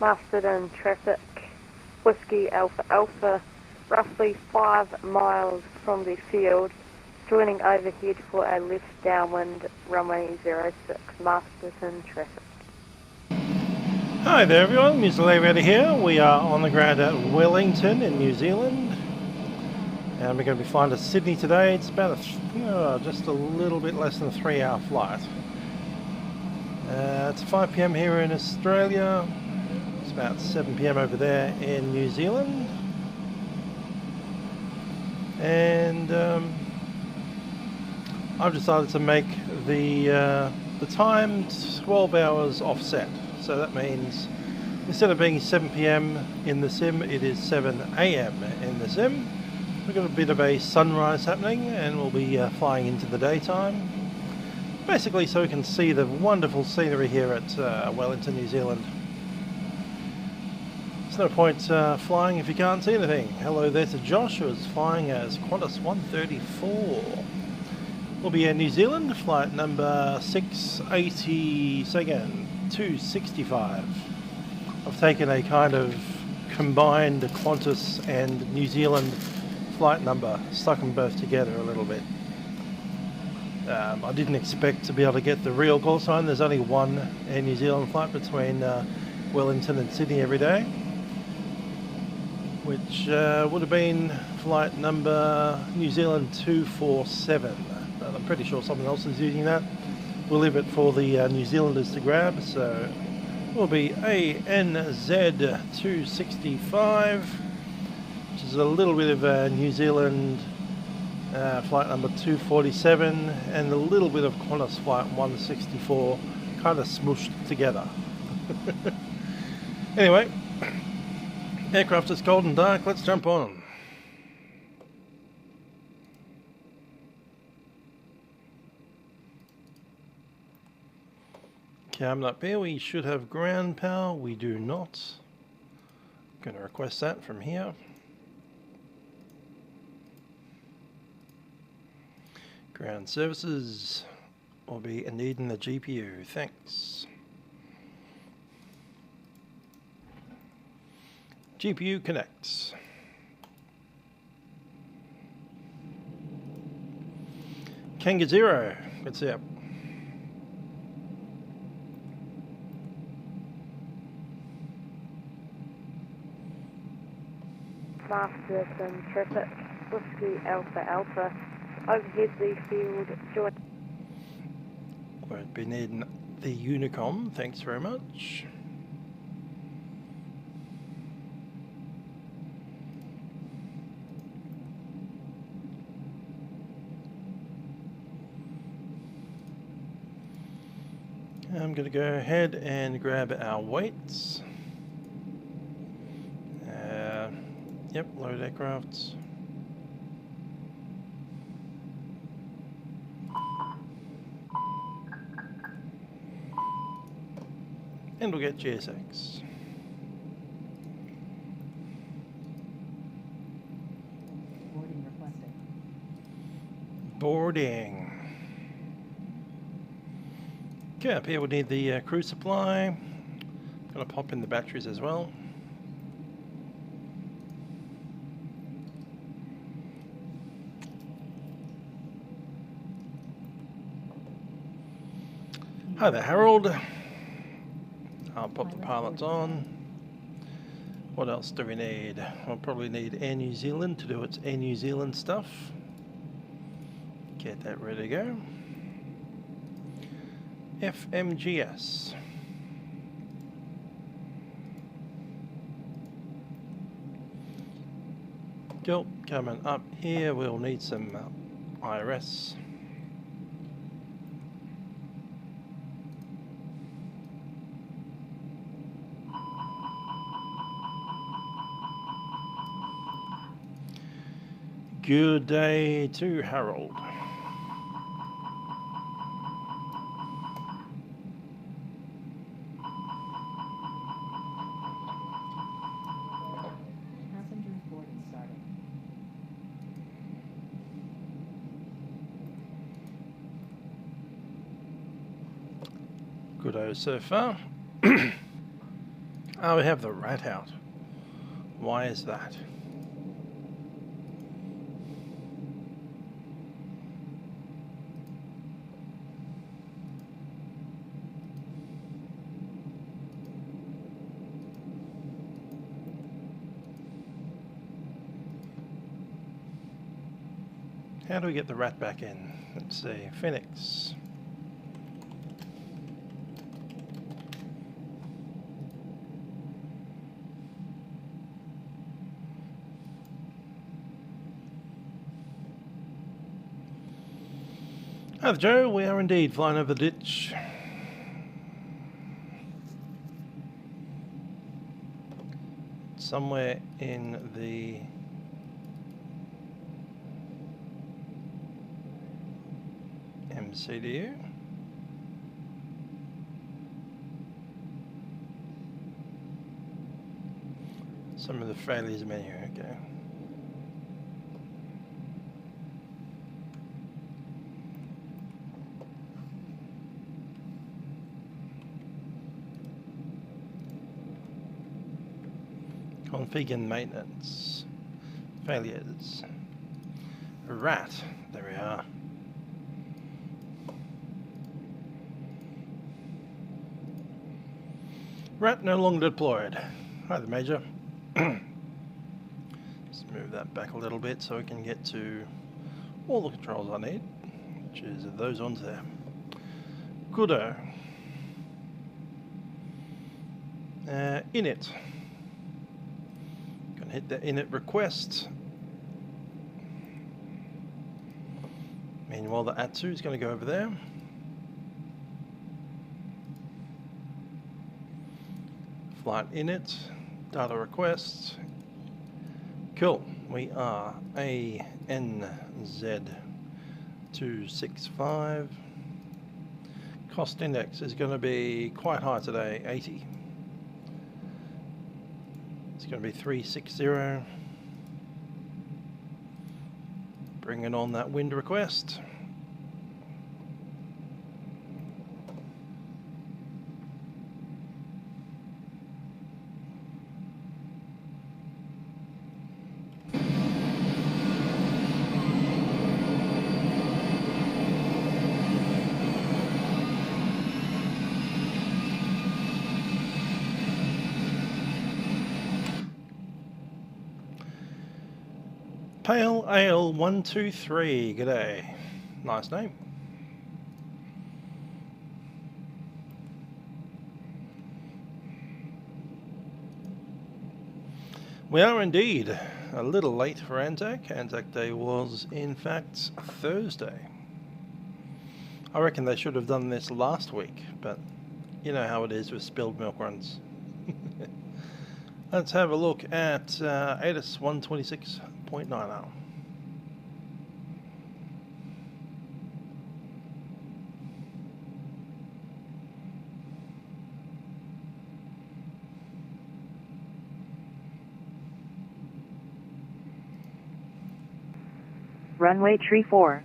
mastered in traffic, Whiskey Alpha Alpha, roughly 5 miles from the field, joining overhead for a left downwind, runway 06, mastered in traffic. Hi there everyone, New Zealand Aviator here. We are on the ground at Wellington in New Zealand. And we're going to be flying to Sydney today. It's about just a little bit less than a 3-hour flight. It's 5 PM here in Australia. It's about 7 PM over there in New Zealand. And I've decided to make the time 12 hours offset. So that means instead of being 7 PM in the sim, it is 7 AM in the sim. We've got a bit of a sunrise happening and we'll be flying into the daytime. Basically so we can see the wonderful scenery here at Wellington, New Zealand. There's no point flying if you can't see anything. Hello there to Josh, who is flying as Qantas 134. We'll be in New Zealand, flight number 680, say again, 265. I've taken a kind of combined Qantas and New Zealand flight number, stuck them both together a little bit. I didn't expect to be able to get the real call sign. There's only one Air New Zealand flight between Wellington and Sydney every day, which would have been flight number New Zealand 247. But I'm pretty sure someone else is using that. We'll leave it for the New Zealanders to grab, so will be ANZ 265, which is a little bit of New Zealand flight number 247 and a little bit of Qantas flight 164 kind of smooshed together. Anyway, aircraft is cold and dark, let's jump on. Coming up here, we should have ground power. We do not. I'm going to request that from here. Ground services will be needing the GPU. Thanks. GPU connects. Kanga 0. Good see up. Mastered in traffic, Whiskey Alpha Alpha, overhead the field, join. Won't be needing the Unicom, thanks very much. I'm going to go ahead and grab our weights. Yep, load aircrafts. And we'll get GSX. Boarding requested. Boarding. Okay, up here we'll need the crew supply. Gonna pop in the batteries as well. Hi there, Harold. I'll pop the pilots on. What else do we need? We'll probably need Air New Zealand to do its Air New Zealand stuff. Get that ready to go. FMGS. Cool. Coming up here, we'll need some IRS. Good day to Harold. Passengers boarding starting. Good-o so far. Oh, we have the rat out. Why is that? How do we get the rat back in? Let's see, Fenix. Hi Joe, we are indeed flying over the ditch. Somewhere in the MCDU. Some of the failures menu, okay. Config and maintenance. Failures. Rat. There we are. Rat no longer deployed. Hi there, Major. Let's move that back a little bit so we can get to all the controls I need, which is those ones there. Goodo. Init. Gonna hit the init request. Meanwhile, the Atsu is going to go over there. Flight init, data request. Cool. We are ANZac265. Cost index is going to be quite high today, 80. It's going to be 360. Bringing on that wind request. Pale Ale 123, g'day. Nice name. We are indeed a little late for ANZac. ANZac Day was in fact Thursday. I reckon they should have done this last week, but you know how it is with spilled milk runs. Let's have a look at ATIS 126.90. Runway tree 4.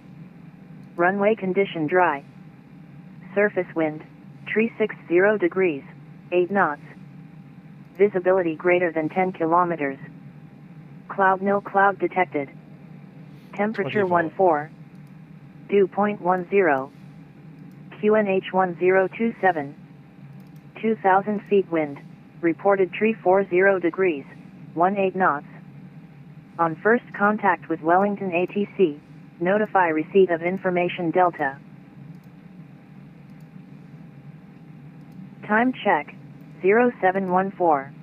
Runway condition dry. Surface wind, tree 60 degrees, 8 knots. Visibility greater than 10 kilometers. Cloud, no cloud detected. Temperature 14. Dew point 10. QNH 1027. 2000 feet wind. Reported tree 40 degrees, 18 knots. On first contact with Wellington ATC, notify receipt of information Delta. Time check, 0714.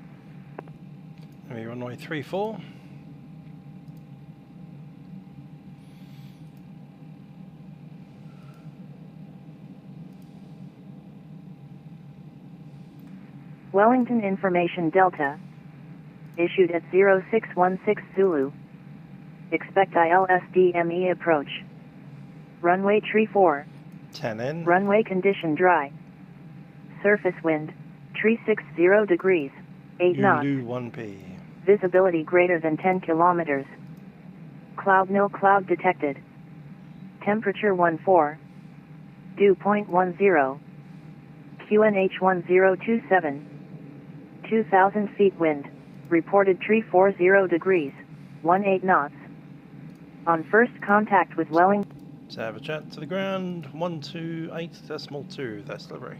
Runway 34. Wellington information Delta. Issued at 0616 Zulu. Expect ILSDME approach. Runway tree 4. 10 in. Runway condition dry. Surface wind, tree 60 degrees, 8 knots. Ulu 1P. Visibility greater than 10 kilometers. Cloud, no cloud detected. Temperature 14. Dew point 10. QNH 1027. 2,000 feet wind. Reported tree 40 degrees, 18 knots. On first contact with Wellington. Let's have a chat to the ground. 128.2, that's Livery.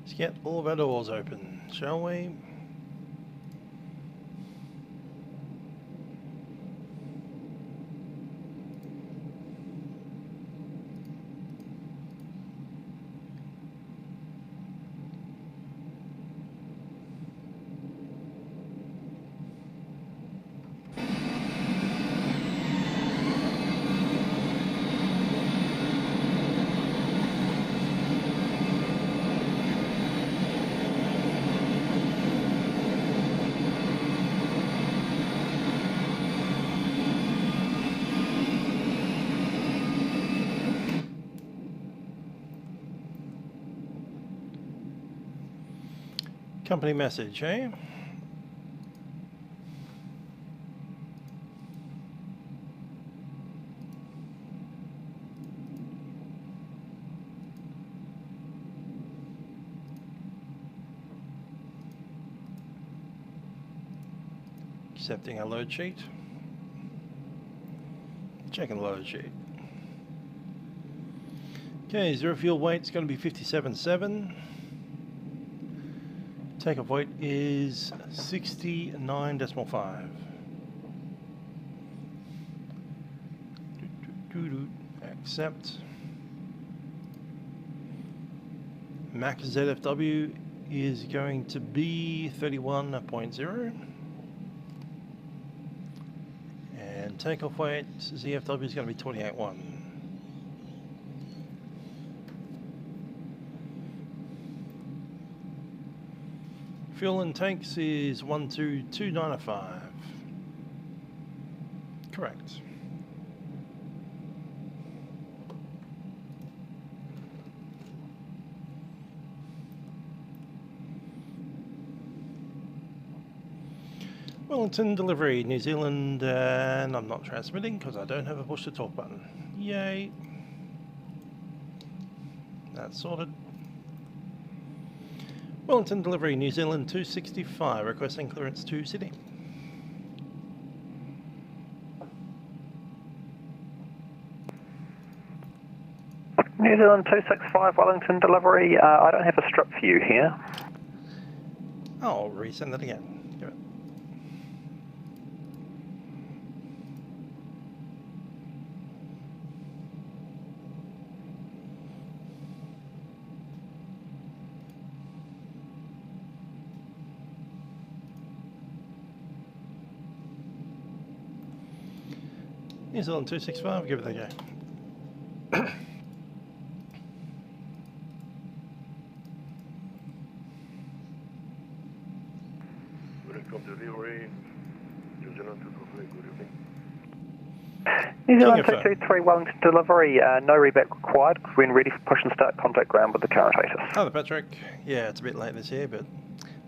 Let's get all of our doors open, shall we? Company message, eh? Accepting a load sheet. Checking the load sheet. Okay, zero fuel weight's going to be 57.7. Takeoff weight is 69.5. Accept. Max ZFW is going to be 31.0. And takeoff weight ZFW is going to be 28.1. Fuel in tanks is 122.95. Correct. Wellington delivery, New Zealand, and I'm not transmitting because I don't have a push to talk button. Yay. That's sorted. Wellington delivery, New Zealand 265, requesting clearance to Sydney. New Zealand 265, Wellington delivery, I don't have a strip for you here. I'll resend that again. Give it. New Zealand 265, give it a go. Welcome to Livery, New Zealand 223, good evening. New Zealand 223, Wellington delivery, no reback required. When ready for push and start, contact ground with the current status. Hello Patrick, yeah it's a bit late this year, but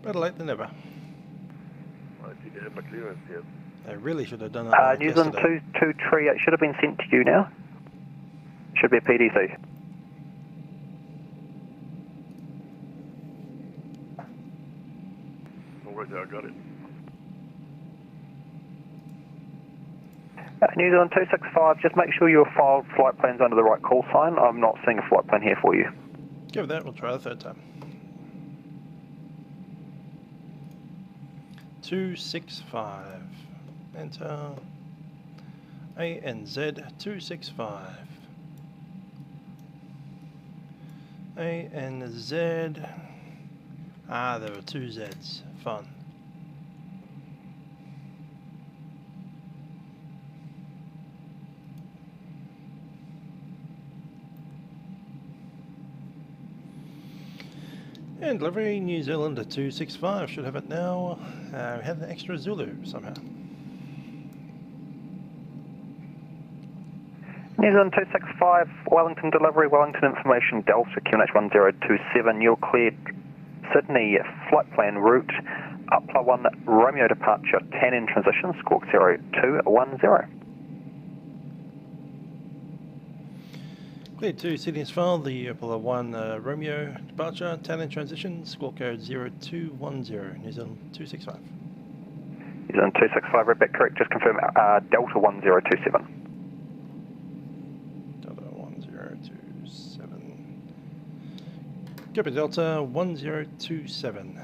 better late than never. I did have my clearance yet. They really should have done that. New Zealand 223, it should have been sent to you now. Should be a PDC. Alright, I got it. New Zealand 265, just make sure your filed flight plan's under the right call sign. I'm not seeing a flight plan here for you. Give it that, we'll try the third time. 265. Enter. ANZ 265. ANZ. Ah, there were two Zs. Fun. And delivery, New Zealand 265, should have it now. We had an extra Zulu somehow. New Zealand 265, Wellington delivery, Wellington information, Delta, QNH 1027, you're cleared Sydney flight plan route, Upler 1 Romeo departure, 10 in transition, squawk 0210. Cleared to Sydney as well, the Upper 1 Romeo departure, 10 in transition, squawk code 0210, New Zealand 265. New Zealand 265, read back correct, just confirm Delta 1027. Delta 1027. Copy Delta 1027,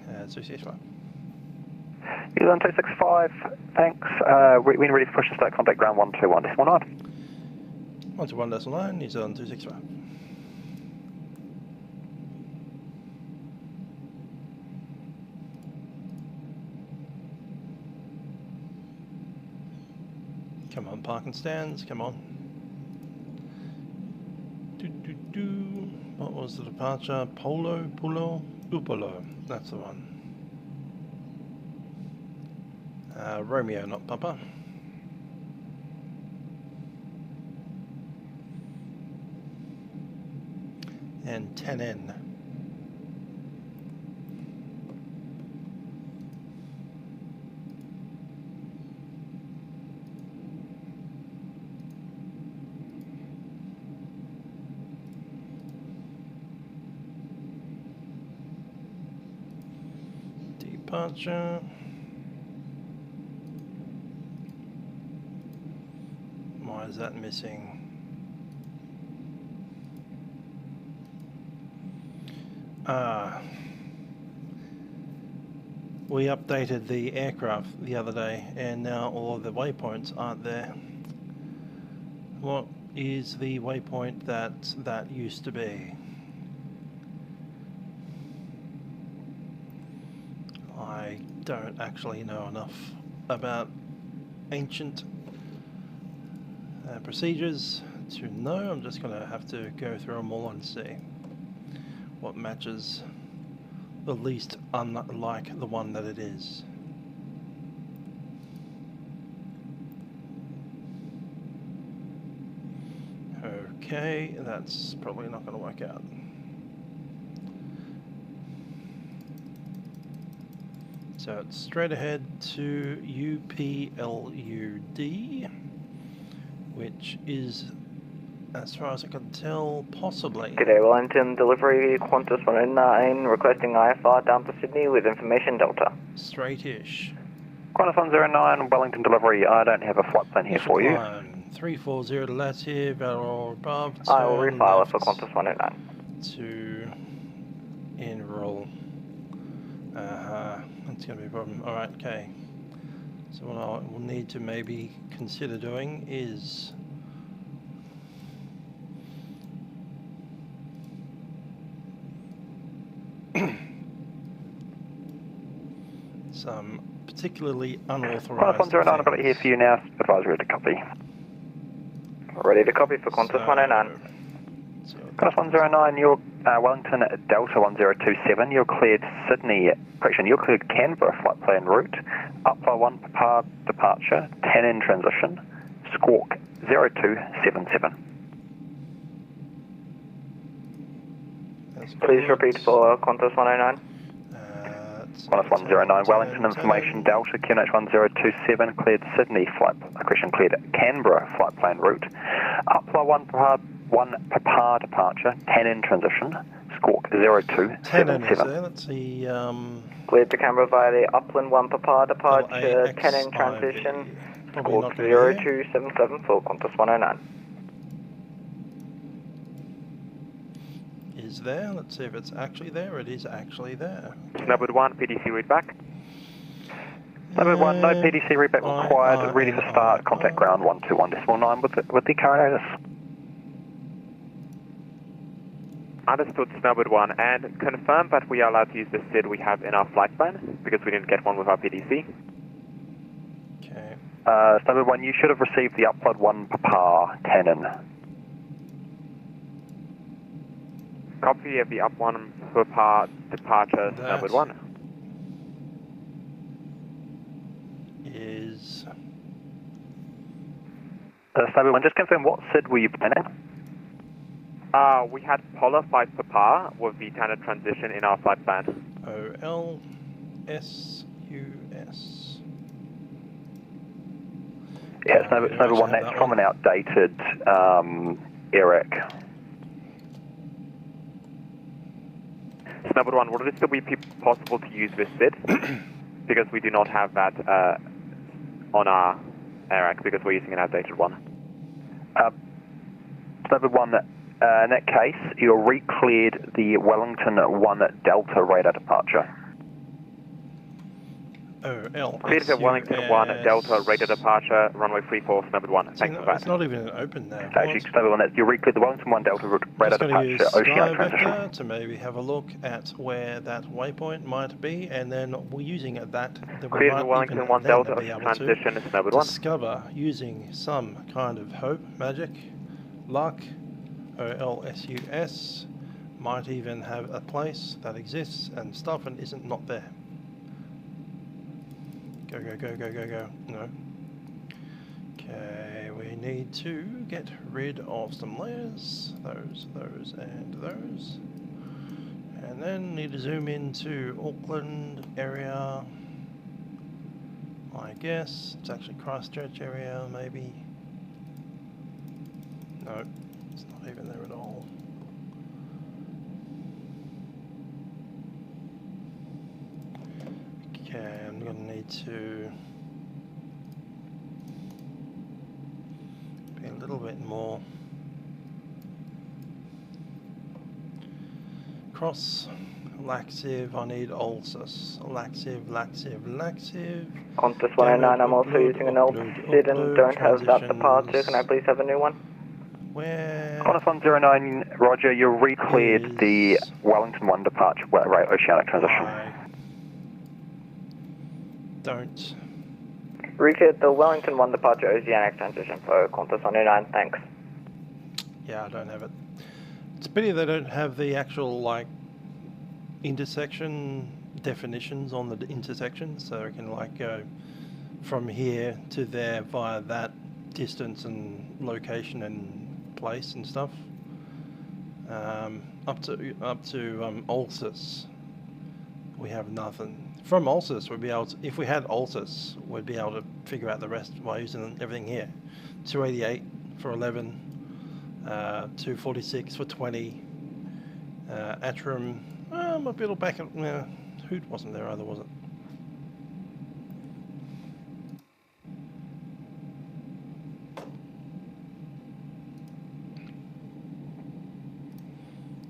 265. New Zealand 265, thanks. When ready for push and start, contact ground 121.9. 121.9, New Zealand 265. Come on, parking stands, come on. What was the departure? Upolo, that's the one. Romeo, not Papa. And 10N. Departure. Why is that missing? We updated the aircraft the other day and now all of the waypoints aren't there. What is the waypoint that used to be? I don't actually know enough about ancient procedures to know. I'm just going to have to go through them all and see what matches the least unlike the one that it is. Okay, that's probably not going to work out. So it's straight ahead to UPLUD, which is, as far as I can tell, possibly. G'day Wellington, delivery Qantas 109, requesting IFR down to Sydney with information Delta. Straight-ish. Qantas 109, Wellington delivery, I don't have a flight plan here for you. 340 to latitude, or above. I will refile it for Qantas 109. To enroll. That's going to be a problem. Alright, okay. So what I will need to maybe consider doing is some particularly unauthorized Qantas 109, I've got it here for you now. Advisory to copy. Ready to copy for Qantas 109. Qantas 109, you're Wellington Delta 1027. You're cleared Sydney, correction, you're cleared Canberra flight plan route. Upper 1 Papa departure, 10 in transition, squawk 0277. Please repeat for Qantas 109. Qantas 109, Wellington information Delta QNH 1027, cleared Sydney flight, correction, cleared Canberra flight plan route. Upper 1 Papa departure, 10 in transition, squawk 0277. Let's see. Cleared to Canberra via the Upland 1 Papa departure, 10 in transition, squawk 0277 for Qantas 109. Is there? Let's see if it's actually there. It is actually there. Number 1, PDC readback. Number 1, no PDC readback required, ready to start, contact ground 121.9 with the current notice. Understood, Snowbird 1, and confirm that we are allowed to use the SID we have in our flight plan, because we didn't get one with our PDC. Okay. Snowbird 1, you should have received the Upload 1 Papa 10 in. Copy of the Up 1 Papa departure, Snowbird 1. Is... Snowbird 1, just confirm what SID were you planning? We had Polar 5 Papa with the standard transition in our flight plan. OLSUS. Yeah, it's number one. That's from an outdated Eric. Number one, would it still be possible to use this SID? Because we do not have that on our ANZac because we're using an outdated one. Number one, in that case, you're re-cleared the Wellington 1 Delta radar departure. Cleared the Wellington 1 Delta radar departure, runway 34, number 1. Thanks for that. It's not even open now. Actually, number one, you re-cleared the Wellington 1 Delta radar departure, oceanic transition. To maybe have a look at where that waypoint might be, and then we're using that we might the Wellington even 1 then Delta be able transition to is number 1. discover using some kind of hope, magic, luck, OLSUS, might even have a place that exists and stuff and isn't not there. Go, go, go, go, go, go. No. Okay, we need to get rid of some layers. Those, and those. And then need to zoom into Auckland area. I guess it's actually Christchurch area, maybe. No, it's not even there at all. Okay, I'm going to need to be a little bit more cross, laxive. I need ulcers. Laxive. Qantas 109, I'm also using an old SID and don't have that departure. Can I please have a new one? Where? Qantas 109, Roger, you re-cleared the Wellington 1 departure, right, oceanic transition. Don't. Re-cleared the Wellington 1 departure, oceanic transition for Qantas 109, thanks. Yeah, I don't have it. It's a pity they don't have the actual, like, intersection definitions on the intersections, so we can, like, go from here to there via that distance and location and place and stuff. Up to Ulcis, we have nothing. From Ulcis, we'd be able to, if we had Ulcis, we'd be able to figure out the rest by using everything here. 288 for 11, 246 for 20, Atram, might be a little back at, Hoot wasn't there either, was it?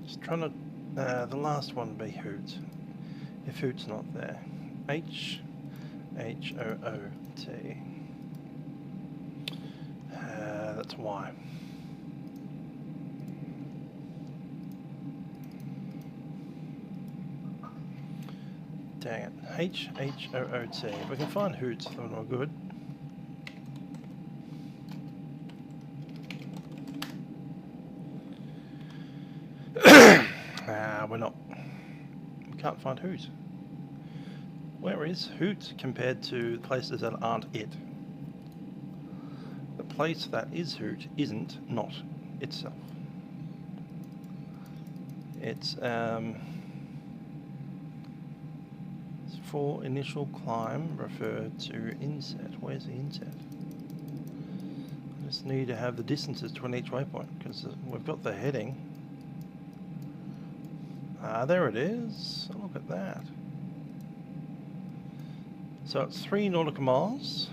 Just trying to, the last one be Hoot. If Hoot's not there. H-O-O-T. That's Y. Dang it. H-H-O-O-T. If we can find Hoot, then we're good. We're not. We can't find Hoot. Where is Hoot compared to places that aren't it? The place that is Hoot isn't not itself. It's for initial climb, refer to inset. Where's the inset? I just need to have the distances between each waypoint because we've got the heading. There it is. Look at that. So it's 3 nautical miles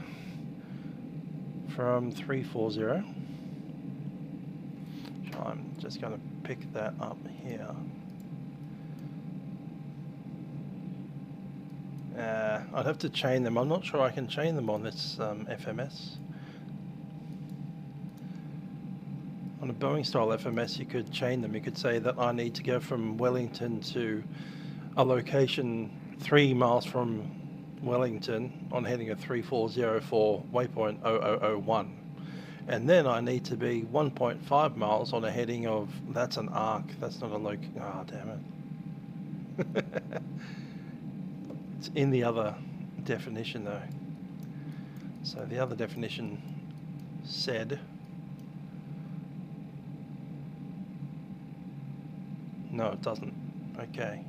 from 340. So I'm just going to pick that up here. I'd have to chain them. I'm not sure I can chain them on this FMS. On a Boeing style FMS you could chain them. You could say that I need to go from Wellington to a location 3 miles from Wellington on heading of 340 for waypoint 0001. And then I need to be 1.5 miles on a heading of, that's an arc, that's not a location. Oh, damn it. It's in the other definition though. So the other definition said No, it doesn't. Okay.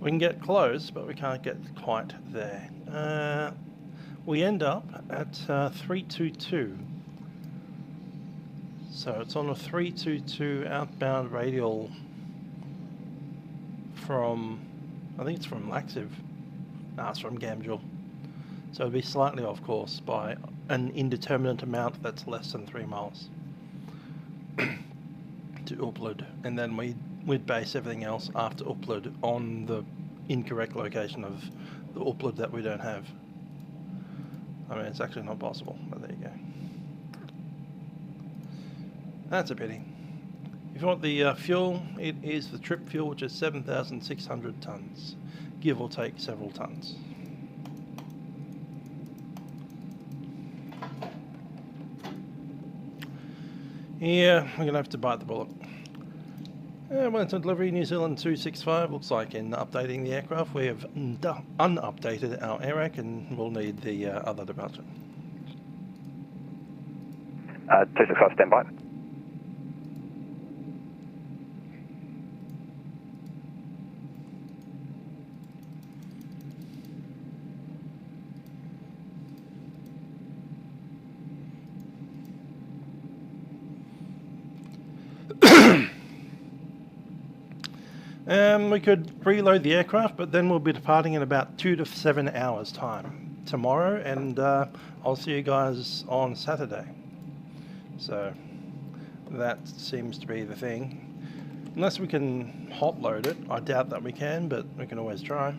We can get close, but we can't get quite there. We end up at 322. So it's on a 322 outbound radial from, I think it's from Laxiv. No, it's from Gamgel. So it'll be slightly off course by an indeterminate amount that's less than 3 miles to Upload. And then we'd base everything else after Upload on the incorrect location of the Upload that we don't have. I mean, it's actually not possible, but there you go. That's a pity. If you want the fuel, it is the trip fuel, which is 7,600 tonnes, give or take several tonnes. Yeah, I'm going to have to bite the bullet. Wellington delivery, New Zealand 265. Looks like in updating the aircraft, we have unupdated our ANZac and we'll need the other departure. 265, stand by. We could reload the aircraft, but then we'll be departing in about 2 to 7 hours time tomorrow, and I'll see you guys on Saturday. So that seems to be the thing. Unless we can hot load it, I doubt that we can, but we can always try.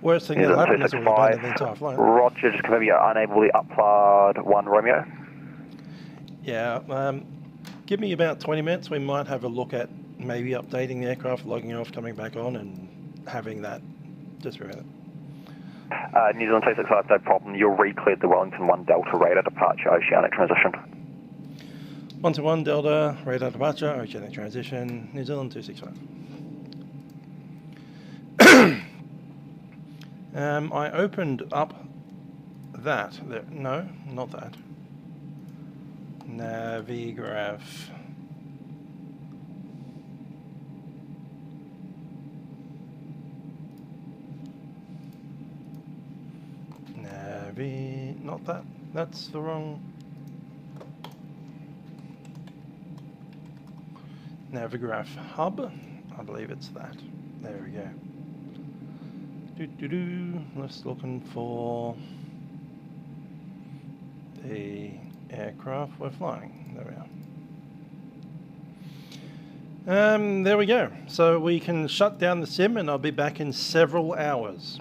Worst thing that'll happen is we'll abandon the entire flight. Roger, just confirm you're unable to upload 1 Romeo. Yeah, give me about 20 minutes. We might have a look at maybe updating the aircraft, logging off, coming back on, and having that. Just for a minute. New Zealand 265, no problem. You're re-cleared the Wellington 1 Delta radar departure, oceanic transition. 121 Delta, radar departure, oceanic transition, New Zealand 265. I opened up that. No, not that. Navigraph. Not that. That's the wrong. Navigraph hub. I believe it's that. There we go. Let's looking for the aircraft we're flying. There we are. There we go. So we can shut down the sim and I'll be back in several hours.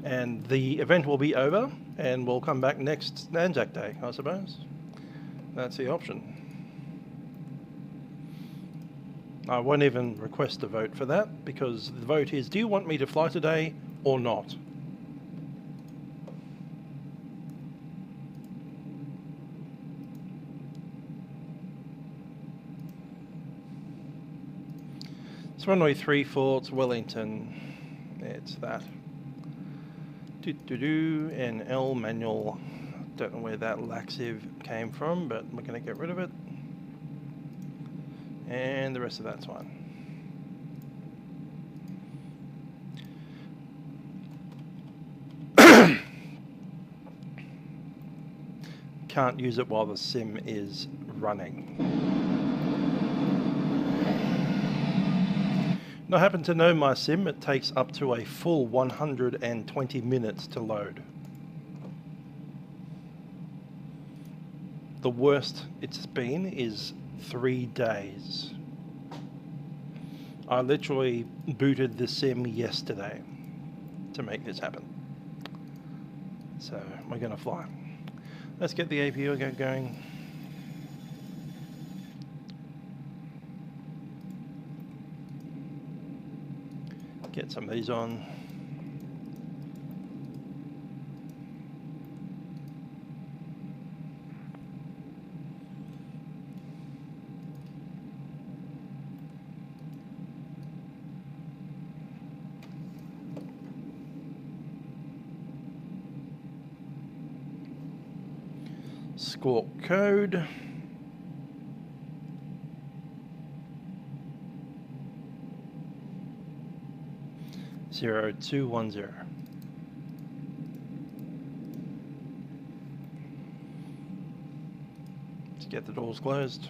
And the event will be over and we'll come back next ANZac day, I suppose. That's the option. I won't even request a vote for that because the vote is, do you want me to fly today or not? It's runway 34 to Wellington. It's that. NL manual. Don't know where that Laxiv came from, but we're going to get rid of it. And the rest of that's fine. Can't use it while the sim is running. Now, I happen to know my sim, it takes up to a full 120 minutes to load. The worst it's been is 3 days. I literally booted the sim yesterday to make this happen. So we're going to fly. Let's get the APU going. Get some of these on. Squawk code. Zero 210. To get the doors closed.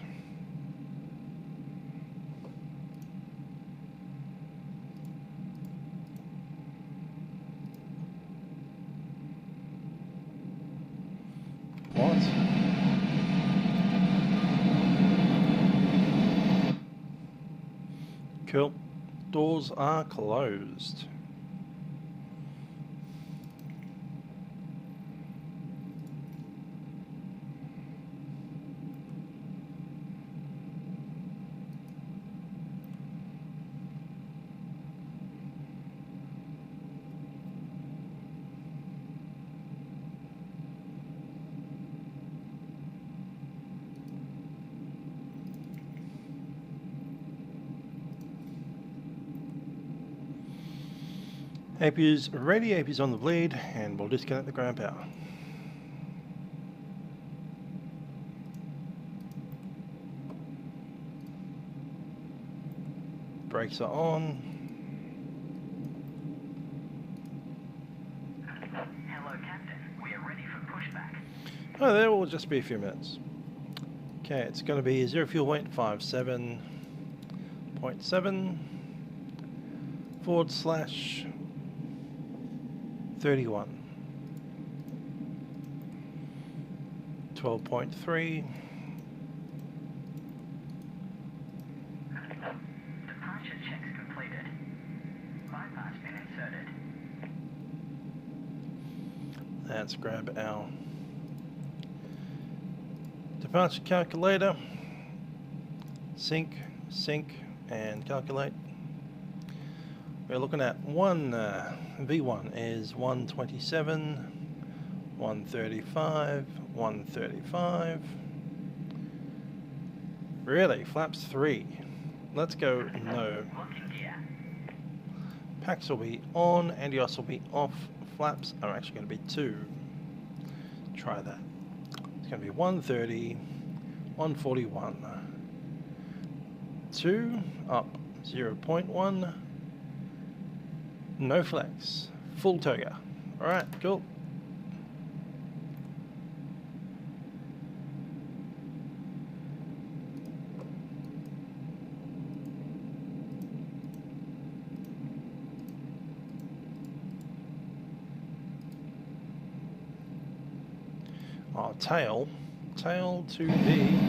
What? Cool. Doors are closed. APU's ready, APU's on the bleed, and we'll disconnect the ground power. Brakes are on. Hello, Captain. We are ready for pushback. Oh, there will just be a few minutes. Okay, it's going to be 0 fuel weight 57.7 / 31 12.3 Departure checks completed. Bypass been inserted. Let's grab our departure calculator. Sync, and calculate. We're looking at V1 is 127, 135, 135. Really? Flaps 3. Let's go no. Packs will be on, anti-os will be off. Flaps are actually going to be 2. Try that. It's going to be 130, 141. 2, up 0.1. No flex. Full toga. Alright, cool. Oh, tail to be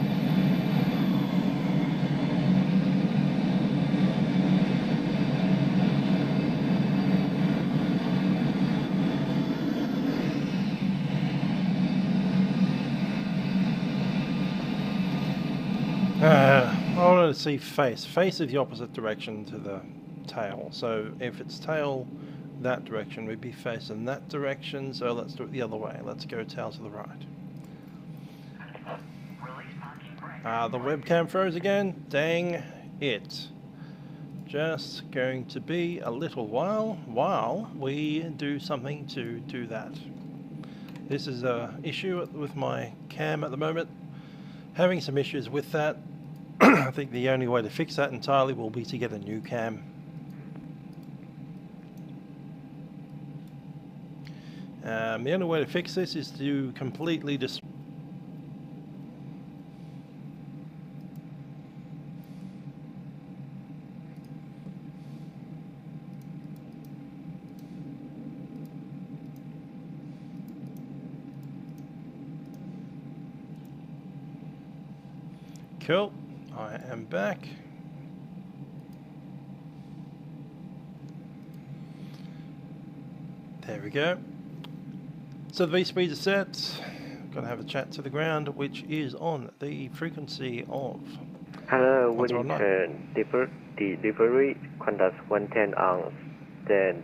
I wanted to see face. Face is the opposite direction to the tail. So if it's tail that direction, we'd be face in that direction. So let's do it the other way. Let's go tail to the right. The webcam froze again. Dang it. Just going to be a little while we do something to do that. This is an issue with my cam at the moment. Having some issues with that. I think the only way to fix that entirely will be to get a new cam. The only way to fix this is to completely Cool. I am back. There we go. So the V-speeds are set. Got to have a chat to the ground, which is on the frequency of. Hello, Wellington. Delivery Qantas 110 on the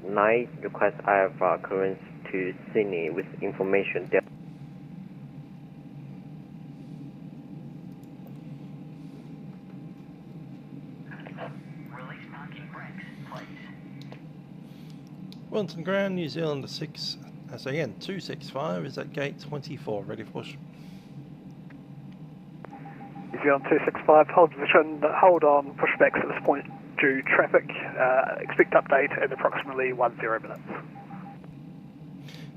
night. Request IFR currents to Sydney with information. Wellington ground, New Zealand 265 is at gate 24, ready for push. Zealand 265, hold position, hold on pushbacks at this point due traffic, expect update in approximately 10 minutes.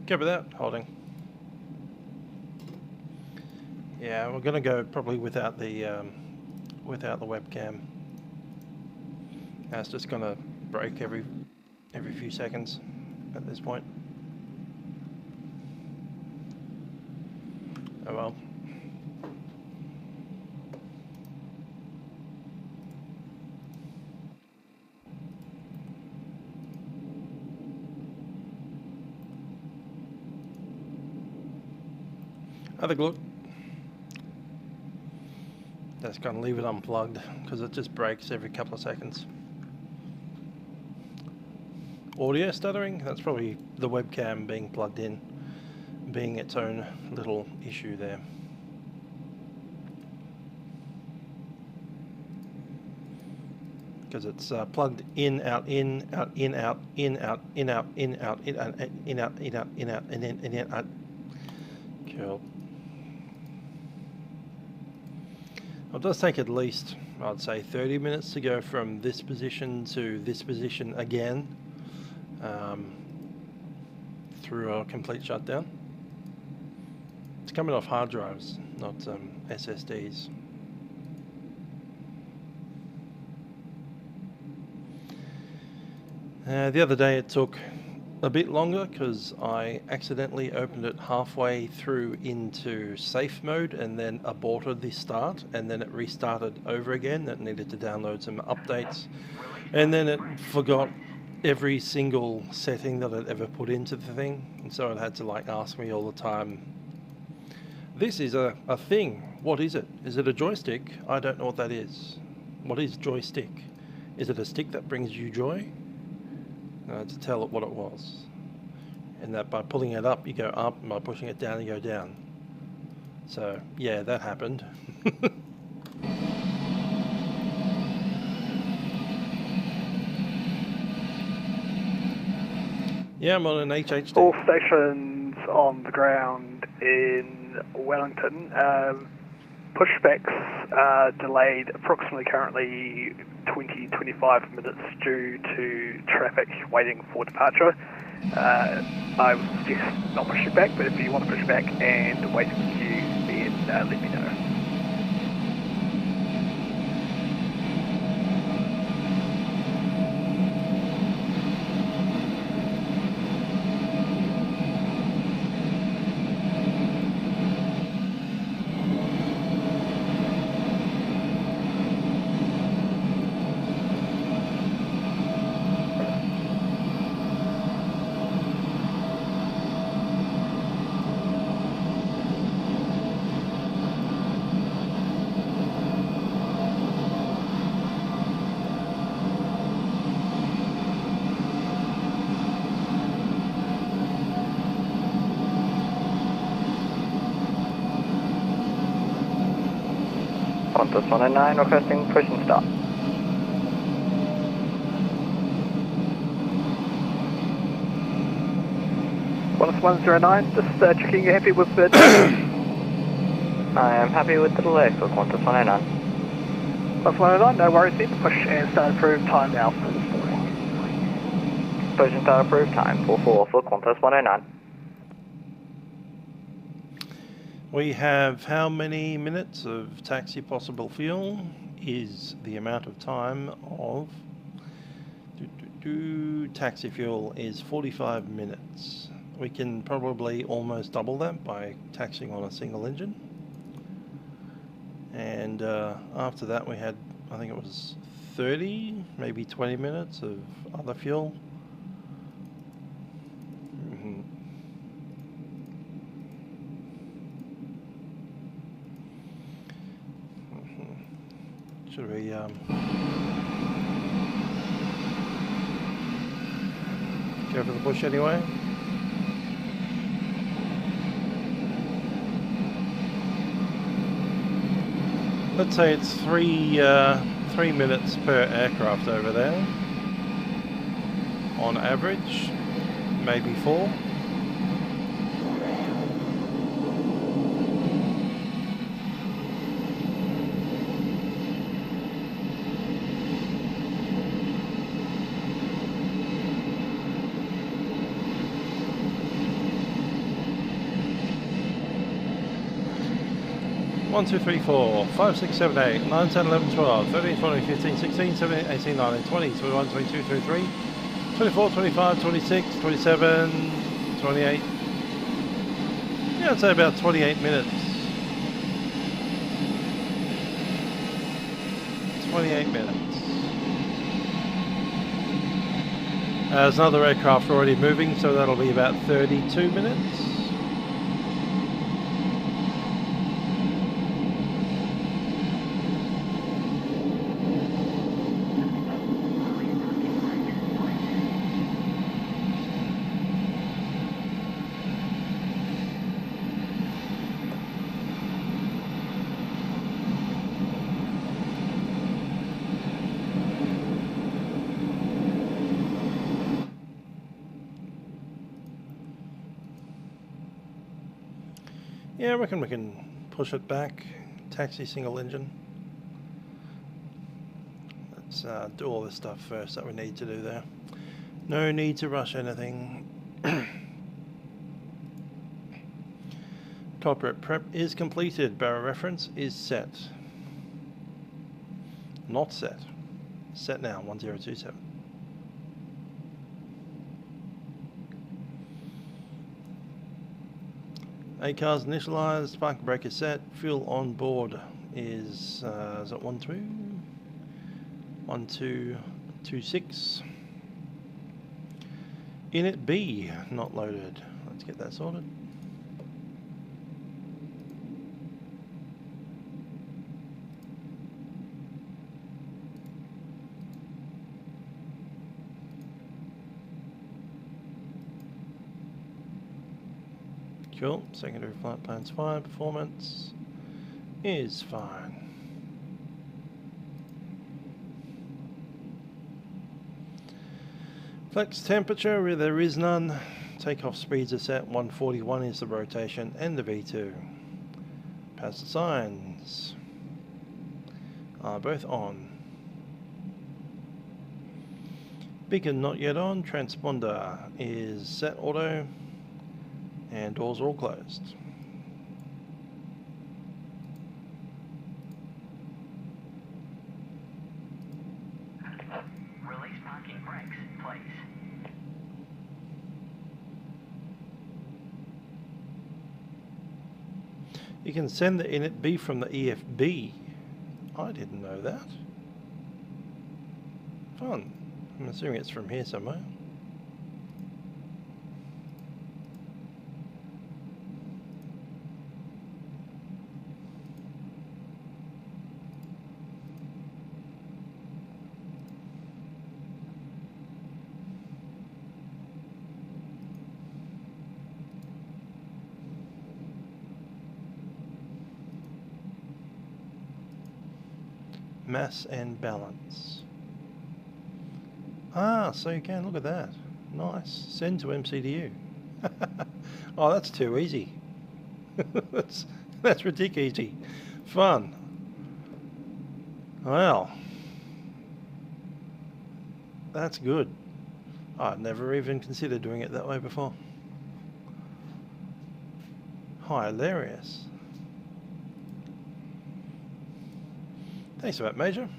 Go with that, holding. Yeah, we're going to go probably without the webcam. It's just going to break every few seconds at this point. Oh well. Have a look. Just gonna leave it unplugged because it just breaks every couple of seconds. Audio stuttering, that's probably the webcam being plugged in, being its own little issue there. Because it's plugged in, out, in, out, in, out, in, out, in, out, in, out, in, out, in, out, in, out, in, out, and then in, out. Cool. It does take at least, I'd say, 30 minutes to go from this position to this position again through a complete shutdown. It's coming off hard drives, not SSDs. The other day it took a bit longer because I accidentally opened it halfway through into safe mode and then aborted the start, and then it restarted over again. It needed to download some updates, and then it forgot every single setting that I'd ever put into the thing, and so it had to like ask me all the time, this is a thing, what is it? Is it a joystick? I don't know what that is. What is joystick? Is it a stick that brings you joy? To tell it what it was, and that by pulling it up you go up, and by pushing it down you go down. So yeah, that happened. Yeah, I'm on an HHD. All stations on the ground in Wellington. Pushbacks are delayed approximately currently 20-25 minutes due to traffic waiting for departure. I would suggest not pushing back, but if you want to push back and wait in the queue, then let me know. Qantas 109 requesting push and start. Qantas 109, just checking you're happy with the I am happy with the delay for Qantas 109. Qantas 109, no worries then. Push and start approved, time now 44. Push and start approved, time 44 for Qantas 109. We have how many minutes of taxi possible fuel is the amount of time of taxi fuel is 45 minutes. We can probably almost double that by taxiing on a single engine. And after that we had, I think it was 30, maybe 20 minutes of other fuel. Should we go for the bush anyway? Let's say it's 3 minutes per aircraft over there on average, maybe 4. 1, 2, 3, 4, 5, 6, 7, 8, 9, 10, 11, 12, 13, 14, 15, 16, 17, 18, 19, 20, 21, 22, 23, 24, 25, 26, 27, 28. Yeah, I'd say about 28 minutes. 28 minutes. There's another aircraft already moving, so that'll be about 32 minutes. Yeah, I reckon we can push it back. Taxi single engine. Let's do all this stuff first that we need to do there. No need to rush anything. Top prep is completed. Barrel reference is set. Not set. Set now, 1027. ACAR's initialized, spark breaker set, fuel on board is it 1226. Init B not loaded. Let's get that sorted. Cool. Secondary flight plan's fine. Performance is fine. Flex temperature, where there is none. Takeoff speeds are set. 141 is the rotation and the V2. Pass the signs are both on. Beacon not yet on. Transponder is set auto. And doors are all closed. Release parking brakes, please. You can send the init B from the EFB. I didn't know that. Fun. I'm assuming it's from here somewhere. Mass and balance. Ah, so you can look at that. Nice. Send to MCDU. Oh, that's too easy. that's ridiculous easy. Fun. Well, that's good. I'd never even considered doing it that way before. Hilarious. Thanks for that, Major.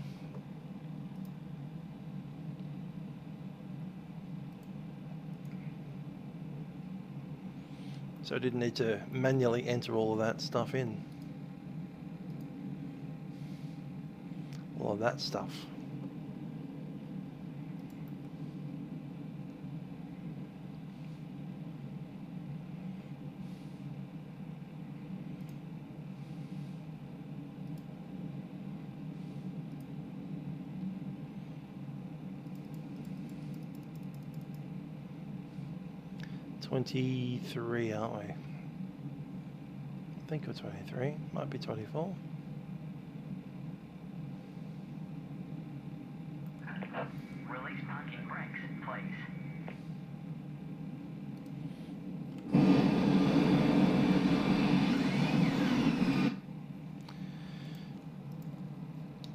So I didn't need to manually enter all of that stuff in. All of that stuff. $23, aren't we? I think we're 23, might be 24. Release parking brakes, please.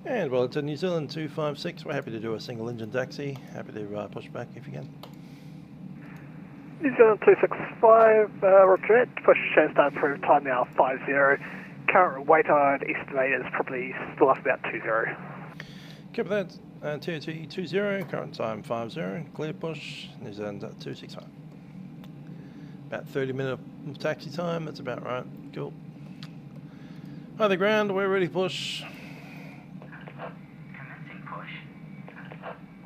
And Wellington, New Zealand 256, we're happy to do a single engine taxi. Happy to push back if you can. New Zealand 265, roger, push chance to approved, time now 50, current weight I'd estimate is probably still up about 20. Keep that. TOT 20, current time 50, clear push, New Zealand at 265. About 30 minutes of taxi time, that's about right. Cool. High the ground, we're ready to push. Commencing push.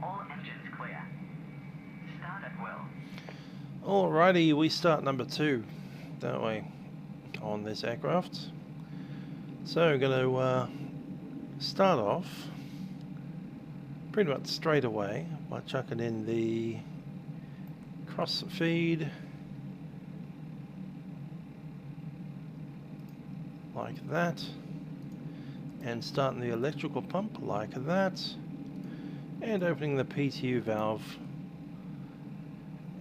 All engines clear. Start at will. Alrighty, we start number 2, don't we, on this aircraft. So we're going to start off pretty much straight away by chucking in the cross feed like that, and starting the electrical pump like that, and opening the PTU valve,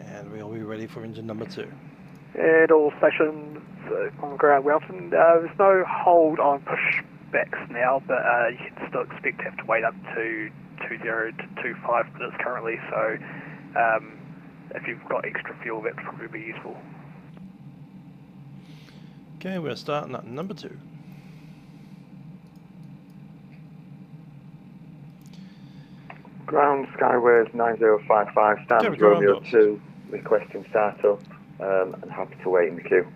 and we'll be ready for engine number 2. At all stations on ground Wellington, there's no hold on pushbacks now, but you can still expect to have to wait up to 20 to 25 minutes currently, so if you've got extra fuel, that would probably be useful. Okay, we're starting at number 2. Ground Skyways 9055, standard Romeo 2, requesting startup, and happy to wait in the queue.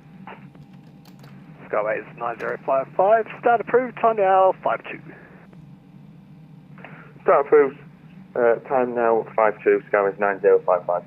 Skyways 9055, start approved, time now 52. Start approved, time now 52, Skyways 9055.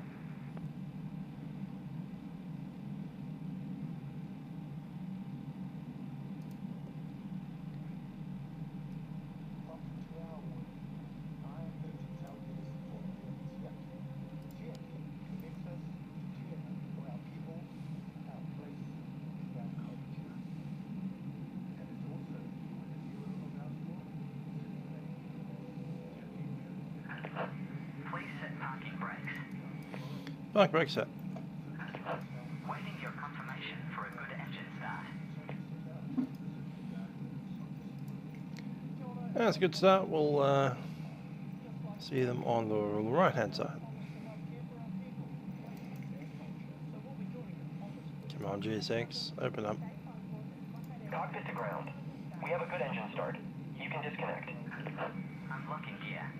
Park brake set. Waiting your confirmation for a good engine start. That's a good start. We'll see them on the right hand side. Come on, GSX, open up. Cockpit to ground. We have a good engine start. You can disconnect. Unlocking gear.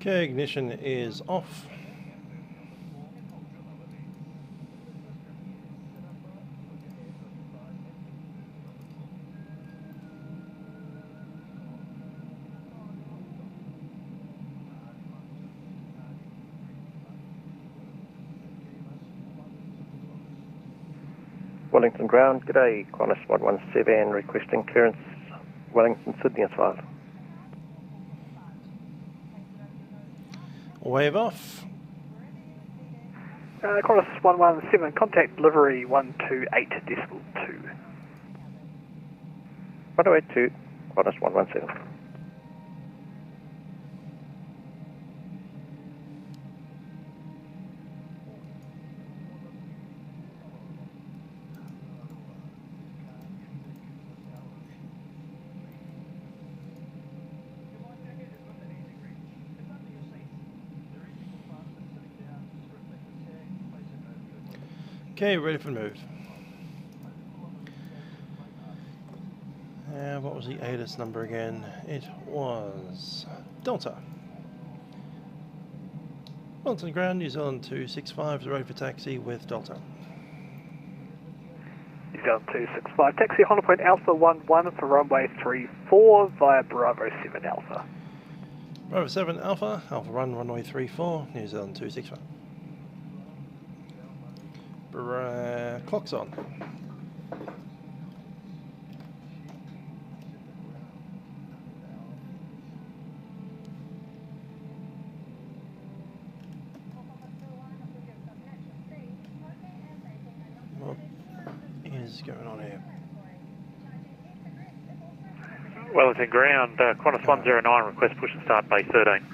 Okay, ignition is off. Wellington ground, g'day, Qantas 117 requesting clearance, Wellington, Sydney S5. Wave off. Qantas 117, contact Livery 128.2. 1082, Qantas 117. Okay, ready for the move. And what was the ATIS number again? It was Delta. Wellington ground, New Zealand 265 is ready for taxi with Delta. New Zealand 265, taxi Honda Point Alpha 11 for runway 34 via Bravo 7 Alpha. Bravo 7 Alpha, Alpha 1, runway 34, New Zealand 265. Clock's on. What is going on here? Wellington ground, Qantas 109, request push and start base 13.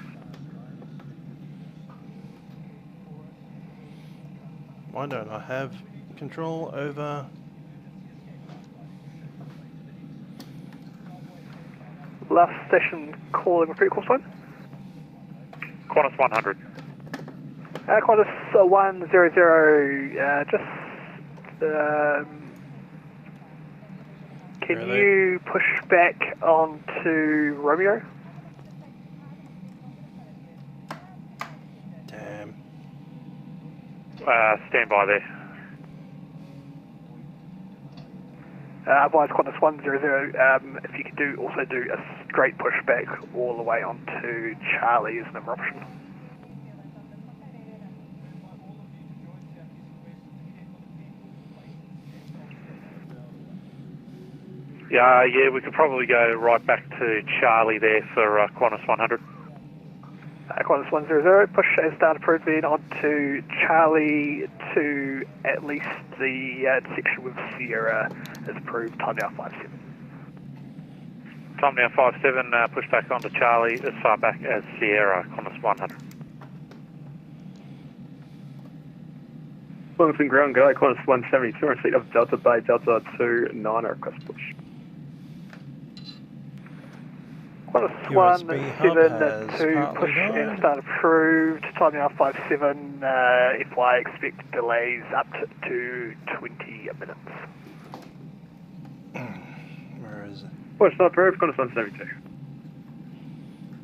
Why don't I have control over... Last station calling recruit call sign? Qantas 100. Qantas 100, just... can you push back onto Romeo? Damn. Stand by there. Otherwise, Qantas 100, if you could also do a straight pushback all the way onto Charlie is another option. Yeah, we could probably go right back to Charlie there for Qantas 100. Qantas 100, push as start approved then onto Charlie to at least the section with Sierra is approved, time now 57. Time now 57, push back onto Charlie as far back as Sierra, Qantas 100. Wellington ground, go Qantas 172 on seat of Delta Bay, Delta 29, request push. Qantas 172, push and start approved, time now 57, FY expect delays up to 20 minutes. Where is it? Push not approved, Qantas 172.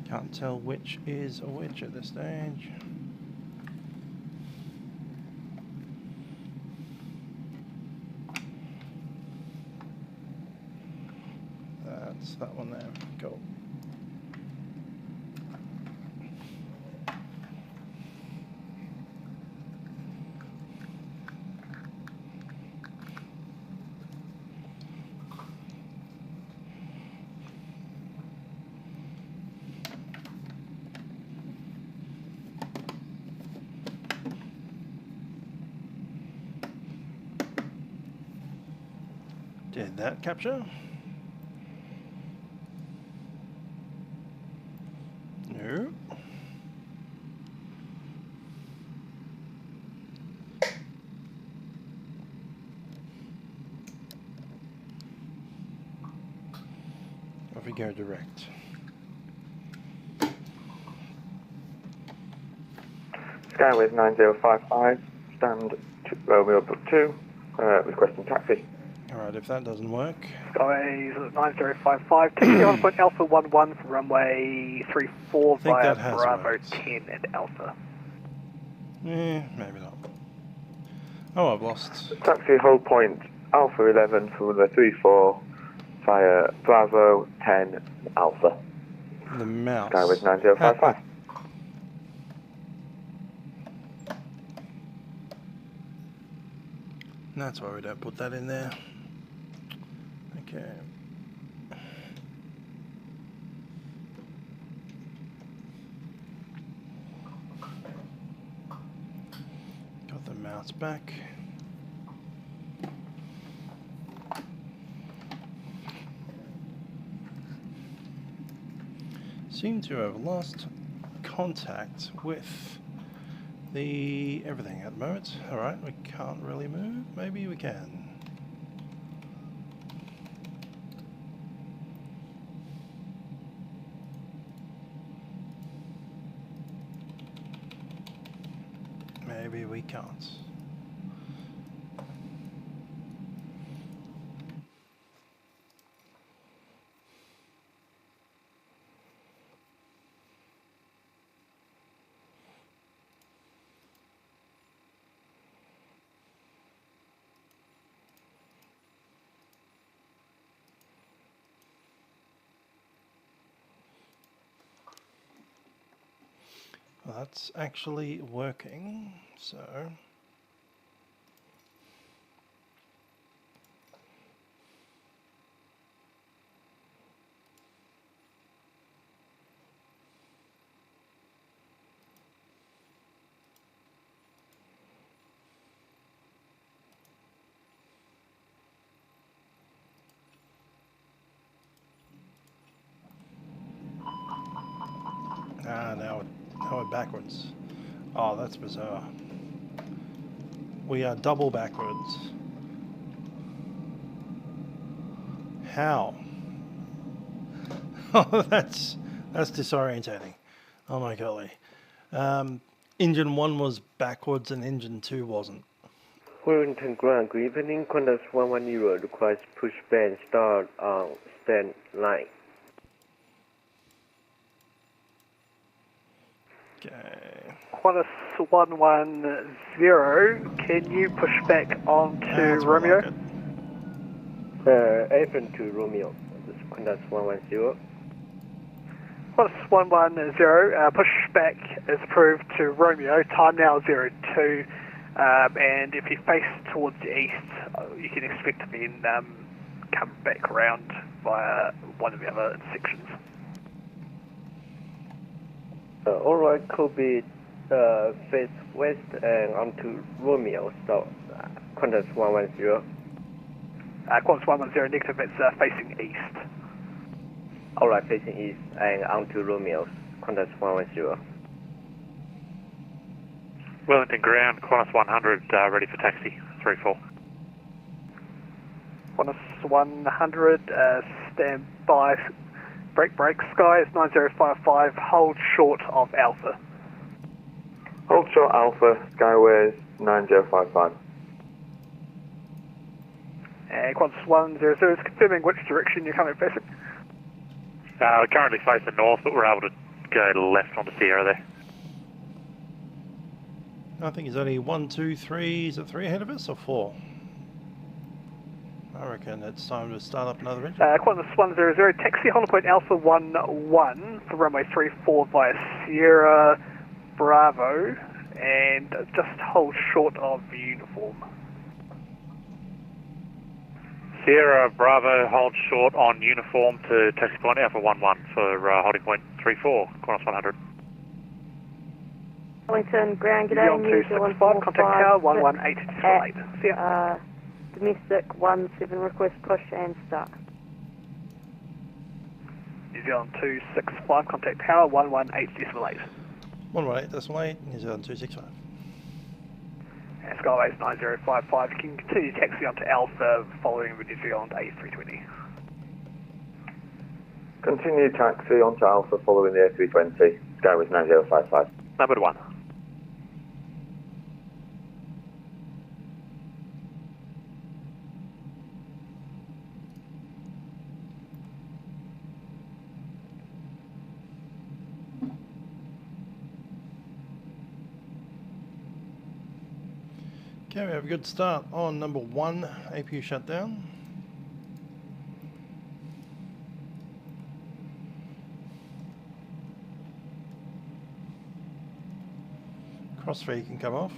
Can't tell which is which at this stage. That's that one there. Cool. Did that capture? No. Off we go direct. Skyway 9055, stand Romeo book 2, requesting taxi. Alright, if that doesn't work. Skyways 9055, taxi on point Alpha 11 for runway 34 via Bravo 10 and Alpha. Maybe not. Oh, I've lost. Taxi hold point Alpha 11 for runway 34 via Bravo 10 Alpha. The mouse. Skyway 9055. That's why we don't put that in there. Okay. Got the mouse back. Seem to have lost contact with the everything at the moment. Alright, we can't really move. Maybe we can. Maybe we can't. Well, that's actually working, so... now we're backwards. Oh, that's bizarre. We are double backwards. How? Oh, that's disorientating. Oh my golly. Engine 1 was backwards and engine 2 wasn't. Wellington ground, good evening. Qantas 110 requires pushback start on stand line. Okay. Qantas 110, can you push back onto Romeo? Apron to Romeo. This is Qantas 110. Qantas 110, pushback is approved to Romeo, time now 02, and if you face towards the east, you can expect to then come back around via one of the other sections. Alright, copy face west and onto Romeo, so Qantas 110. Qantas 110, negative, it's facing east. Alright, facing east and onto Romeo, Qantas 110. Wellington ground, Qantas 100, ready for taxi, 3-4. Qantas 100, stand by, brake, sky is 9055, hold short of Alpha. Hold short Alpha, Skyway is 9055. And Qantas 100 is confirming which direction you're coming facing. We're currently facing north, but we're able to go left onto Sierra there. I think it's only 1, 2, 3. Is it 3 ahead of us or 4? I reckon it's time to start up another engine. Qantas 100, taxi Hollow Point Alpha 11 for runway 34 via Sierra Bravo, and just hold short of uniform. Sierra Bravo, hold short on uniform to taxi point Alpha 11 for holding point 34, Qantas 100. Wellington ground, g'day, New Zealand 5, contact tower 118 See ya. Domestic 17, request push and start. New Zealand 265, contact tower 118.8. 118.8, New Zealand 265. And Skyway is 9055, you can continue taxi onto Alpha following the New Zealand A320. Continue taxi onto Alpha following the A320, Skyway is 9055. Number 1. Okay, we have a good start on number 1, APU shutdown. Crossfade can come off.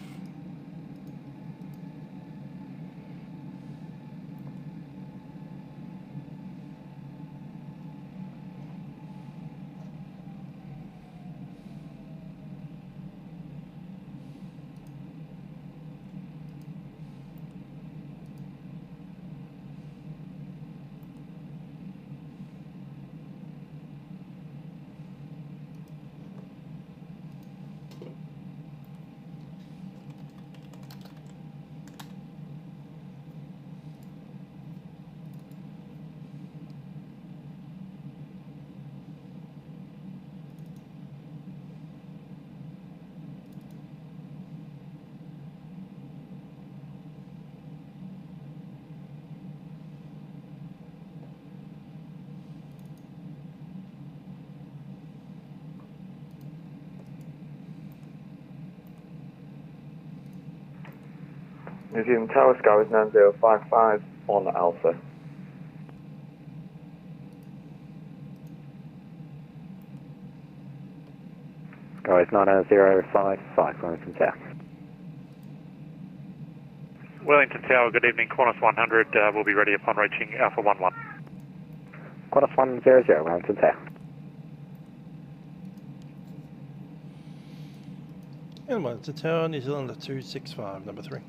New Zealand Tower, Skyway is 9055 on Alpha. Guys, 9055, Wellington Tower. Wellington Tower, good evening. Qantas 100 will be ready upon reaching Alpha 11. Qantas 100, Wellington Tower. And Wellington Tower, New Zealand 265, number 3.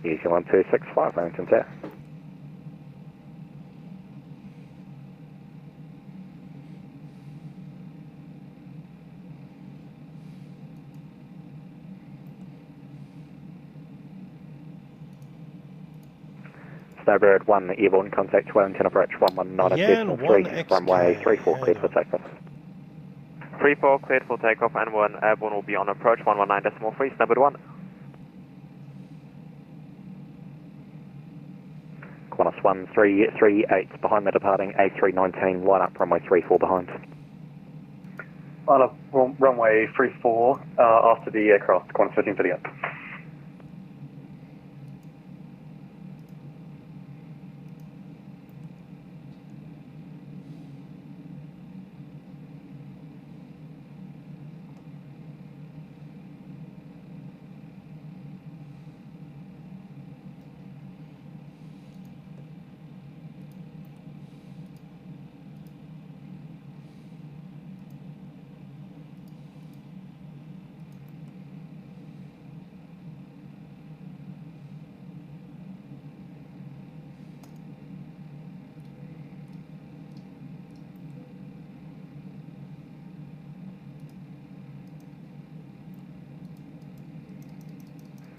New Zealand 265, Wellington Tower. Snowbird 1, airborne contact Wellington approach 119.3, runway 34 cleared for takeoff. 34 cleared for takeoff and 1 airborne will be on approach 119.3, Snowbird 1. Qantas 1338 behind the departing A319, line up runway 34 behind. Line up runway 34 after the aircraft, Qantas 1338.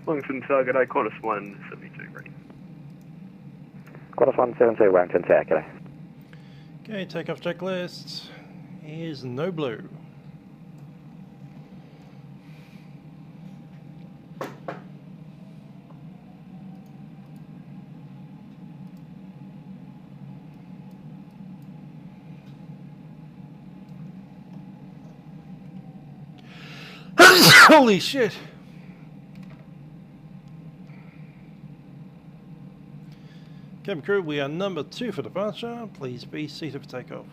Wellington target A, Qantas 172 ready. Qantas 172, Wellington Tower, g'day. Okay, takeoff checklist is no blue. Holy shit! Cabin crew, we are number 2 for departure. Please be seated for takeoff.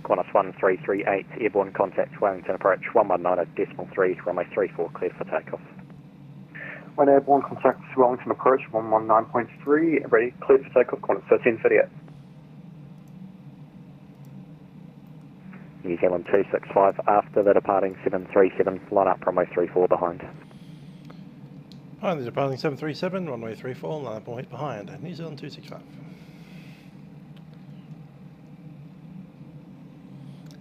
Qantas 1338, airborne contact Wellington approach 119.3, runway 34 cleared for takeoff. 1 airborne contact Wellington approach 119.3, ready, cleared for takeoff, Qantas 1338. New Zealand 265 after the departing 737, line up runway 34 behind. Behind the departing 737, runway 34, line up and wait behind. New Zealand 265.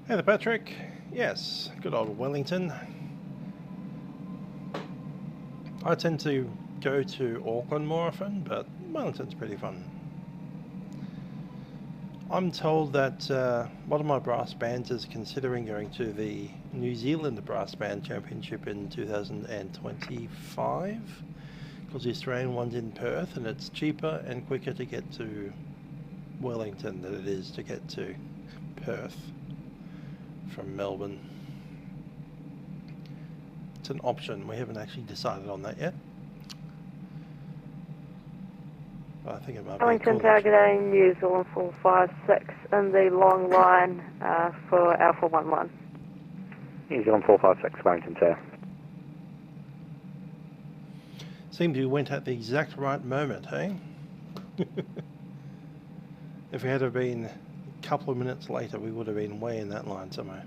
Hey there, Patrick. Yes, good old Wellington. I tend to go to Auckland more often, but Wellington's pretty fun. I'm told that one of my brass bands is considering going to the New Zealand Brass Band Championship in 2025, because the Australian one's in Perth and it's cheaper and quicker to get to Wellington than it is to get to Perth from Melbourne. It's an option. We haven't actually decided on that yet. I think it might be Wellington cool targeting New Zealand 456 in the long line for Alpha 11. New Zealand 456, Wellington Tower. Seems we went at the exact right moment, hey? If we had have been a couple of minutes later, we would have been way in that line somewhere.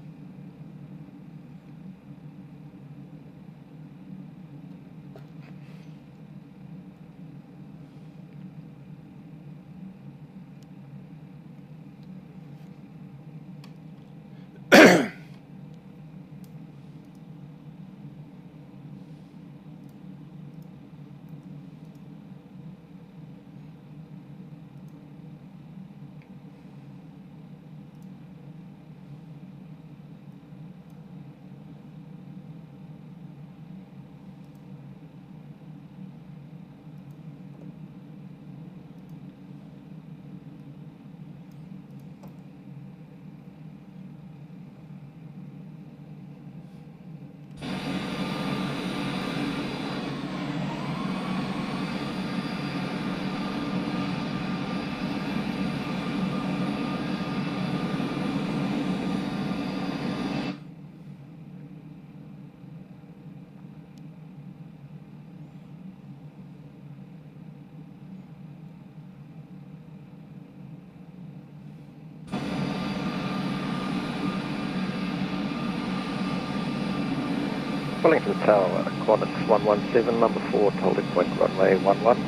Wellington Tower, Qantas 117, number 4, holding point runway 11.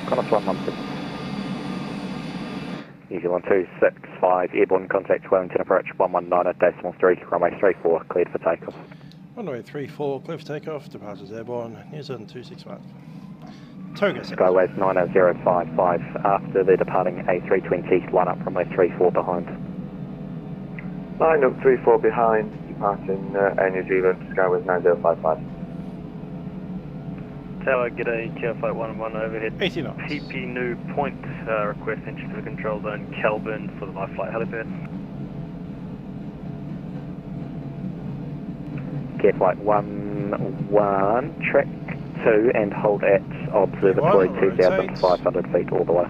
Qantas 117. New Zealand 265, airborne contact Wellington approach 119 at decimal 3, runway 34, cleared for takeoff. Runway 34, clear for takeoff, departures airborne, New Zealand 265. Toga Skyways 90055, after the departing A320, line up runway 34 behind. Line up 34 behind. Departing Air New Zealand, Skyways 9055. Tower, g'day, Tower Flight 111 overhead. 80 knots. PP new point, request entry to the control zone, Kelvin for the live flight helipad. Care Flight 11, track 2 and hold at observatory 2,500 feet all the way.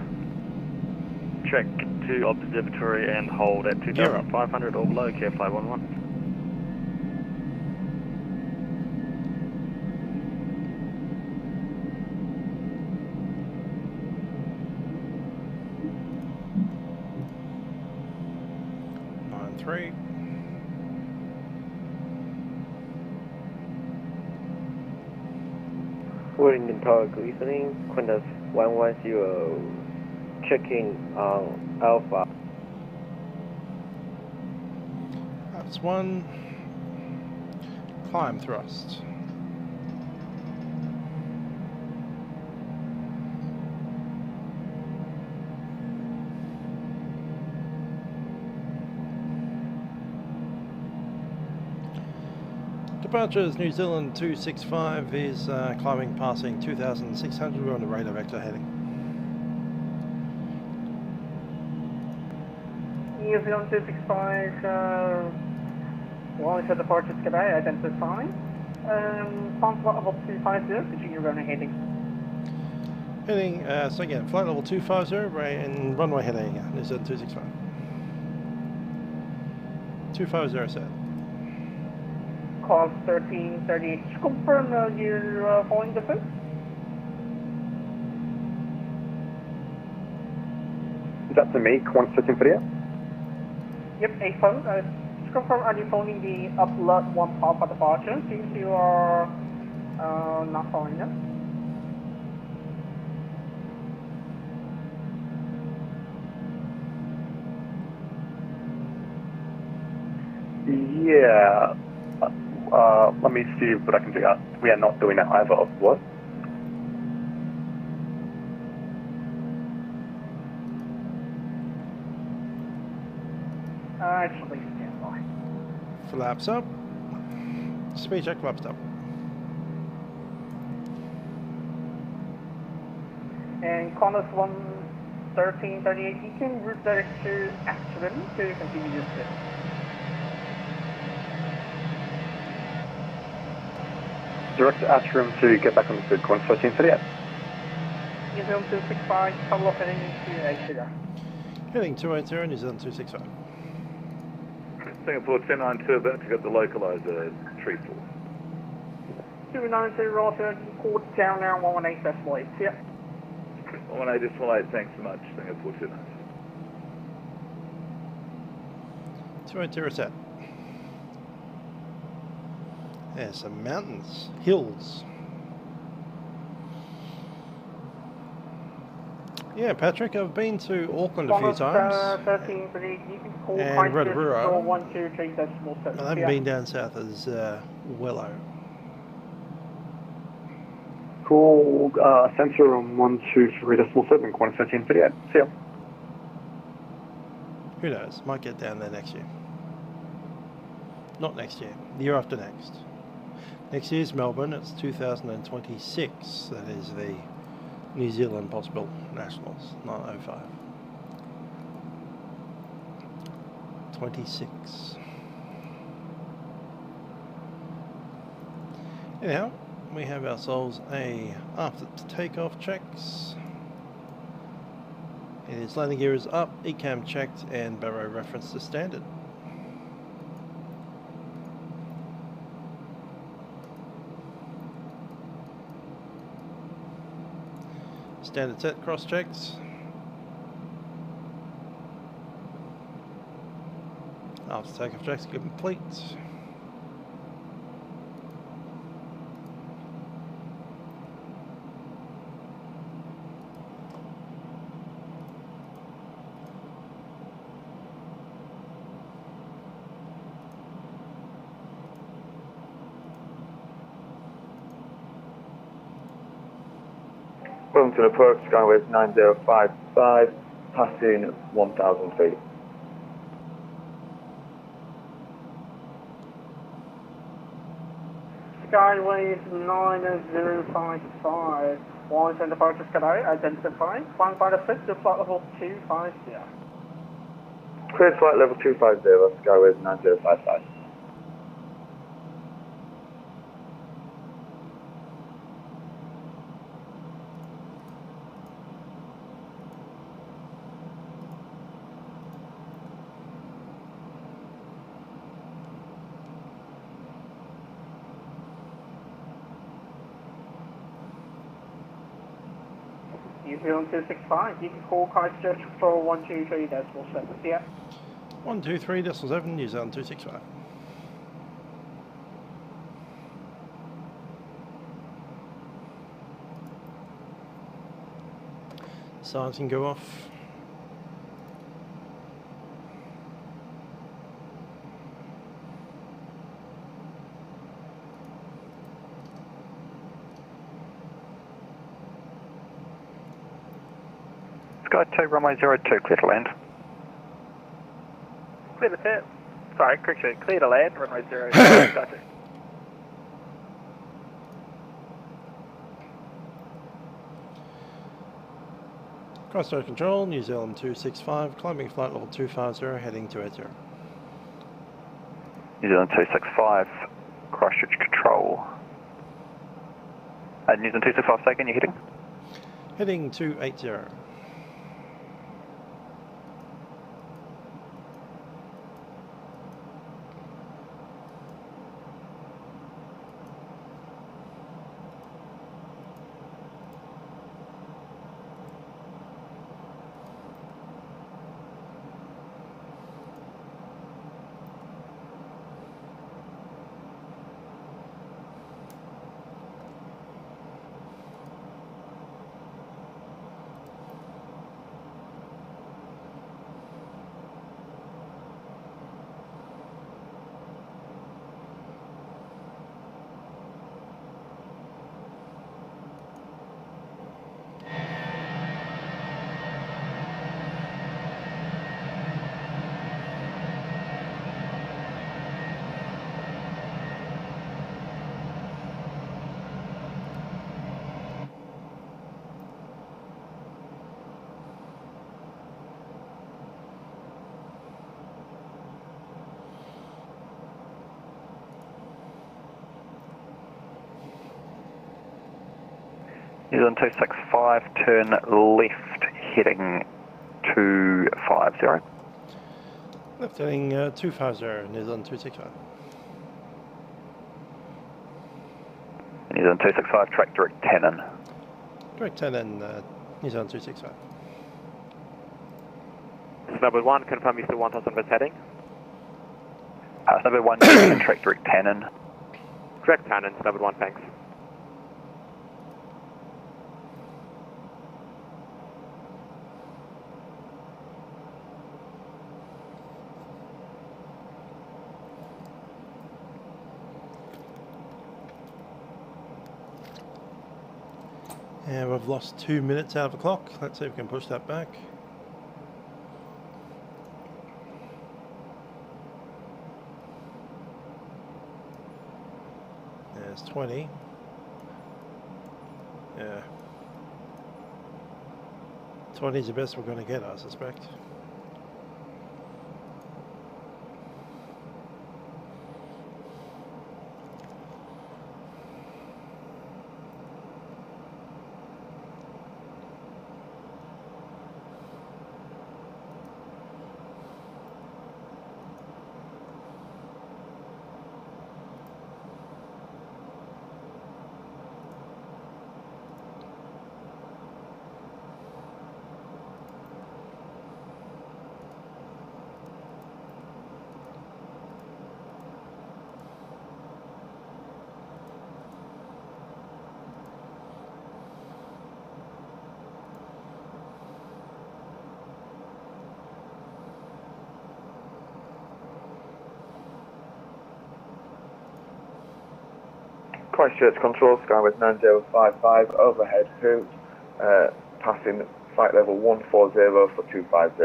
Track 2 observatory and hold at 2,500 all below, Care Flight 111. Wellington Tower, good evening. Qantas 110, checking on Alpha. That's one. Climb thrust. Departures New Zealand 265 is climbing passing 2,600. We're on the radar vector heading. New Zealand 265, Wellington departures today, identifying. Flight level 250, continue runway heading. Heading, so again, flight level 250, and runway heading, New Zealand 265. 250 set. Call 1338, just confirm your following distance. Is that to me, Qantas 1338? Yep, a phone. Just confirm, are you phoning the upload 1 Papa departure? Since you are not following us. Yeah. Let me see what I can figure out. We are not doing that either. What? actually stand by. Flaps up. Speed check, flaps up. And Qantas 11338, you can route direct to Atrium to continue your trip. Direct to Atrium to get back on the grid, Qantas 1338. New Zealand 265, couple of heading to Exeter. Heading 280, New Zealand 265. Singapore 1092 about to get the localizer 34. 290 Roger, call down now 118 decimal 8. Yep. 118 decimal 8, thanks so much, Singapore 290. 280 reset. There's some mountains, hills. Yeah, Patrick, I've been to Auckland a few times. And Rotorua. I haven't been down south as Wello. Call sensor on 123.7, Qantas 1338. See ya. Who knows? Might get down there next year. Not next year. The year after next. Next year's Melbourne. It's 2026. That is the New Zealand possible nationals, not 05. 26. Anyhow, we have ourselves a after takeoff checks. It is landing gear is up, ECAM checked, and baro reference to standard. Standard set cross checks. After takeoff checks complete. Wellington approach, Skyway 9055, passing 1,000 feet. Skyways 9055, Wellington departure Sky, identify, climb by the 5th to flight level 250. Cleared flight level 250, Skyways 9055. New Zealand 265, you can call Christchurch for 123.7. Yeah. 123.7, New Zealand 265. Signs can go off. Sky 2, runway 02, clear to land. Clear to set. Sorry, correction, clear to land, runway 02, Sky 2. Cross-state control, New Zealand 265, climbing flight level 250, heading 280. New Zealand 265, Christchurch control. New Zealand 265, say again, you're heading? Heading 280. New Zealand 265, turn left, heading 250. Left heading 250, New Zealand 265. New Zealand 265, track direct 10 in. Direct 10 in, New Zealand 265. Snowbird 1, confirm you still want us on this heading? Snowbird 1, and track direct 10 in. Direct 10 in, Snowbird 1, thanks. And we've lost 2 minutes out of the clock. Let's see if we can push that back. There's 20. Yeah. 20 is the best we're going to get, I suspect. Christchurch Control, Skywest 9055, overhead hoot, passing flight level 140 for 250.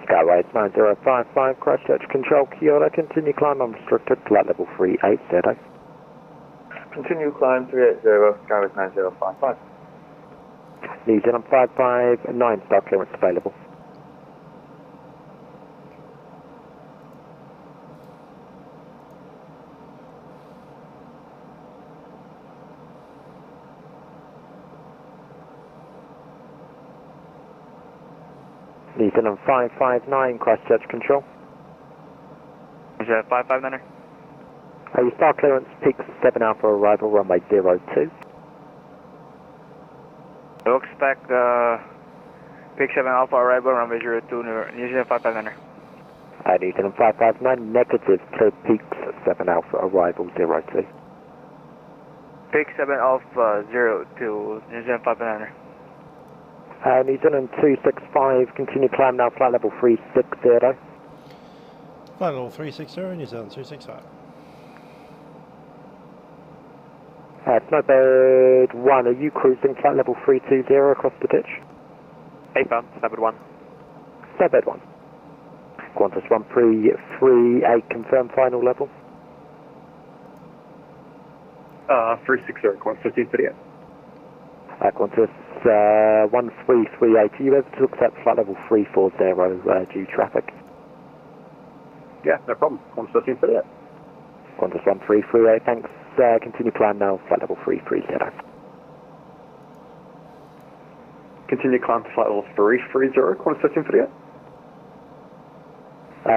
Skywest 9055, Christchurch Control, Kia ora, continue climb unrestricted, flight level 380. Continue climb 380, Skywest 9055. New Zealand 559, star clearance available. New Zealand 559, Christchurch Control. Is that 559er? Your star clearance, peak 7 Alpha arrival, runway 02. Yoke spec, peak 7 Alpha arrival, runway 02, New Zealand 559er. New Zealand 559, negative, clear peaks 7 Alpha arrival 02. Peak 7 Alpha 02, New Zealand 559er. New Zealand 265, continue climb now, flight level 360. Flight level 360, New Zealand 265. Snowbird 1, are you cruising flight level 320 across the ditch? Affirm, Snowbird 1. Snowbird 1. Qantas 1338, confirm final level. 360, Qantas 1538. Qantas 1338, are you able to accept flight level 340 due traffic? Yeah, no problem. Qantas 1338. Qantas 1338, thanks. Continue climb now, flight level 330. Continue climb to flight level 330, Qantas 1338.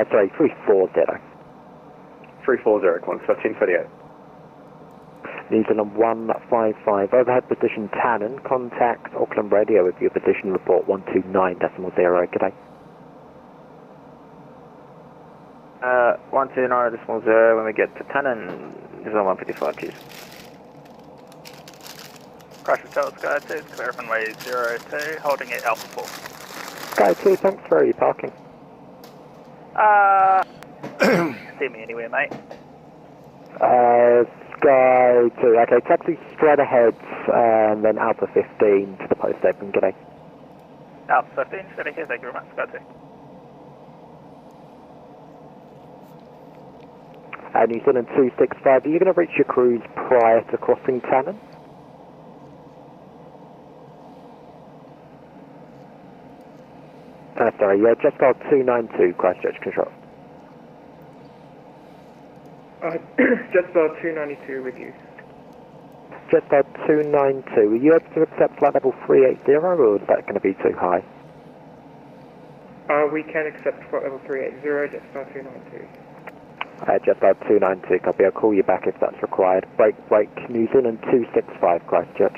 Sorry, 340. 340, Qantas 1338. New Zealand 155, overhead position Tannin, contact Auckland Radio with your position report 129.0, g'day. 129.0 when we get to Tannin, New Zealand 155, cheers. Crash Hotel Sky 2, clear runway 02, holding at Alpha 4. Sky 2, thanks, where are you parking? See me anywhere, mate. Sky 2, okay, taxi straight ahead, and then Alpha 15 to the post open, g'day. Alpha 15, straight ahead, thank you very much, Sky 2. New Zealand 265, are you going to reach your cruise prior to crossing Tannin? Sorry, yeah, just got 292, Christchurch Control. Just about 292 with you. Jetstar 292, are you able to accept flight level 380 or is that going to be too high? We can accept flight level 380, Jetstar 292. Jetstar 292, copy, I'll call you back if that's required. Break, New Zealand 265, Christchurch.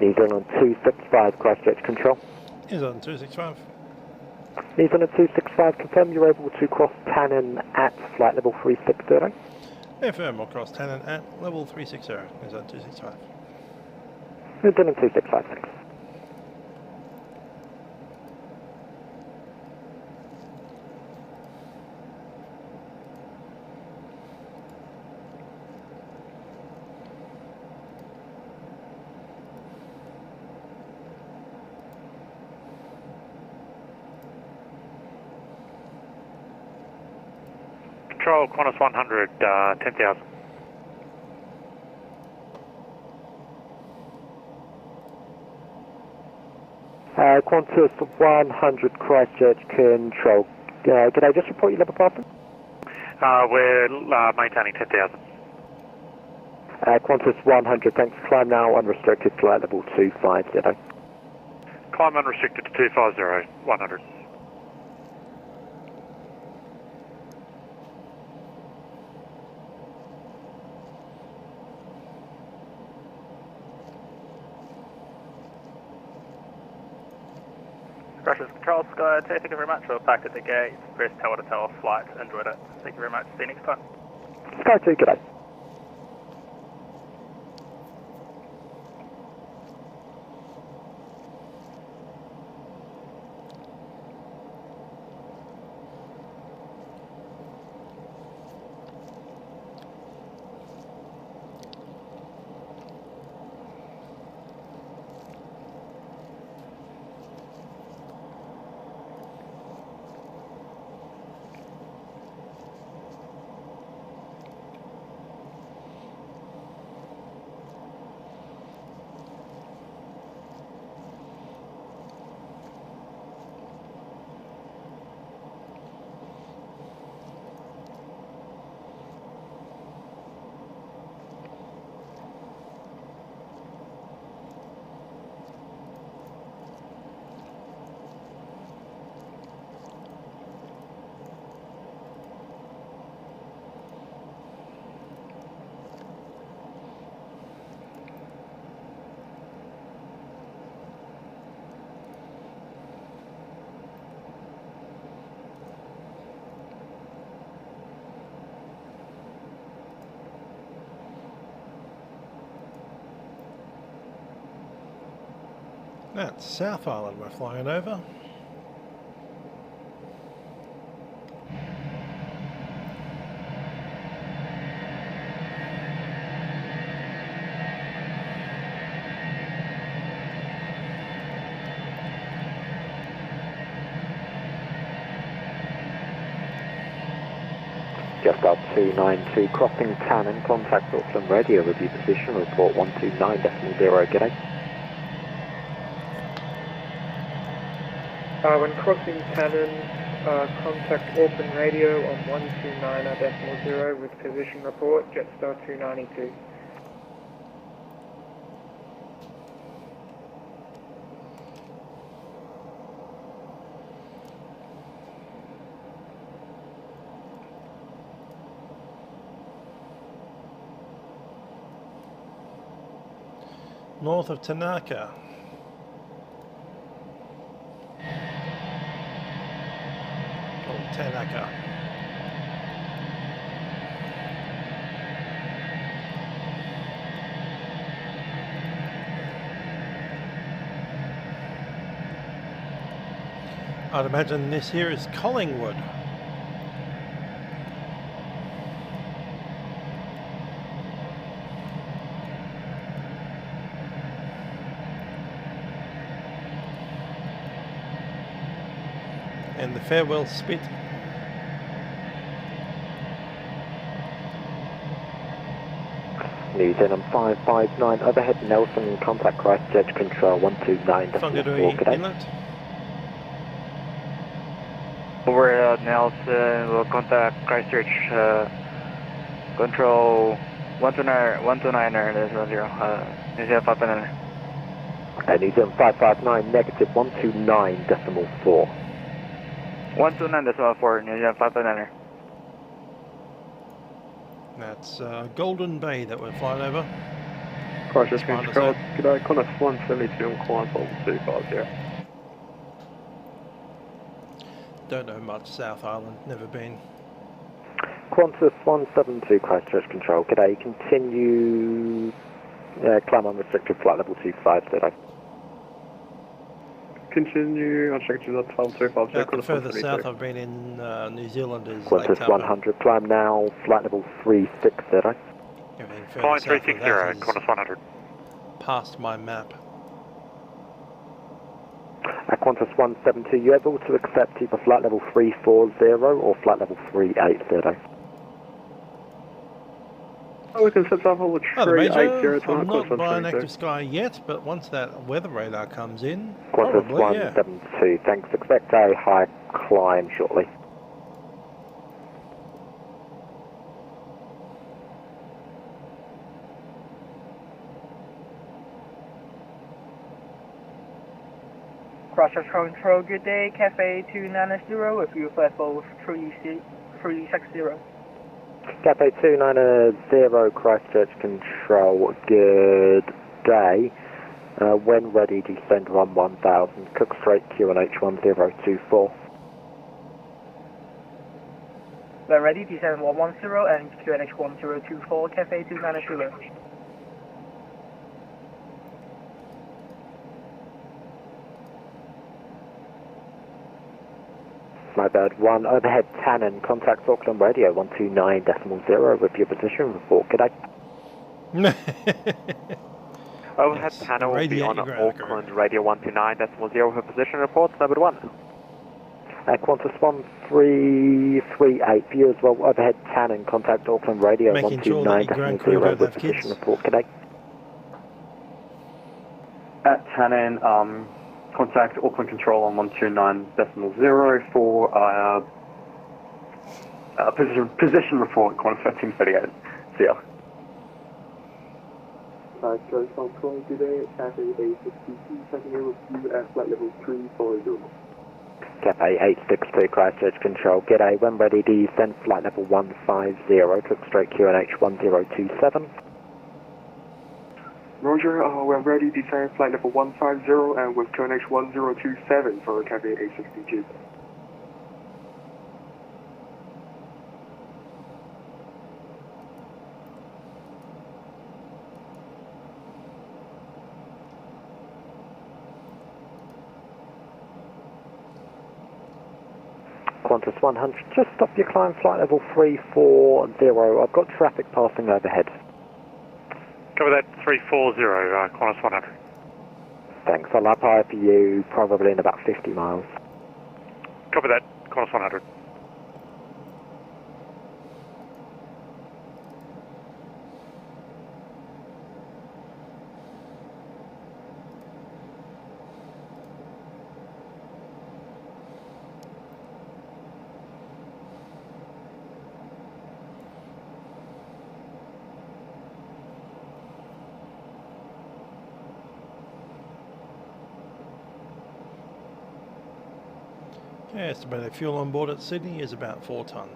New Zealand 265, Christchurch Control. New Zealand 265. New Zealand 265, confirm you're able to cross Tannin at flight level 360. Affirm, we'll cross Tannin at level 360. New Zealand 265. New Zealand 265, thanks. Control, Qantas 100, 10,000. Qantas 100 Christchurch Control. Could I just report your level passing? We're maintaining 10,000. Qantas 100, thanks. Climb now, unrestricted, flight level 250. Climb unrestricted to 250, 100. Russia's Control, Sky, thank you very much. We're parked at the gate. Press tower to tower flight. Enjoyed it. Thank you very much. See you next time. Sky 2, good day. That's South Island we're flying over. Just up 292, crossing Tannin, contact Auckland Radio, review position, report 129.0, good day. When crossing Tannin, contact Auckland Radio on 129.0 with position report, Jetstar 292. North of Tanaka. Tanaka. I'd imagine this here is Collingwood. And the farewell spit. New Zealand 559, overhead Nelson, contact Christchurch Control 129.4, good day. Inlet. Over Nelson, we'll contact Christchurch Control 129er, there's 10, New Zealand 559. New Zealand 559, negative 129.4. 129.4, New Zealand 559er. That's Golden Bay that we're flying over. Christchurch Control, good day, Qantas 172 and Qantas 250. Don't know much South Island, never been. Qantas 172 Christchurch Control, g'day, continue climb on restricted flight level 25, g'day. Continue, unrestricted level 1225. The further south I've been in New Zealand is Qantas Lifecam. 100, climb now, flight level 36, g'day. Flying 360, Qantas 100. Past my map. Qantas 172, you able to accept either flight level 340 or flight level 380? Oh, we can set up all the 380 I'm not by an active sky yet, but once that weather radar comes in, Qantas probably, 172, thanks. Expect a high climb shortly. Christchurch Control, good day, Cafe 290 with you flight level 360. Cafe 290 Christchurch Control, good day. When ready, descend run 1000, cook straight QNH 1024. When ready, descend 110 and QNH 1024, Cafe 290. My bad, 1 overhead Tannin, contact Auckland Radio 129.0 with your position report, g'day. Overhead Tannin will be on Auckland Radio 129.0 her position reports, number 1. Qantas 1338, view as well, overhead Tannin, contact Auckland Radio 129.0 with position report, g'day. At Tannin, contact Auckland Control on 129.0 for position report, Qantas 1338. See ya. Charles Control today, Cafe A320, checking in with you at flight level 340. Cafe 862 Christchurch Control, g'day, when ready, descend flight level 150, cook straight QNH 1027. Roger, we're ready, descend flight level 150 and with QNH 1027 for Cafe 862. Qantas 100, just stop your climb, flight level 340, I've got traffic passing overhead. Cover that 340, Qantas 100. Thanks, I'll up high for you, probably in about 50 miles. Copy that, Qantas 100. Yeah, estimated fuel on board at Sydney is about 4 tonne.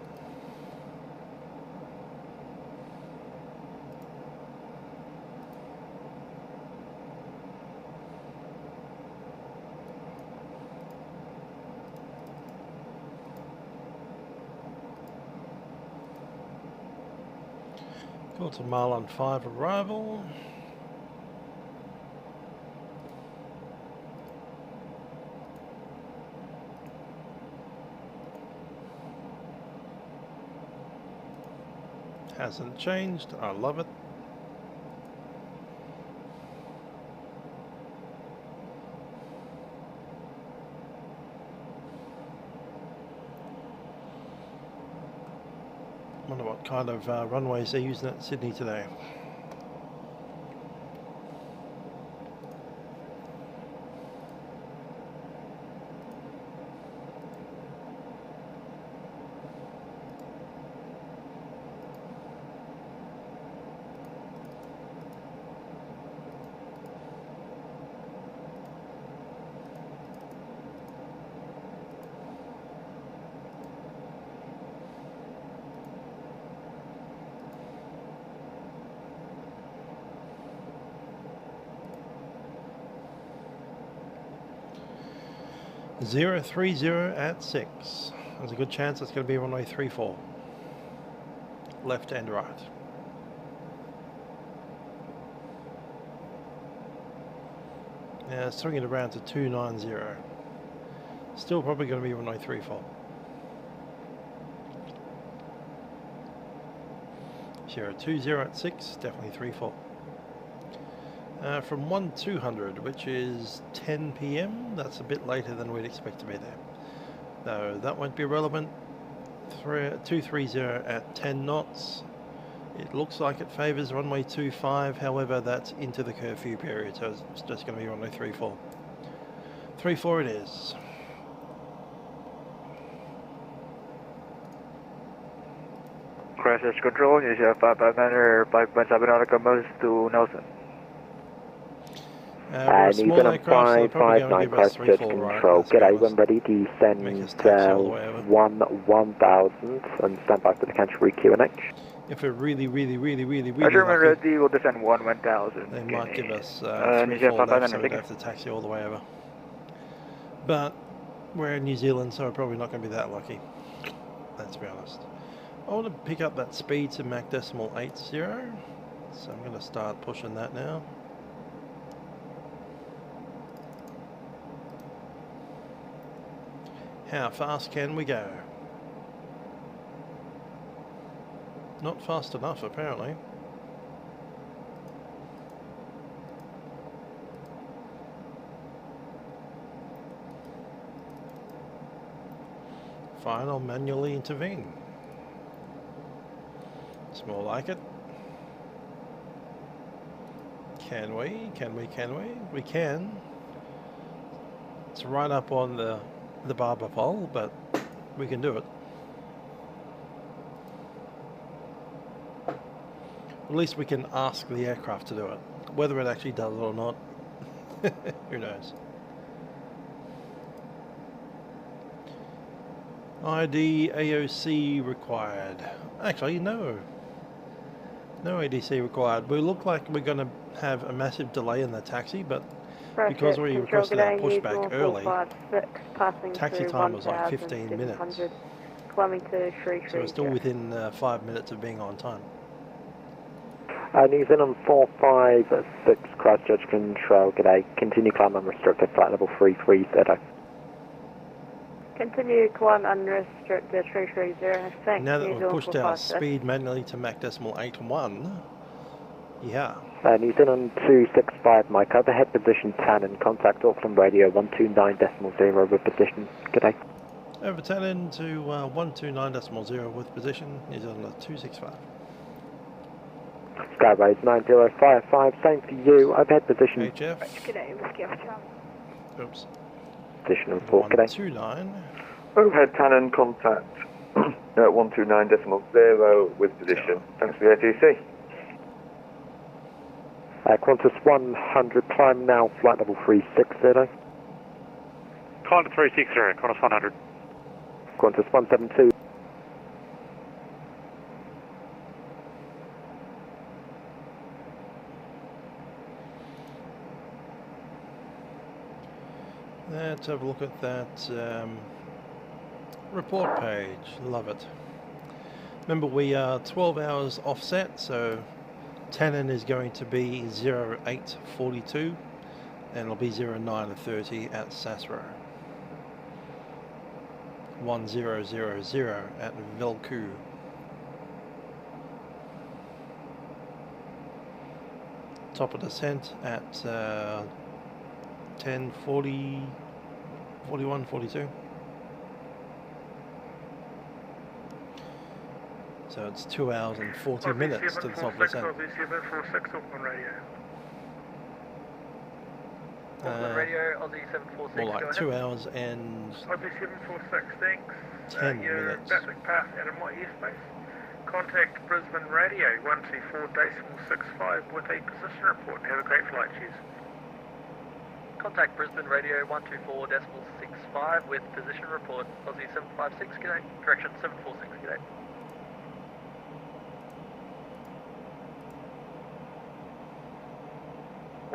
Got to Marlon 5 arrival. Hasn't changed, I love it. Wonder what kind of runways they're using at Sydney today. 030 at 6. There's a good chance it's going to be runway 34. Left and right. Yeah, swing it around to 290. Still probably going to be runway 34. 020 at 6, definitely 34. From 1200, which is 10 PM, that's a bit later than we'd expect to be there. No, that won't be relevant. 230 at 10 knots. It looks like it favours runway 25, however that's into the curfew period, so it's just going to be runway 34. 34 it is. Crisis control, use your 5 Aeronautical most to Nelson. We're a small aircraft, so they're probably going to give us 3-4 control. right. G'day, when ready, descend 1000 and stand by for the Canterbury QNH. If we're really lucky, ready, we'll descend 1000. They might give us 3-4 left, so we'd have to taxi all the way over. But we're in New Zealand, so we're probably not going to be that lucky. Let's be honest. I want to pick up that speed to Mach decimal 80, so I'm going to start pushing that now. How fast can we go? Not fast enough, apparently. Fine, I'll manually intervene. It's more like it. Can we? We can. It's right up on the barber pole, but we can do it. At least we can ask the aircraft to do it. Whether it actually does it or not, who knows. ID AOC required. Actually, no. No ADC required. We look like we're going to have a massive delay in the taxi, but because we requested our pushback early, taxi time was like 15 minutes. So we're still within 5 minutes of being on time. New Zealand 456, Christchurch control, g'day. Continue climb unrestricted, flight level 330. Continue climb unrestricted 330. Thanks. Now that we've pushed our speed manually to Mach decimal 81, yeah. New Zealand 265, Mike, overhead position 10 and contact Auckland radio 129.0 with position, g'day. Over 10 into 129.0 with position, New Zealand 265. Skyways 9055, same for you, overhead position. HF. G'day, Whiskey Alpha Charlie. Oops. Position report, g'day. 129. Overhead Tannen contact at 129.0 with position. Thanks for the ATC. Qantas 100, climb now, flight level 360. Climb to 360, Qantas 100. Qantas 172. Let's have a look at that report page. Love it. Remember, we are 12 hours offset, so Tannen is going to be 0842 and it'll be 0930 at Sasro. 1000 at Velku. Top of descent at 10:40, 41, 42. So it's 2 hours and 40 minutes to the top of descent. OB746 Auckland radio. Auckland radio, Aussie 746. More like 2 hours and OB746, thanks. 10 your minutes. Vatpac path out of my airspace. Contact Brisbane radio 124.65 with a position report. Have a great flight, cheers. Contact Brisbane radio 124.65 with position report. Aussie 756, g'day. Direction 746, g'day.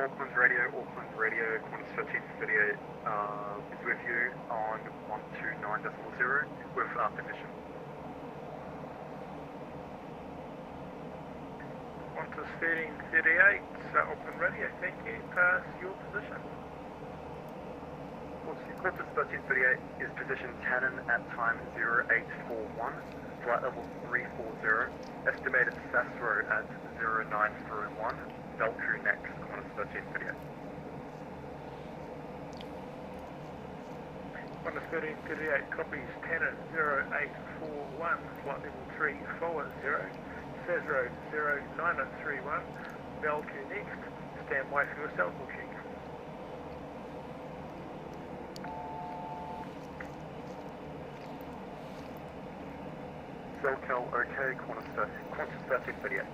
Auckland Radio, Qantas 1338 is with you on 129.0 with position. Qantas 1338, Auckland Radio, thank you, pass your position. Qantas 1338 is position Tannin at time 0841, flight level 340, estimated Sasro at 0931, Velcro next, Qantas 1338. Qantas 1338 copies Tannin 0841, flight level 340, Sasro 0931, Velcro next, stand by for your cell call check. Cellcal OK, Qantas 1338.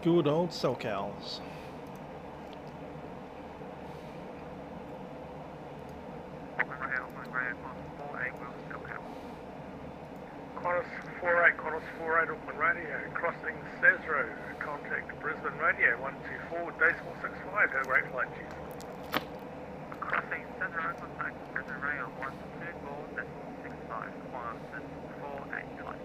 Good old SoCals. Qantas 48, Auckland Radio, crossing Sasro, contact Brisbane Radio, 124.65, have a great flight, chief. Crossing Sasro, contact Brisbane Radio, 124.65, Qantas 48, flight.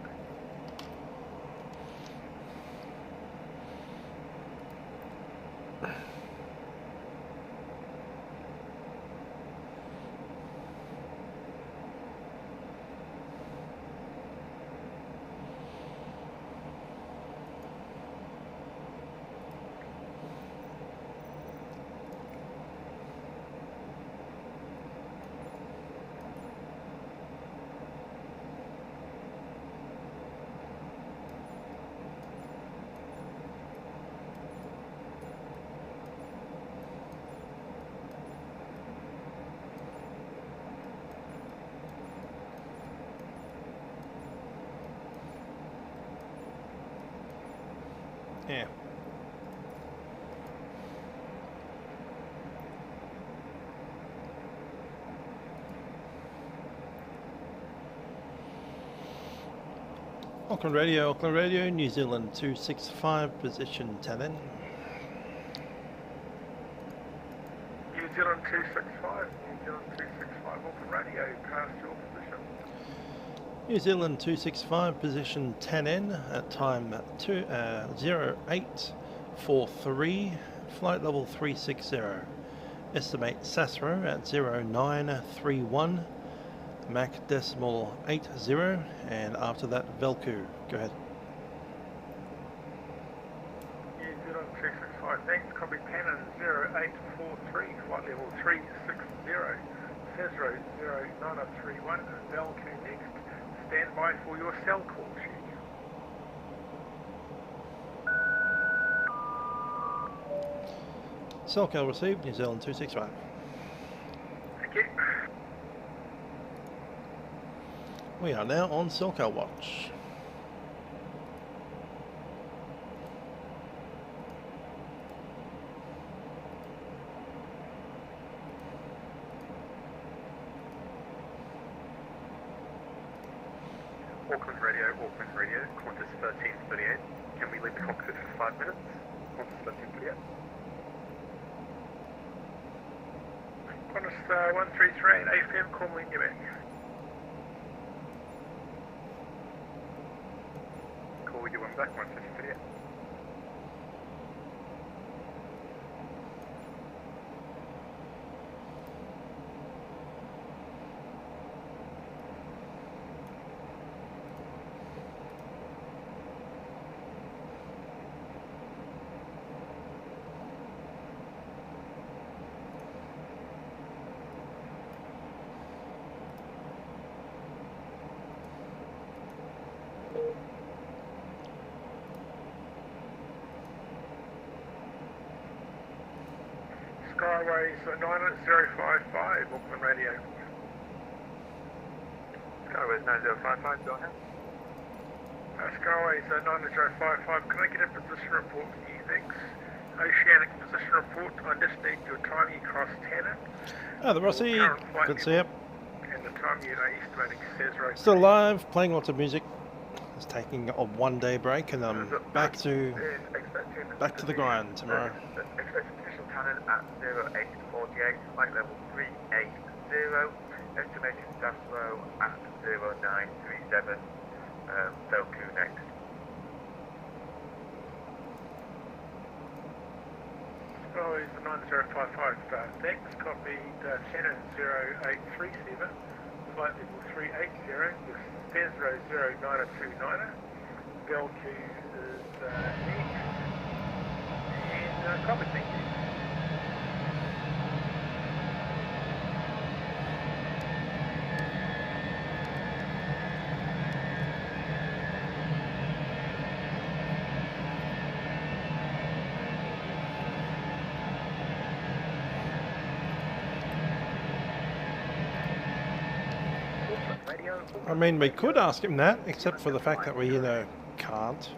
Yeah. Auckland Radio, New Zealand 265, position 10 in. New Zealand 265, Auckland Radio, pass your position. New Zealand 265, position 10 in at time 0843, flight level 360. Estimate Sasro at 0931, Mach decimal 80, and after that Velcu. Go ahead. New Zealand 265, thanks, copy Canon 0843, flight level 360, Sasro 0931, Velcu next. Stand by for your cell call sheet. Cell call received, New Zealand 265. Thank you. We are now on cell call watch. Auckland Radio, Qantas 1338. Can we leave the cockpit for 5 minutes? Qantas 1338. Qantas 1338, AFM, call me back. Call you one back, 1338. Skyways 9055, Auckland Radio. Skyways 9055, go ahead. Skyways 9055, can I get a position report from you? Thanks. Oceanic position report. I just need your time you crossed Tannin. Oh, the Rossi. Good to see you. And the time you are estimating Cesaro. Still alive, playing lots of music. Just taking a 1-day break, and I'm back to the grind tomorrow. Expected position Tannin at 0848, flight level 380. Estimated staff flow at 0937. Velku next. Skyways 9055, thanks. Copied Tannin 0837, flight level 380, with Cesaro 0929. Velku is next. And copy, thank you. I mean, we could ask him that, except for the fact that we, can't.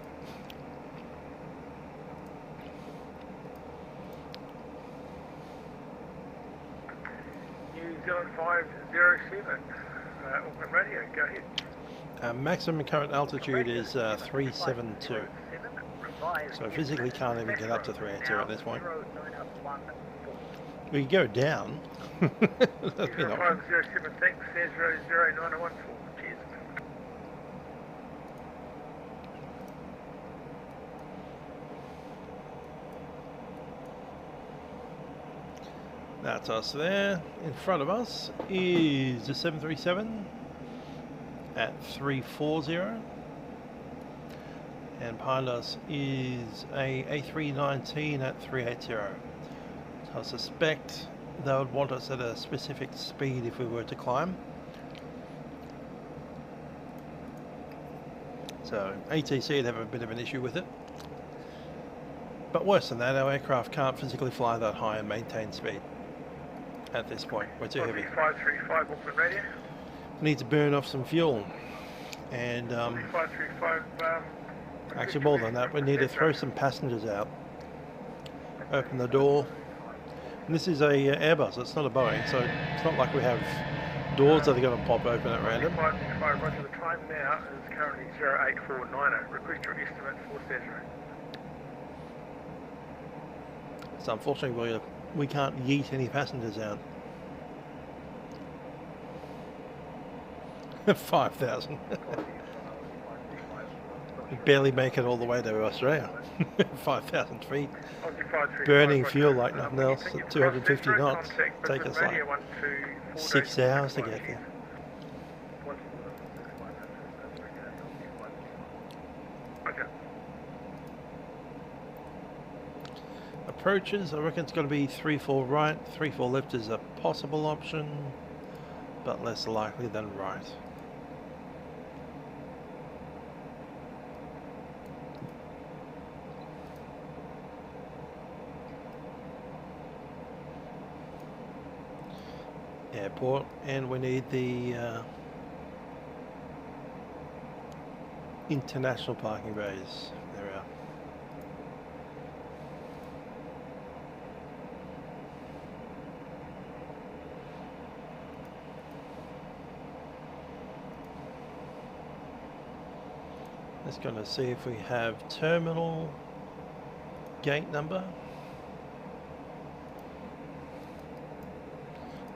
New Zealand 507, Auckland Radio, go ahead. Maximum current altitude is 372. So physically can't even get up to 380 at this point. We go down. That'd be an option. 507, thanks. Cesaro 0914. Cheers. That's us there. In front of us is a 737 at 340. And behind us is a A319 at 380. So I suspect they would want us at a specific speed if we were to climb. So ATC would have a bit of an issue with it. But worse than that, our aircraft can't physically fly that high and maintain speed at this point. We're too heavy. 535, Auckland Radio. We need to burn off some fuel. And 535, actually more than that, we need to throw some passengers out. Open the door. And this is a Airbus, it's not a Boeing, so it's not like we have doors that are going to pop open at random. 565, Roger, the time now is currently 0849. Request your estimate for Cesaro. So unfortunately we can't yeet any passengers out. 5,000. We barely make it all the way to Australia. 5,000 feet. Burning fuel like nothing else at 250 knots. Take us like 6 hours to get there. Approaches, I reckon it's going to be 3-4 right, 3-4 left is a possible option, but less likely than right. Airport, and we need the international parking bays. There we are. Just going to see if we have terminal gate number.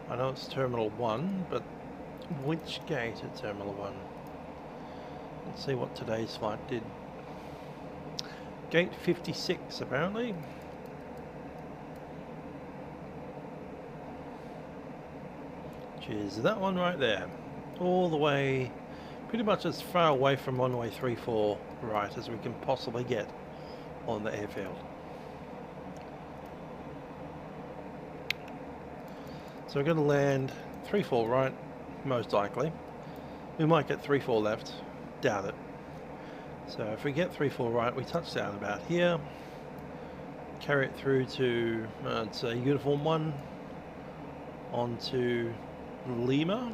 I know it's Terminal 1, but which gate at Terminal 1? Let's see what today's flight did. Gate 56, apparently. Which is that one right there. All the way, pretty much as far away from runway 34 right as we can possibly get on the airfield. So we're going to land 3-4 right, most likely. We might get 3-4 left, doubt it. So if we get 3-4 right, we touch down about here, carry it through to it's a Uniform 1 onto Lima,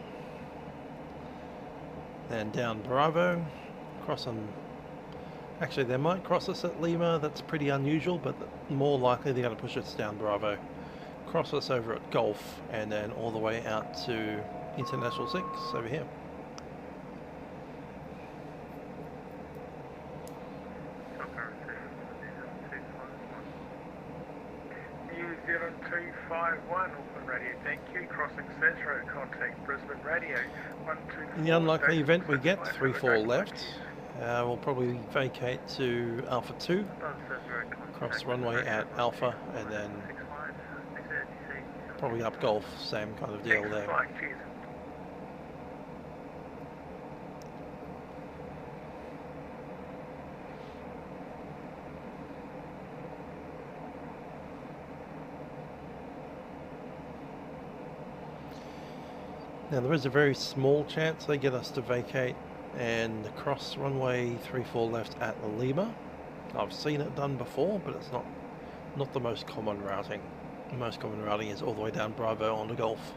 then down Bravo, cross on. Actually, they might cross us at Lima. That's pretty unusual, but more likely they're going to push us down Bravo, cross us over at Gulf, and then all the way out to International 6 over here. New Zealand 251, Auckland Radio, thank you. Crossing Cicero, contact Brisbane Radio 124. In the unlikely event we get 3-4 left, we'll probably vacate to Alpha 2, cross runway at Alpha, and then probably up Gulf, same kind of deal there. Now there is a very small chance they get us to vacate and cross runway 34 left at Lima. I've seen it done before, but it's not the most common routing. The most common routing is all the way down Bravo onto Gulf.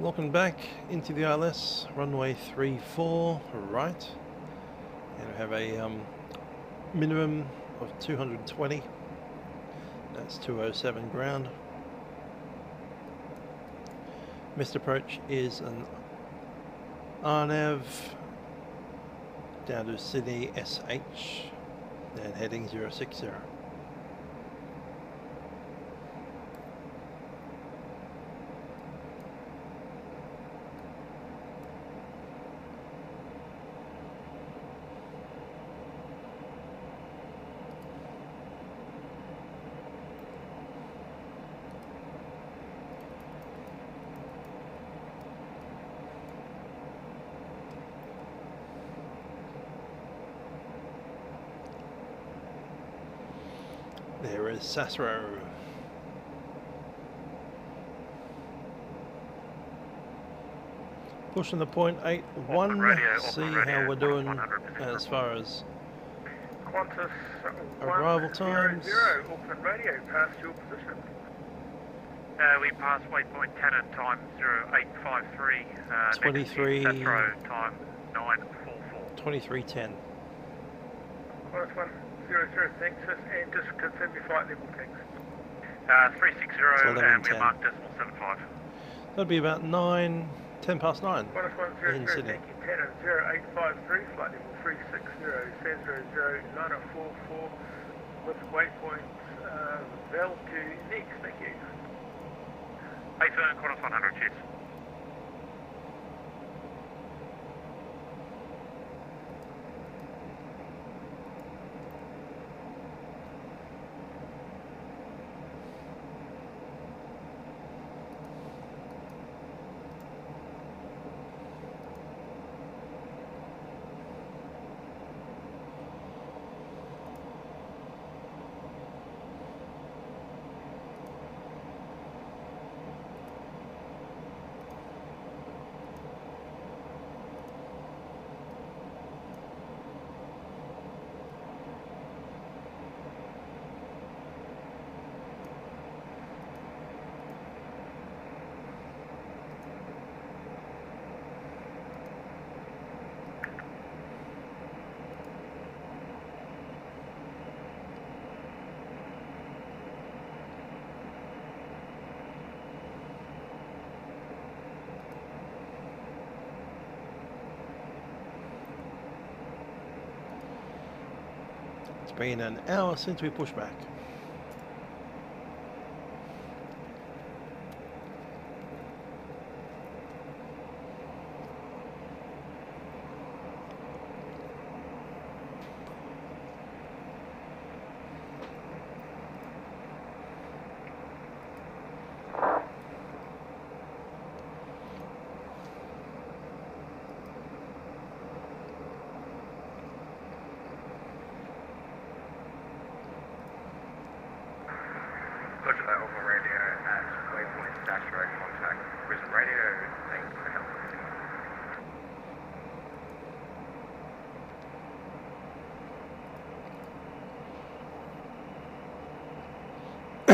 Looking back into the ILS, runway 34 right, and we have a minimum of 220, that's 207 ground. Missed approach is an RNAV down to Sydney SH and heading 060. There is Cicero. Pushing the 0.81, see how we're doing as far as Qantas arrival times. 100, Auckland Radio, past your position. We passed waypoint 10 at time 0853. 23. Cicero, time 944. 2310. Qantas 100, thanks, and just confirm your flight level, thanks. 360, and we marked decimal 75. That'd be about 10 past 9 Qantas 100, in Sydney. thank you, 10 and 0853, flight level 360, Cicero 0944, with waypoint Valku next, thank you. 8 Qantas 100, cheers. It's been an hour since we pushed back.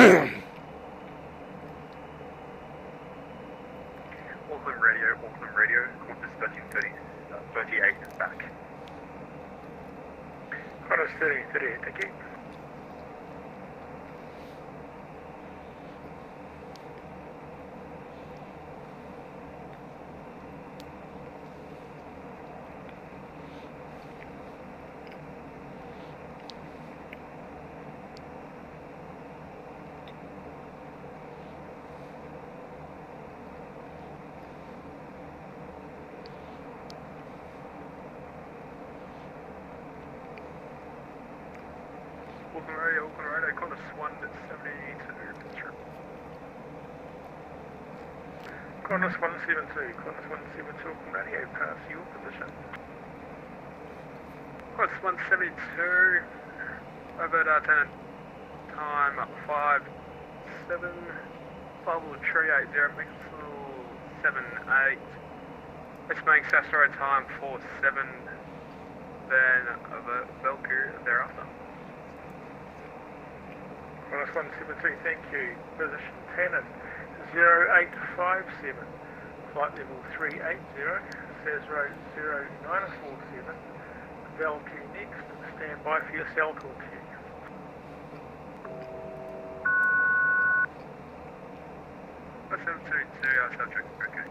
Auckland Radio, Qantas 1338 is back. Qantas 1338, thank you. Auckland Radio, Qantas 172. Qantas 172, Auckland Radio, pass your position. Qantas 172, over Lieutenant, time 57, Bible 380, Mixel 78, estimating SAS road time 47, then over Belku thereafter. Qantas 172, thank you. Position Tannen 0857, flight level 380, SAS road 0947, Belku next, stand by for your cell call queue. Qantas 722, subject, okay.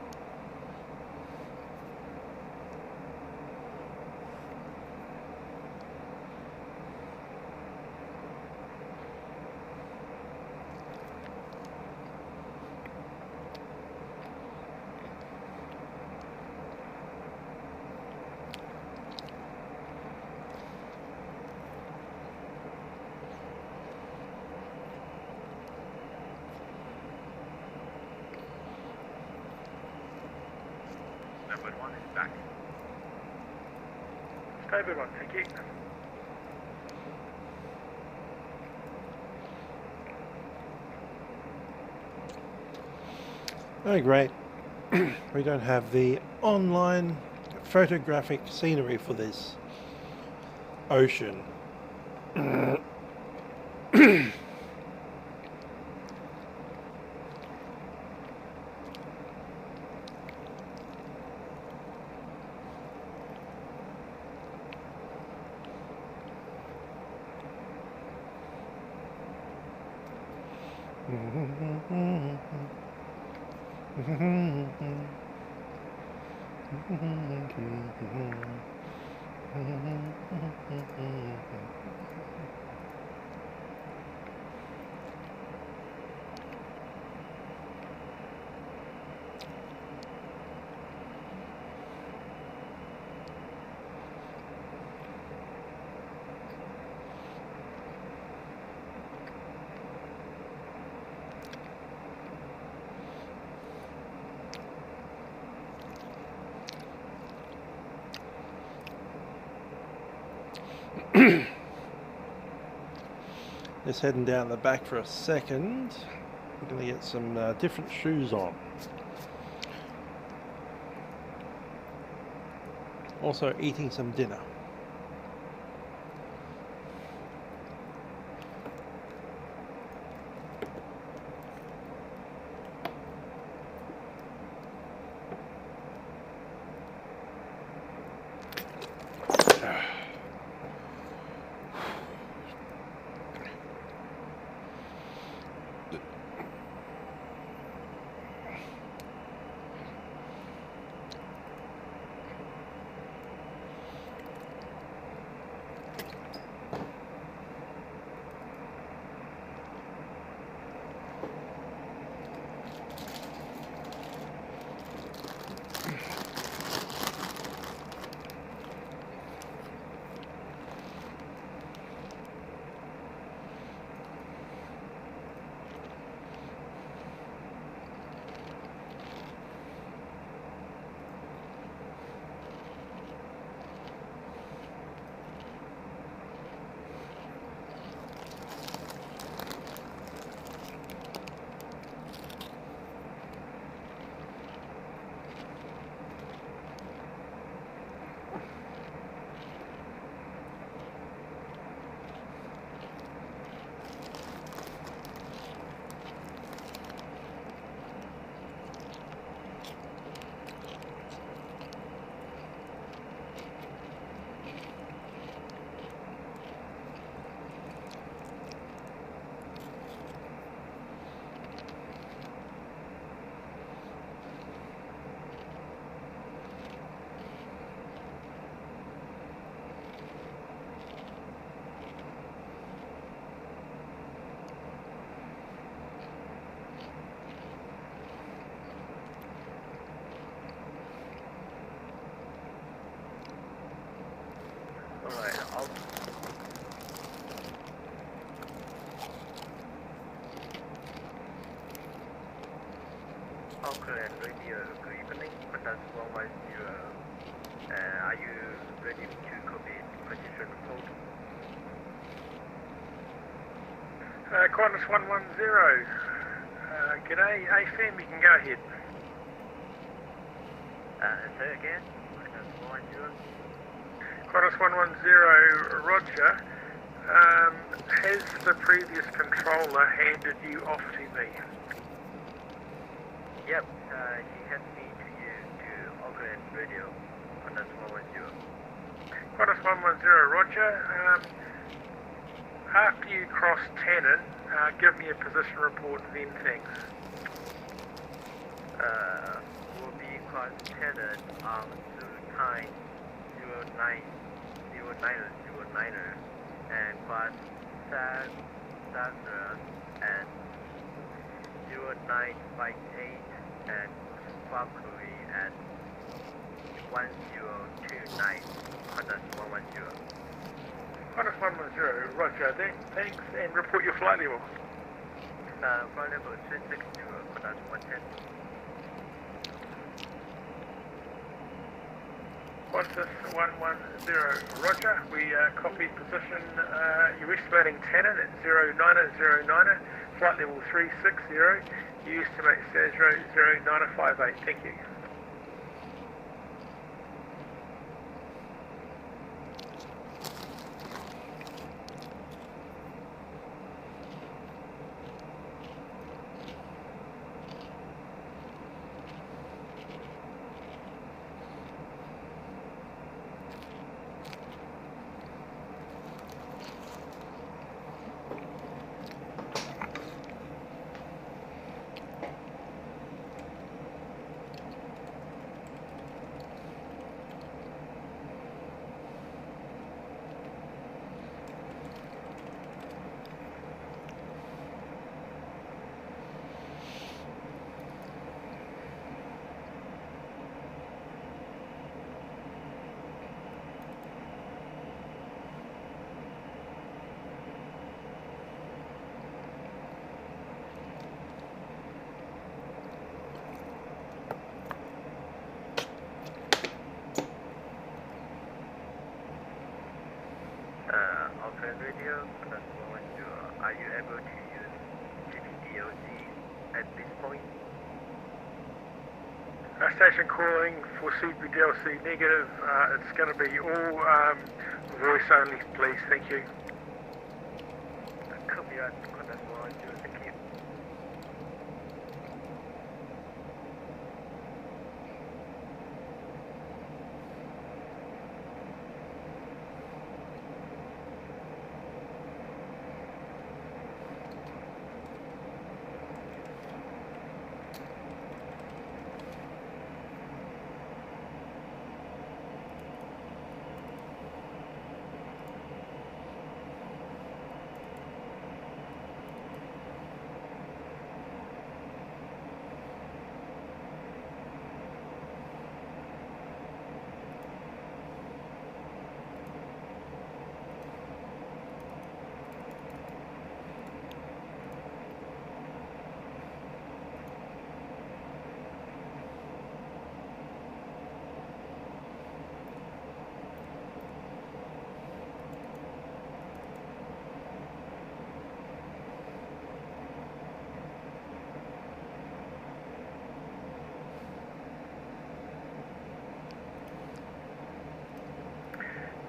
Stable 1, thank you. Oh great, we don't have the online photographic scenery for this ocean. Just heading down the back for a second. I'm going to get some different shoes on. Also eating some dinner. Auckland Radio, good evening, contact 110. Are you ready to copy position report? Qantas 110. G'day, AFM, you can go ahead. Say again, Qantas 110. Qantas 110, Roger. Has the previous controller handed you off to me? Yep, he had me to you to Auckland Radio, Qantas 110. Qantas 110, Roger. After you cross Tannin, give me a position report and then thanks. Will be cross Tannin on time 0909 and cross Sandra and 0958 and Valkyrie at 1029, Qantas 110. Qantas 110, Roger, thanks, and report your flight level. Flight level 360, Qantas 110. Qantas 110, Roger, we copy position, you're estimating Tannin at 0909, flight level 360, you estimate Sazero 0958, thank you. Radio, are you able to use GPDLC at this point? Station calling for CPDLC negative. It's going to be all voice only, please. Thank you. Copy that. Qantas 110. Thank you.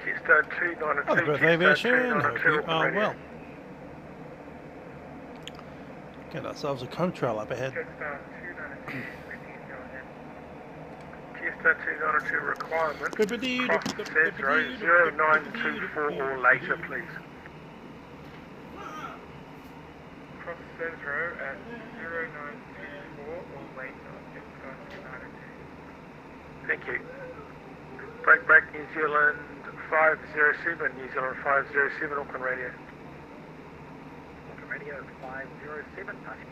Jetstar 292. Hello, Growth Aviation. Hope you are well. Get ourselves a control up ahead. Jetstar 292 requirement. Cross Sazero 0924 or later, please. Cross Sazero at 0924 or later. Jetstar 292. Thank you. Break New Zealand 507, New Zealand 507, Auckland Radio. Auckland Radio 507, passing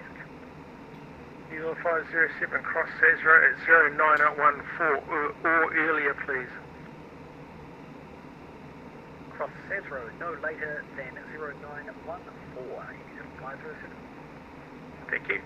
New Zealand 507, cross Sazero at 0914 or earlier, please. cross Cesro no later than 0914, New Zealand 507. Thank you.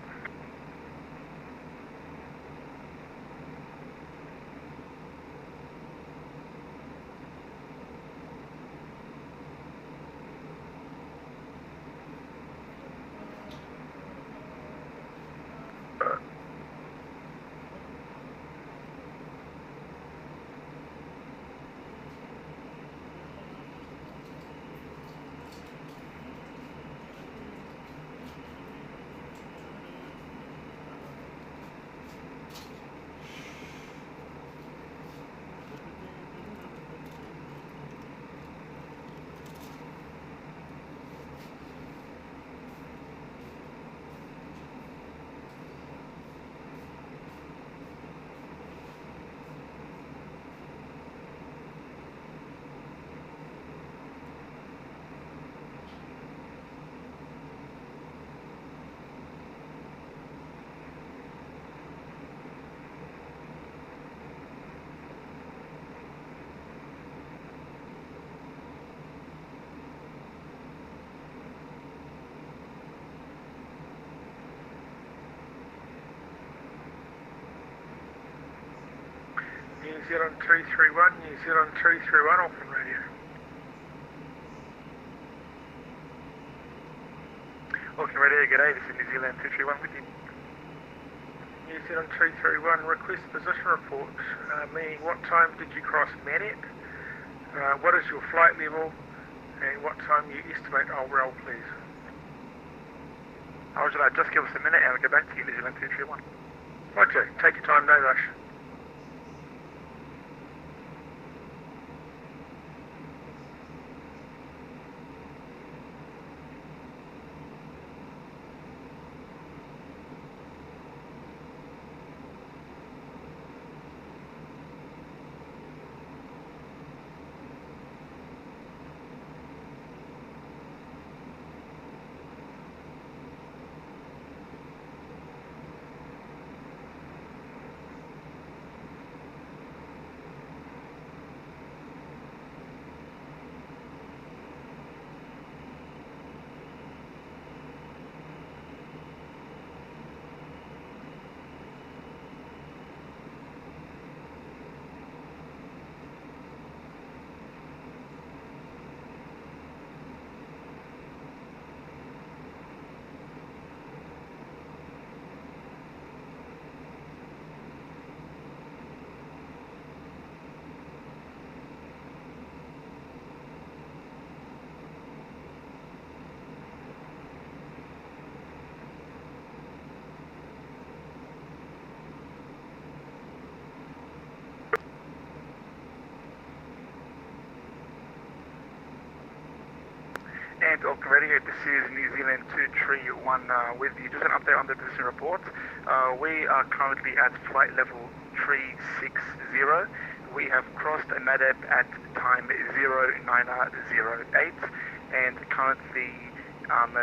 New Zealand 231, New Zealand 231, Auckland Radio. Auckland Radio, g'day, this is New Zealand 231 with you. New Zealand 231, request position report, meaning what time did you cross Manette, what is your flight level, and what time you estimate I'll roll, please. Roger that, just give us a minute and I'll get back to you, New Zealand 231. Roger, take your time, no rush. And Auckland Radio, this is New Zealand 231 with you. Just an update on the position report. We are currently at flight level 360. We have crossed a MADAB at time 0908 and currently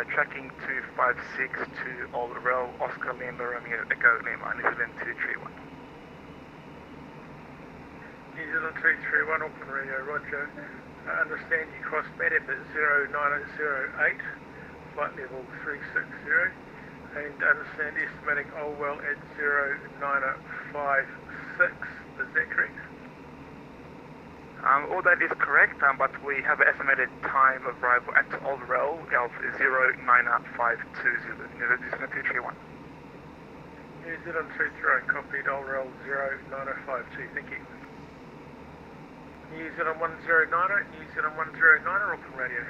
tracking 256 to Olrel, Oscar Lima, Romeo, Echo Lima, New Zealand 231. New Zealand 231, Auckland Radio, roger. Understand you crossed MADAB at 0908, flight level 360, and understand estimating Olwell at 0956, is that correct? All that is correct, but we have an estimated time of arrival at Olwell of 0952, New Zealand 231. New Zealand 231, copied Olwell 0952, thank you. New Zealand 109, New Zealand 109, Auckland Radio.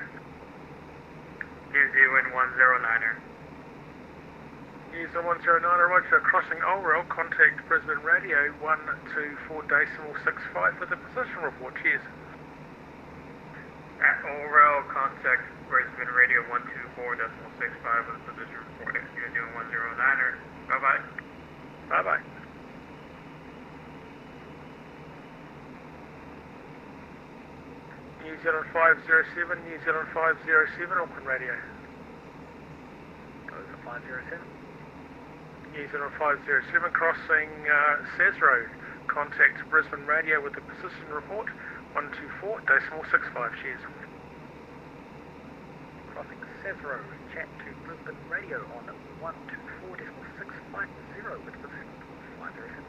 New Zealand 109er. New Zealand 109, roger, crossing Olwell, contact Brisbane Radio 124.65 for the position report, cheers. At Olwell, contact Brisbane Radio 124.65 for the position report. New Zealand 109er. Bye-bye. Bye-bye. New Zealand 507, New Zealand 507, Auckland Radio. Over 507. New Zealand 507, crossing Sesro. Contact Brisbane Radio with the position report 124.65, cheers. Crossing Cesaro, chat to Brisbane Radio on 124.650 with position 507.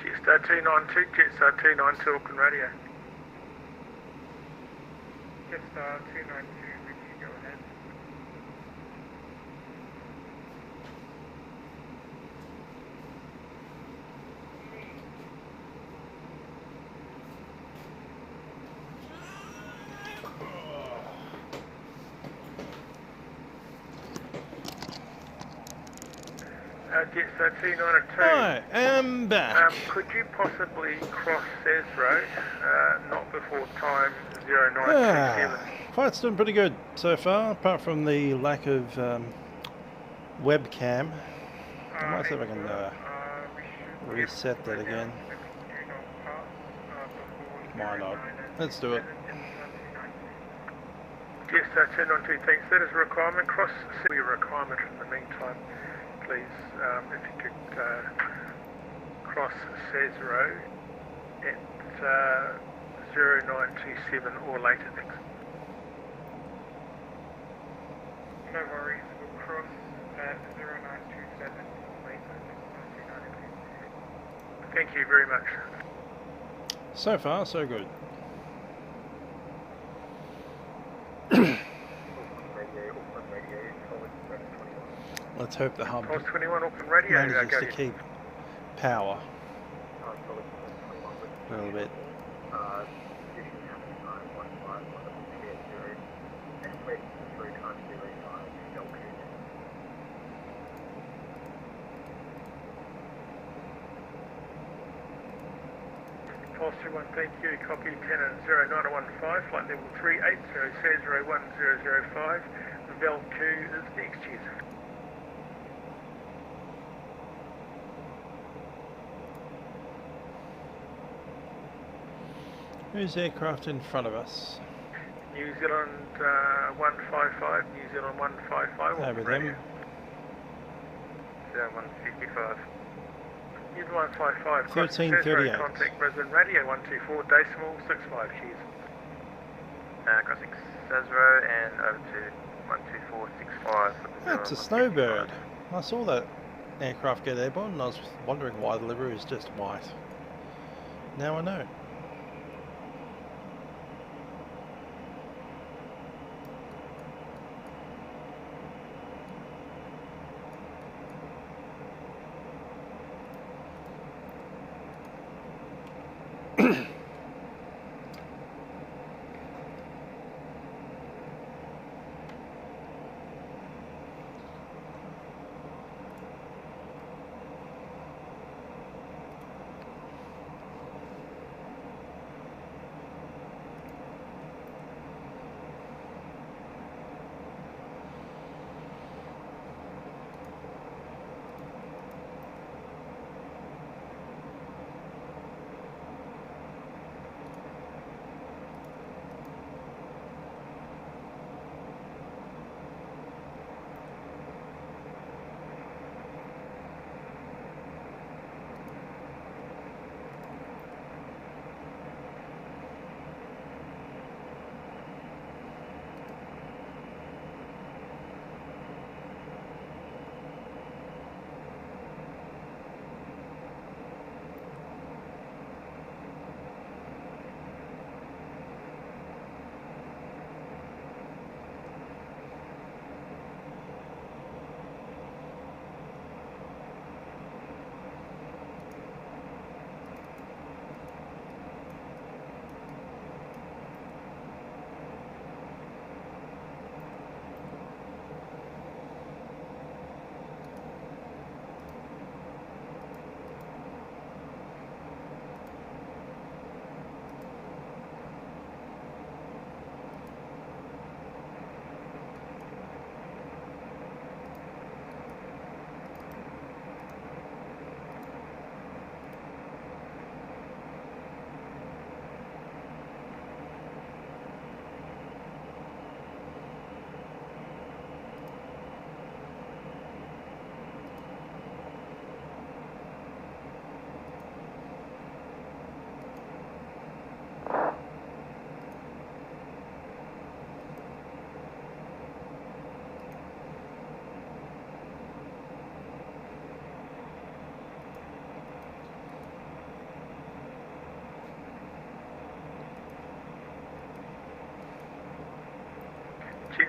Jetstar 292, Jetstar 292, Auckland Radio. Jetstar 292, Richie, go ahead. Jetstar 292. Hi, I'm back. Could you possibly cross Cesaro, not before time 0927? Flight's doing pretty good so far, apart from the lack of webcam. I might see if I can reset that again. Why not? Let's do it. Jetstar 292, thanks. That is a requirement. Cross your requirement in the meantime, please. If you could cross Cesaro at 0927 or later, thanks. No worries, we'll cross at 0927 or later. Thank you very much. So far, so good. Let's hope the hub manages to keep power a little bit. Pulse 21, thank you. Copy 10 and 0915, flight level 380, Cesaro 1005. Val Q is next, cheers. Who's aircraft in front of us? New Zealand 155, New Zealand 155. Over them. 155. New Zealand 155. 1338. Contact Brisbane Radio 124 decimal 65. Cheers. Crossing Cesaro and over to 12465. That's a snowbird. I saw that aircraft get airborne and I was wondering why the livery is just white. Now I know.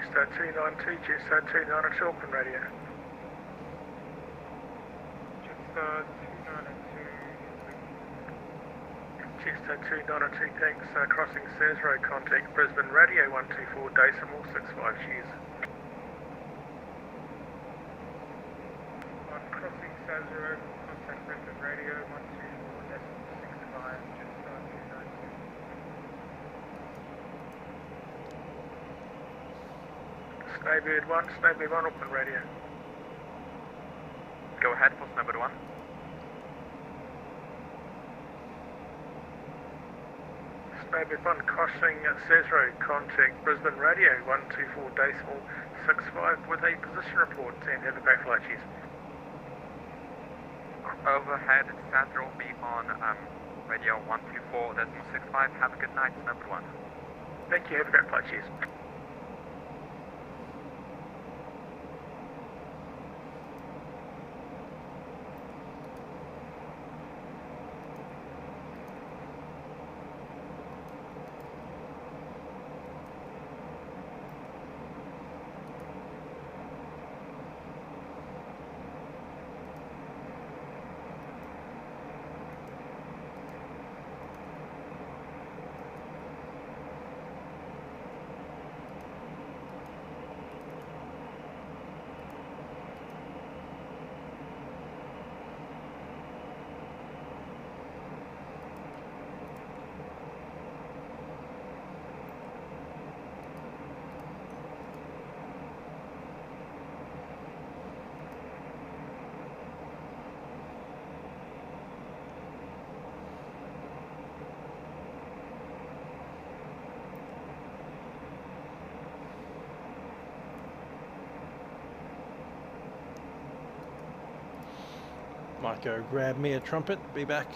Jetstar 292, Jetstar 292, Auckland radio. Jetstar 292. Jetstar 292, thanks. Crossing Says Road, contact Brisbane radio 124 decimal 65, cheers. On crossing Says Road, contact Brisbane radio 124 decimal 65, Jetstar 292. Snowbird 1, Snowbird 1, Auckland radio. Go ahead for Snowbird 1. Snowbird 1, crossing Says Road, contact Brisbane radio 124 decimal 65 with a position report and have a great flight, cheers. Overhead, Sandra will be on radio 124 decimal 65. Have a good night, Snowbird 1. Thank you, have a great flight, cheers. Might go grab me a trumpet, be back.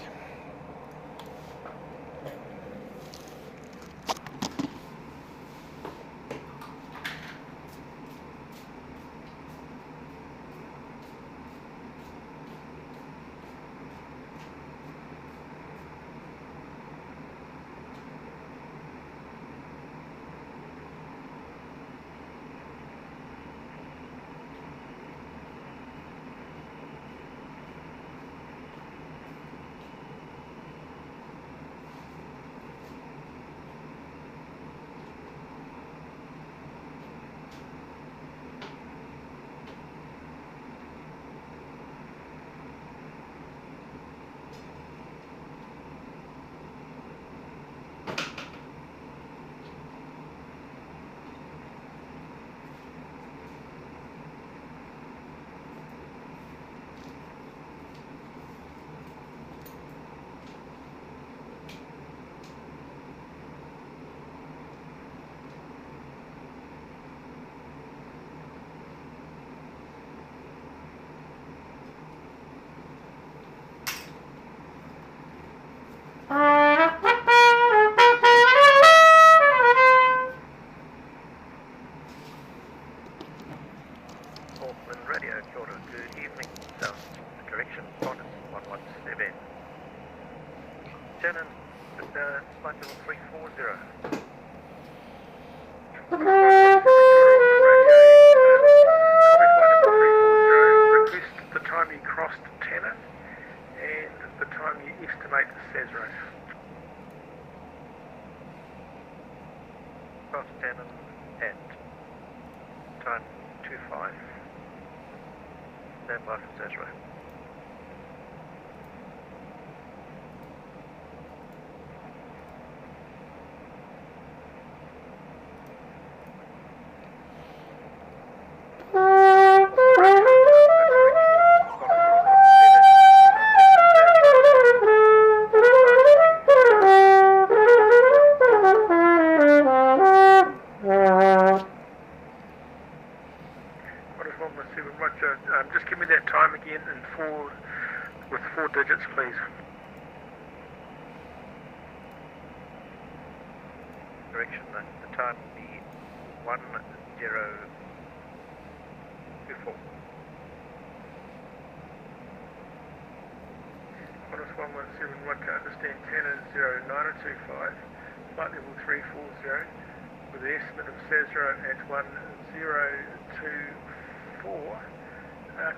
with an estimate of Sazero at 1024.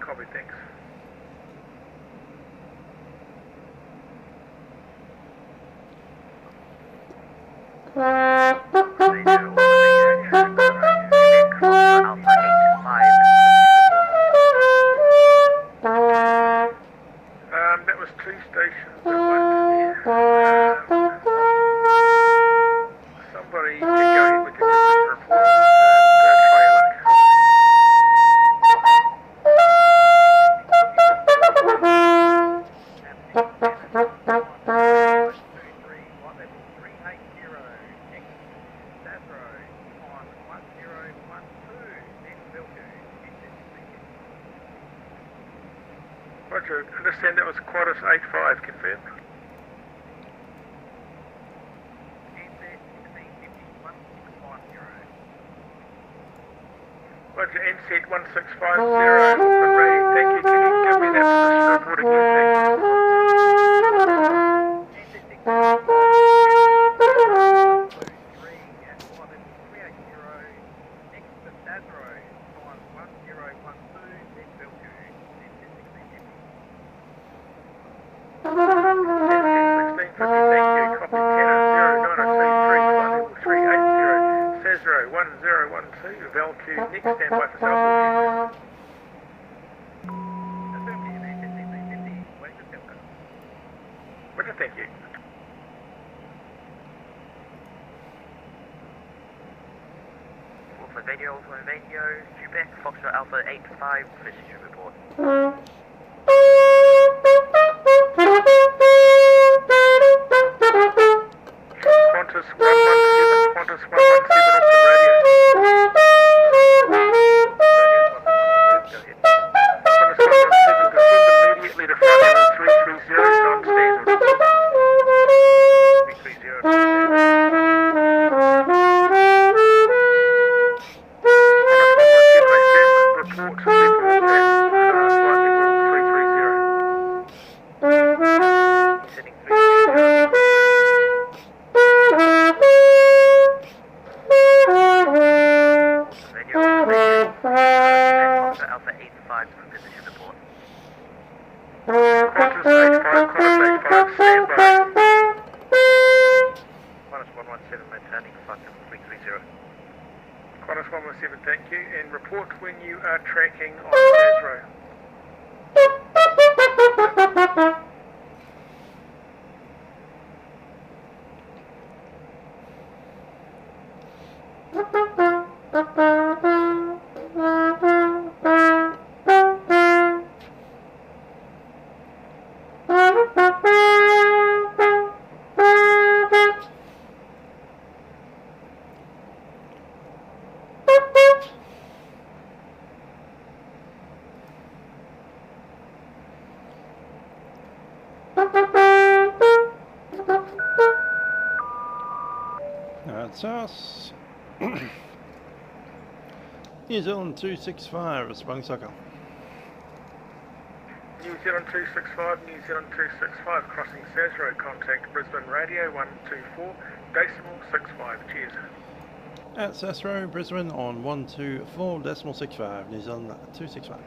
Copy, thanks. That was 2 stations at once there. Somebody can go ahead with the position report and try your luck. Roger, understand that was Qantas 85, confirmed. Roger, NZ 1650, Auckland Radio, thank you. Can you give me that position report again, thank you? Next, stand by for self. Roger, thank you. Alpha Radio, Pushback, Foxtrot Alpha 85, position report. Qantas 117, Qantas 117, Auckland Radio. Immediately to flight level 330, non-standard. 330. Report to level at flight level 330. Setting 330. Alpha 85 from position report. Qantas 85, stand by. Qantas 117, maintaining flight level 330. Qantas 117, thank you, and report when you are tracking on Sazero. That's us. New Zealand 265, responding soccer. New Zealand 265, New Zealand 265, crossing Sazero, contact Brisbane Radio 124.65, cheers. At Sazero, Brisbane on 124.65, New Zealand 265.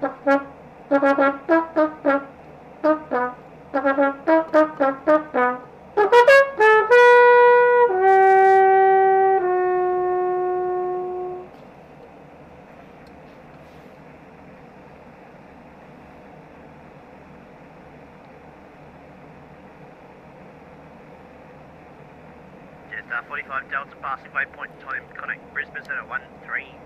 Jet 45 Delta passing waypoint time, connect Brisbane Centre 130.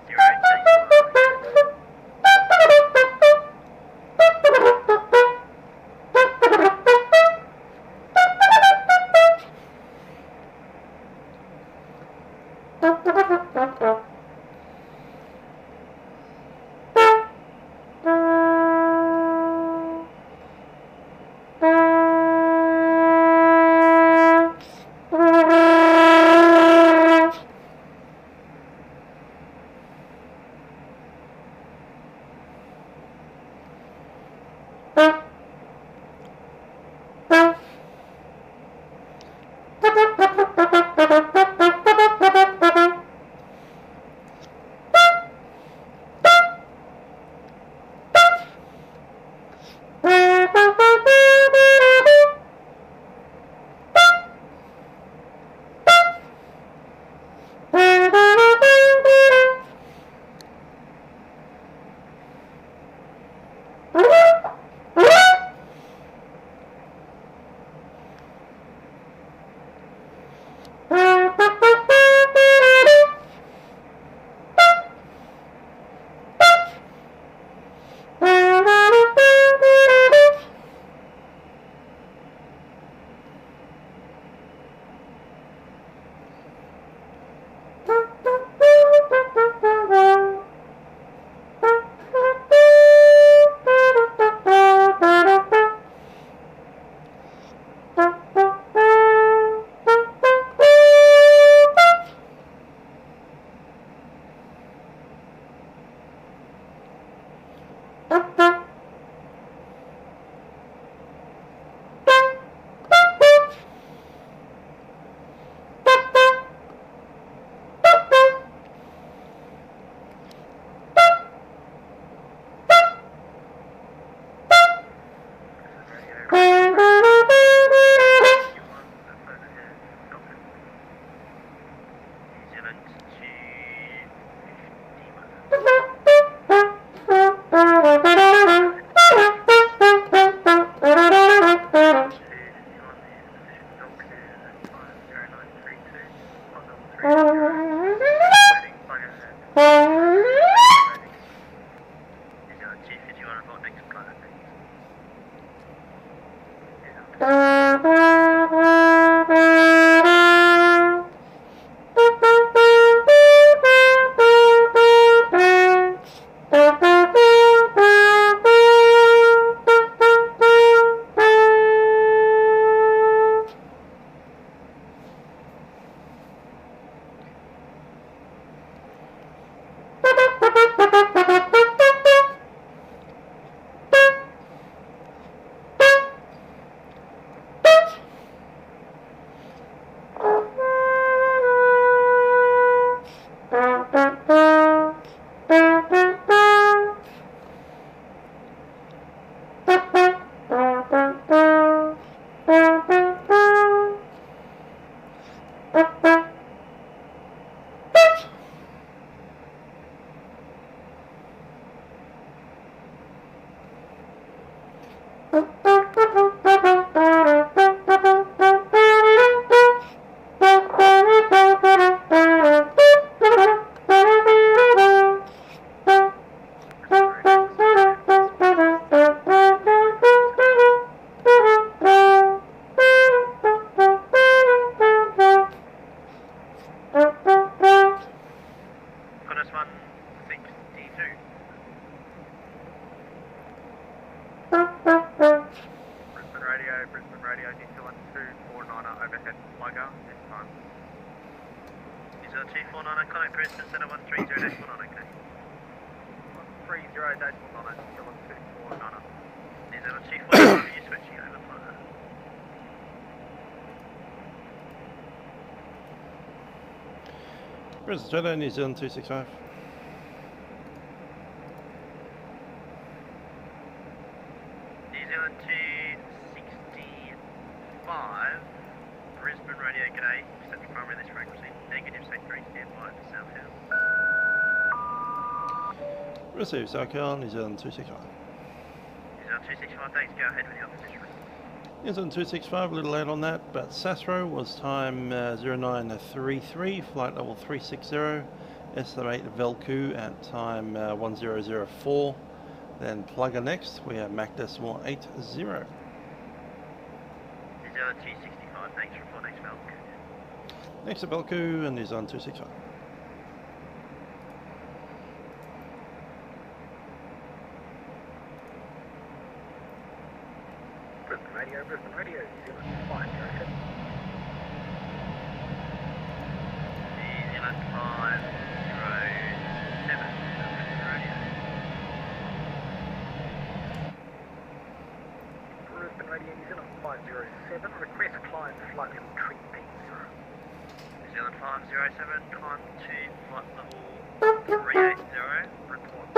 Brisbane New Zealand 265. Zealand 265, Brisbane radio, g'day, accepting primary this frequency, negative, say 3, stand by for South Hill. Receive SoCal, New Zealand 265. New Zealand 265, thanks, go ahead with your position. New Zealand 265, a little late on that, but Sasro was time 0933, flight level 360, estimate Velku at time 1004, then Plugger next, we have Mach decimal 80. New Zealand 265, thanks, report next Velku. Next to Velku and New Zealand 265. Brisbane radio, New Zealand 507. New Zealand 507, Brisbane radio. Brisbane radio, New Zealand 507, request climb flight level 380. New Zealand 507, climb to flight level 380, report.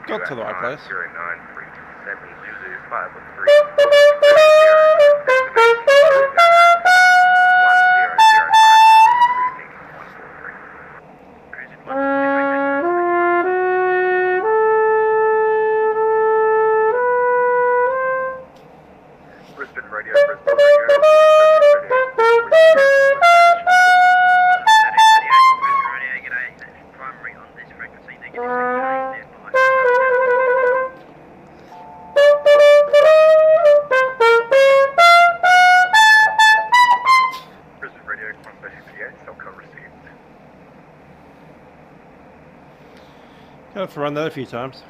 Got to the right place. 0937 Zulu 513. Brisbane radio, Brisbane radio. Primary on this frequency, negative 6 Brisbane radio, confirmation 58, Telco received. Gonna have to run that a few times.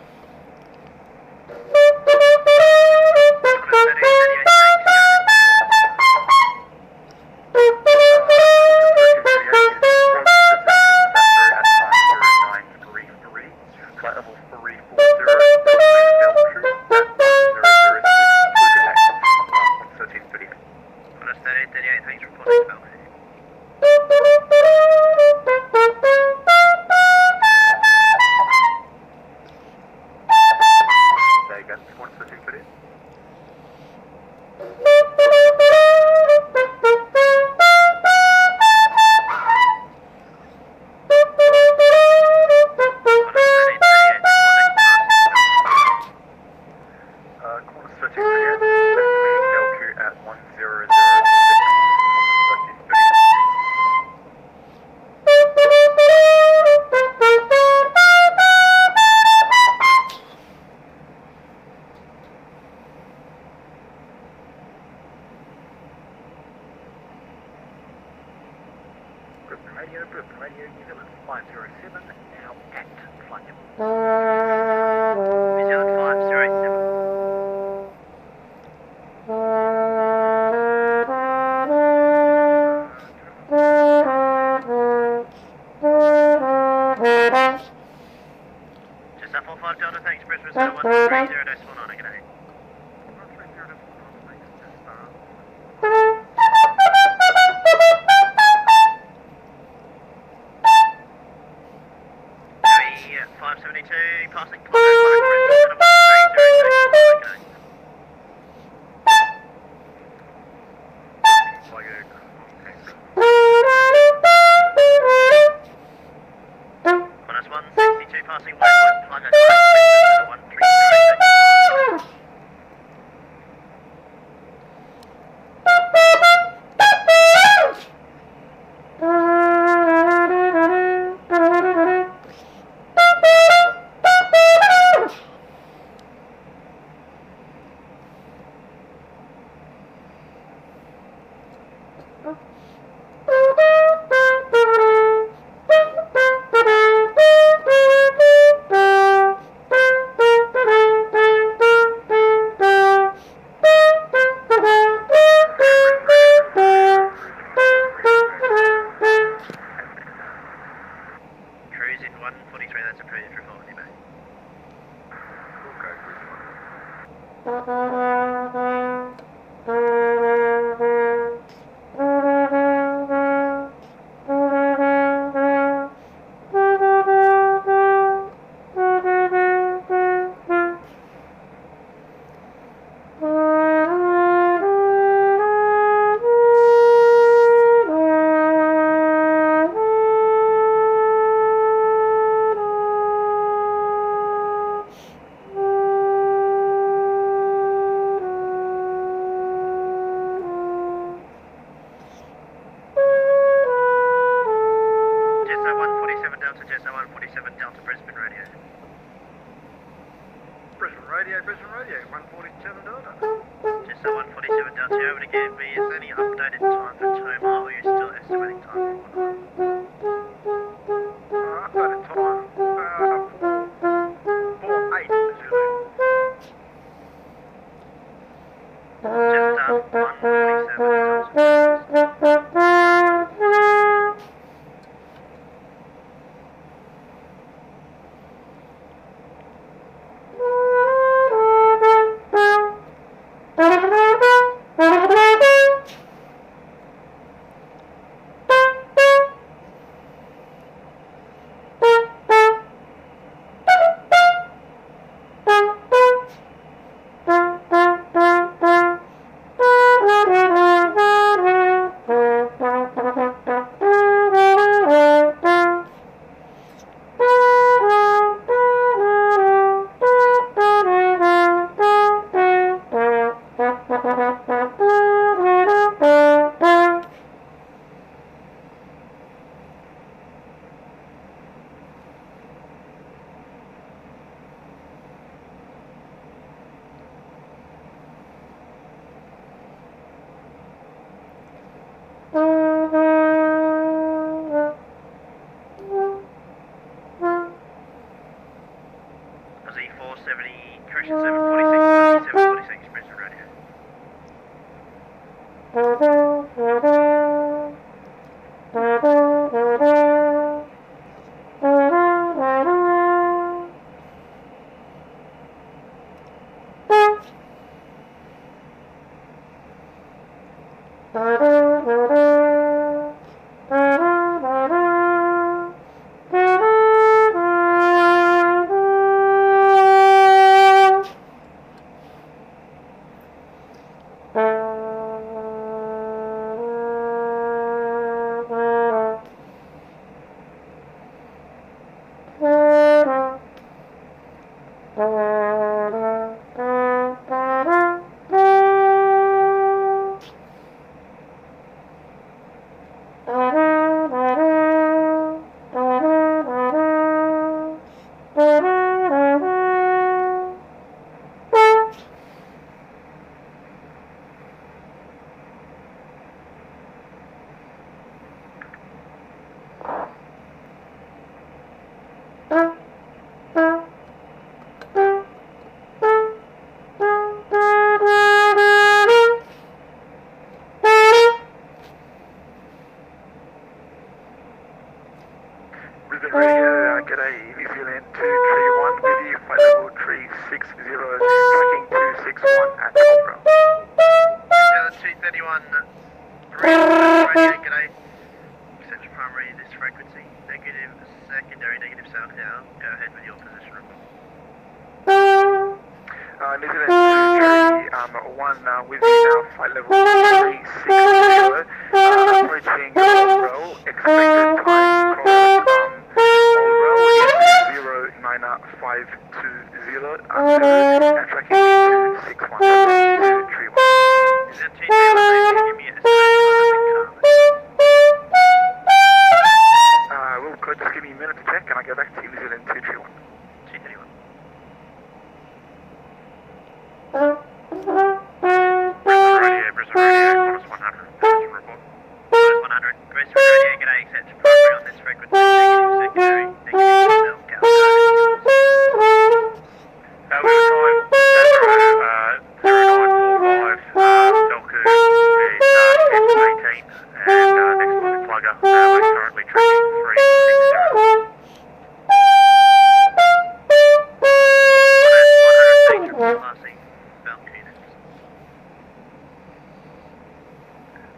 Brisbane radio, New Zealand 507, now at flight level. New Zealand 507. Just 45 Delta, thanks, Brisbane 0130.19, good day. Joey 572, passing Plugger, Brisbane 0130.19, Minus 162, passing Waypoint Plugger, Brisbane 0130.19.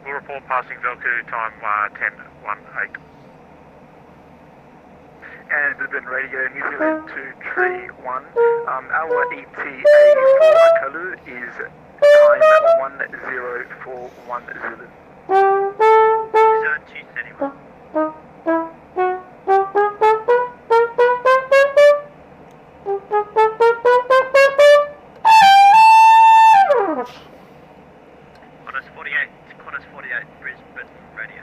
We'll report passing Velku time 10:18. And Brisbane Radio, New Zealand 231. Our ETA for Akalu is time 1041 Zulu. Is that 231? Qantas 48, Brisbane Radio.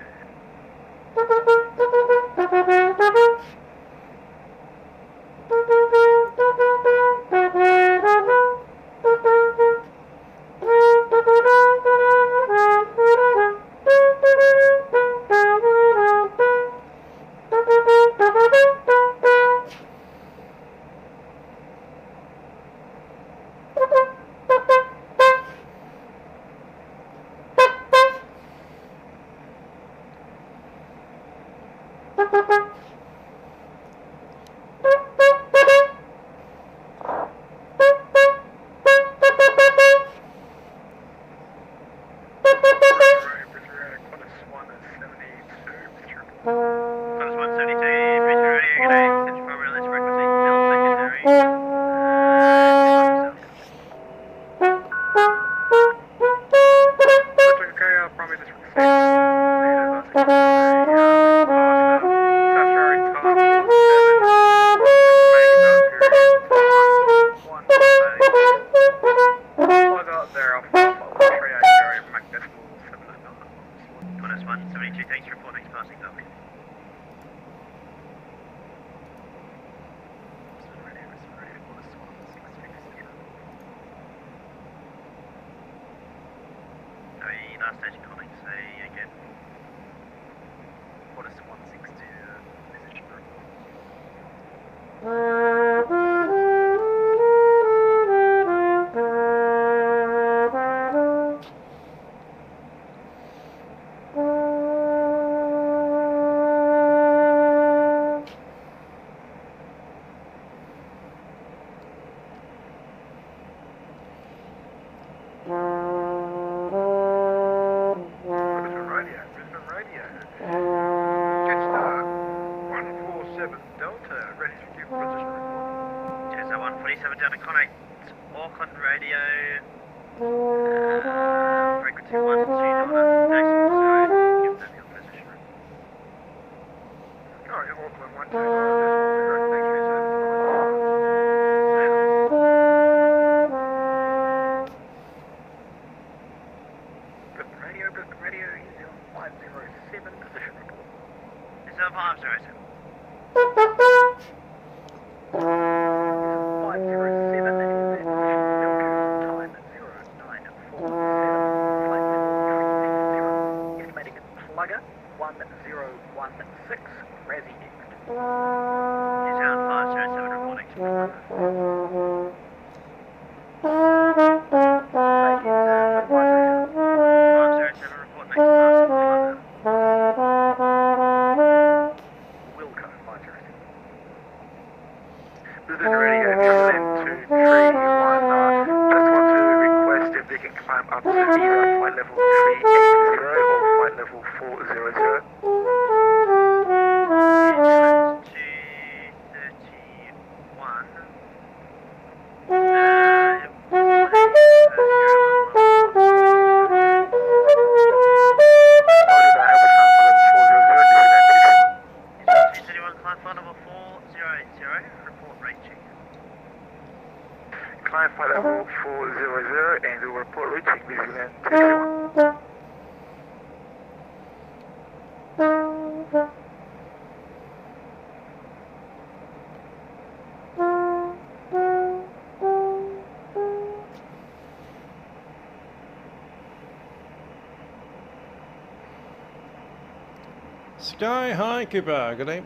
Sky High Cooper, good day.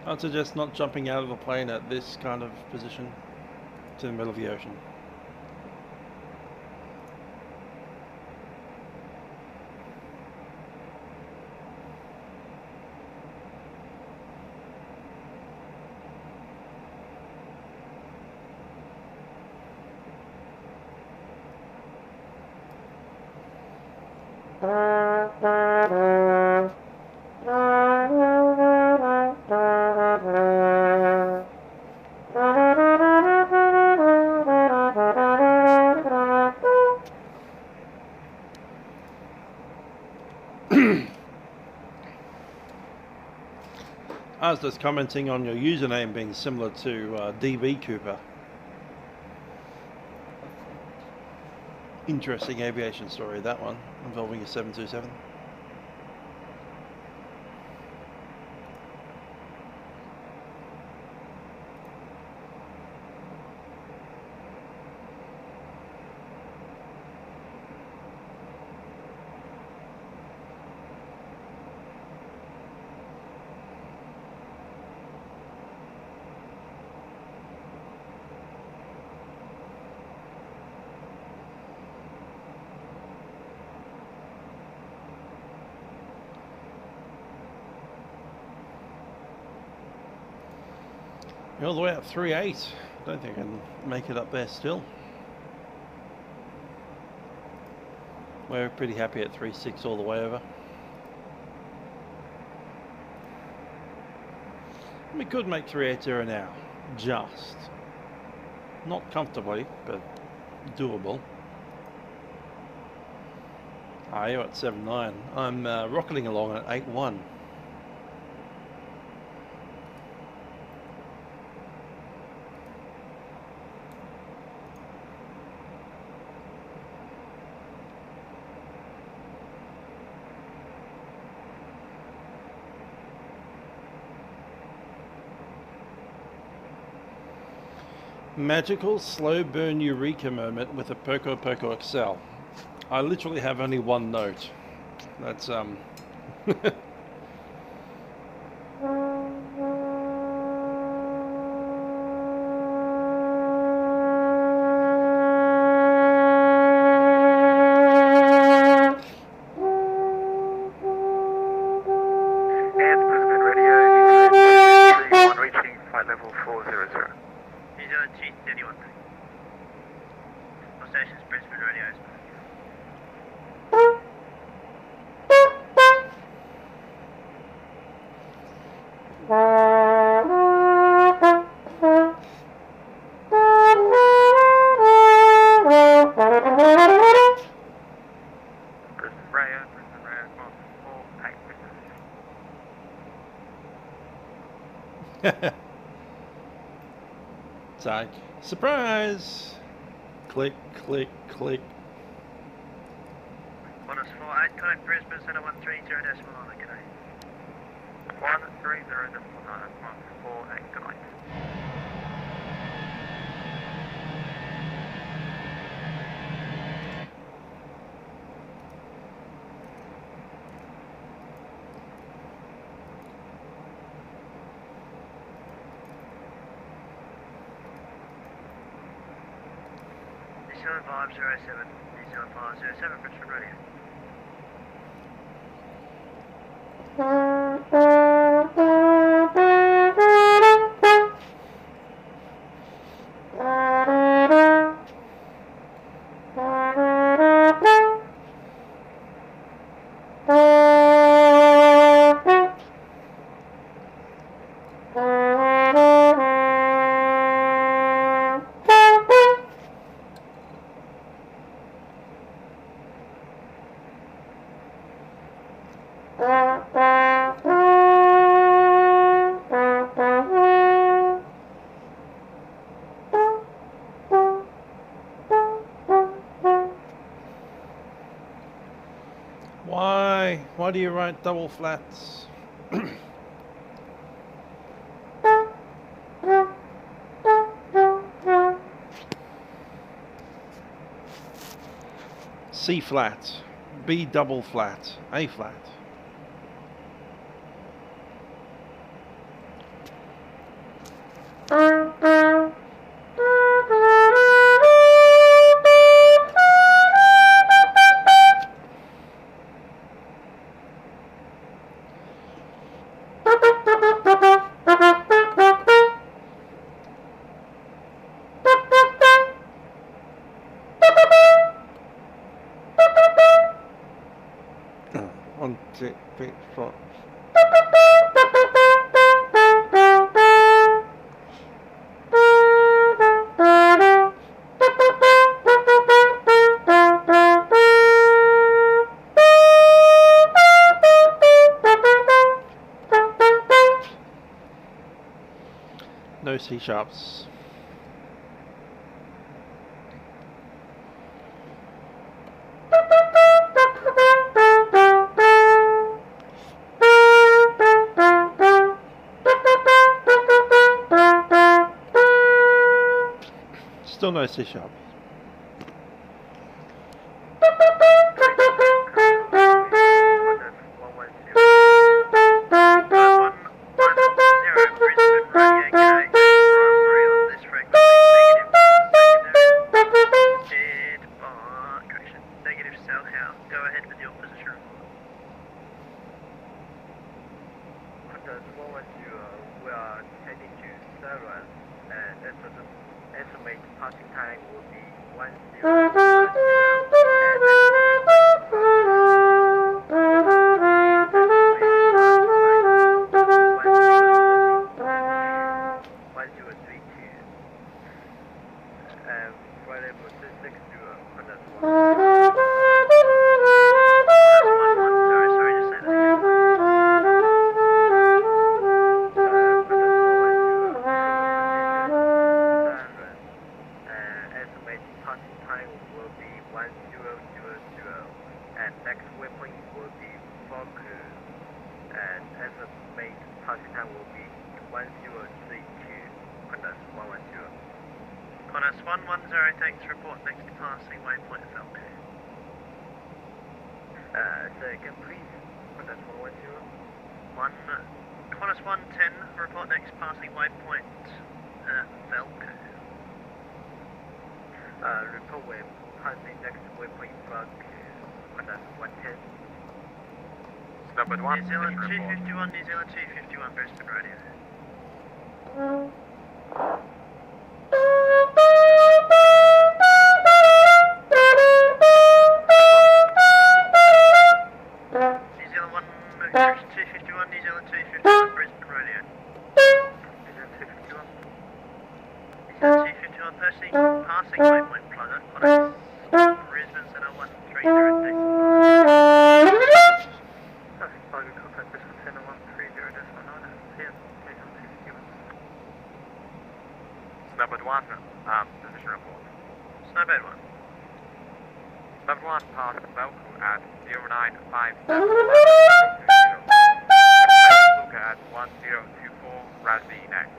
I'd suggest not jumping out of a plane at this kind of position to the middle of the ocean. I was just commenting on your username being similar to DB Cooper. Interesting aviation story, that one, involving a 727. You're all the way up 3.8. I don't think I can make it up there still. We're pretty happy at 3.6 all the way over. We could make 3.80 now. Just. Not comfortably, but doable. Ah, you're at 7.9. I'm rocketing along at 8.1. Magical slow burn eureka moment with a Poco Poco XL. I literally have only one note. That's Psych. Surprise! Click, click, click. 148, connect Brisbane, center 130.9, good day. 130.9, good night. New Zealand 507, New Zealand 507, Brisbane Radio. Why do you write double flats? C flat, B double flat, A flat. 1, 2, 3, 4. No C sharps. Still no C sharp. New Zealand 251, New Zealand 251, Brisbane radio. New Zealand 1, 251, New Zealand 251, Brisbane radio. New Zealand 251. New Zealand 251, passing waypoint plugger, contact Brisbane Center 1306. Snowbird 1, position report. Snowbird 1. Snowbird 1 passed Velcro at 0957. Look at 1024, Razzie next.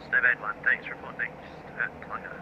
Snowbird 1, thanks, report next at plugger.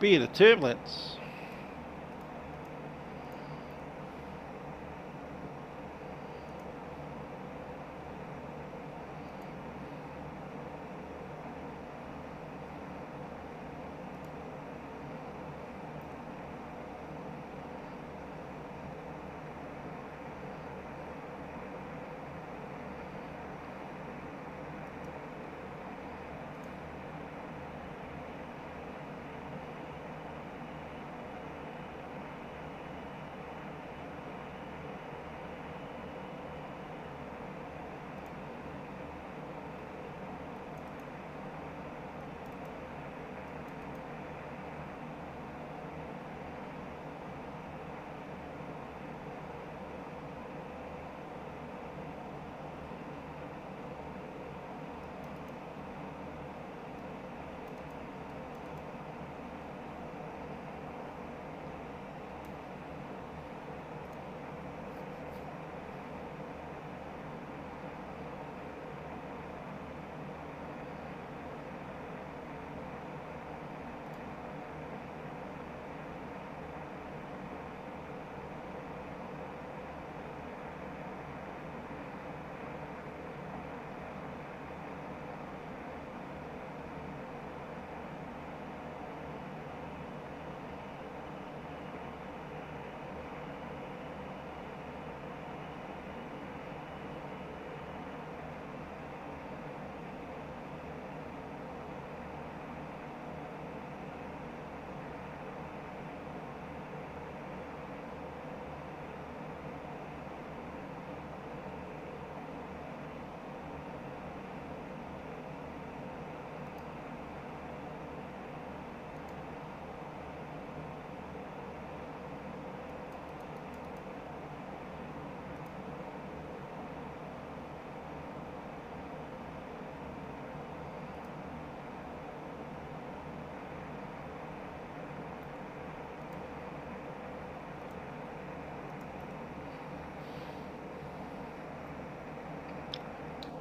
Be the turbulence.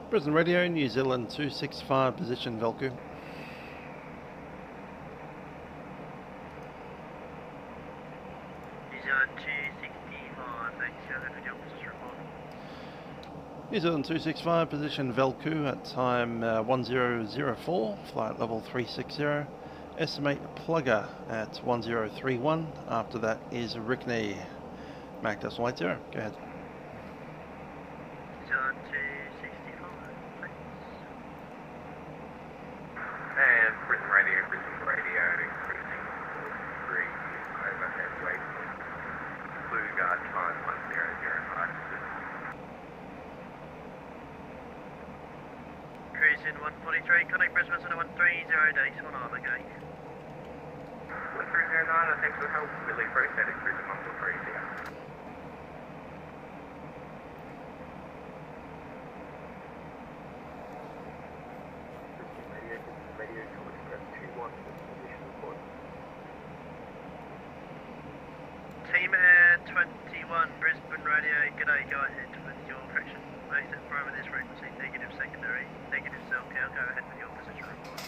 Brisbane Radio, New Zealand 265, position Velku. New Zealand 265, thanks. Go ahead with your position report. New Zealand 265, position Velku at time 1004, flight level 360. Estimate plugger at 1031. After that is Rickney. Mac decimal 80. Go ahead. New Zealand 265, thanks. And Brisbane Radio, cruising 3, overhead waypoint. Blue guard time 1005. Cruising 143, contact Brisbane Center 130 days, 1 hour, okay. 1309, thanks for the help. Willie Free, heading cruising 143, see ya. Team Air 21, Brisbane Radio, g'day, go ahead with your correction. Exit primary this frequency, negative secondary, negative cell count, go ahead with your position report.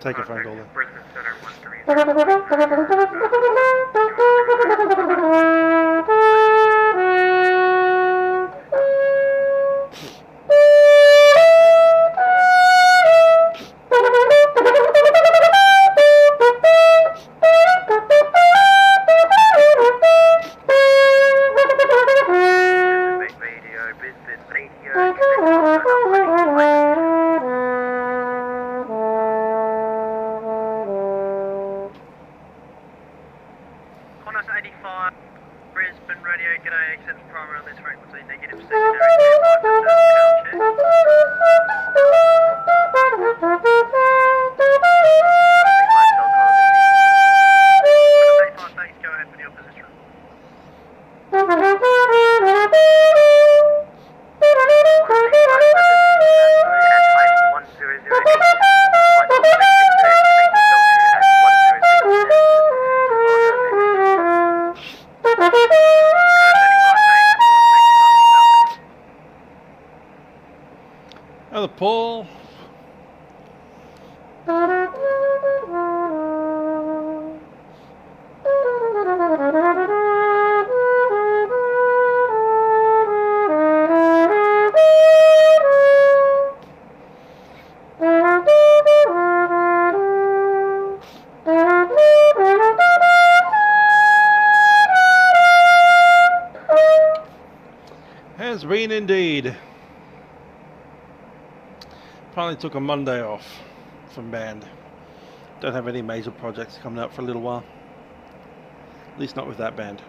Take a phone call then. Paul. Has been indeed. Finally took a Monday off from band. Don't have any major projects coming up for a little while. At least not with that band.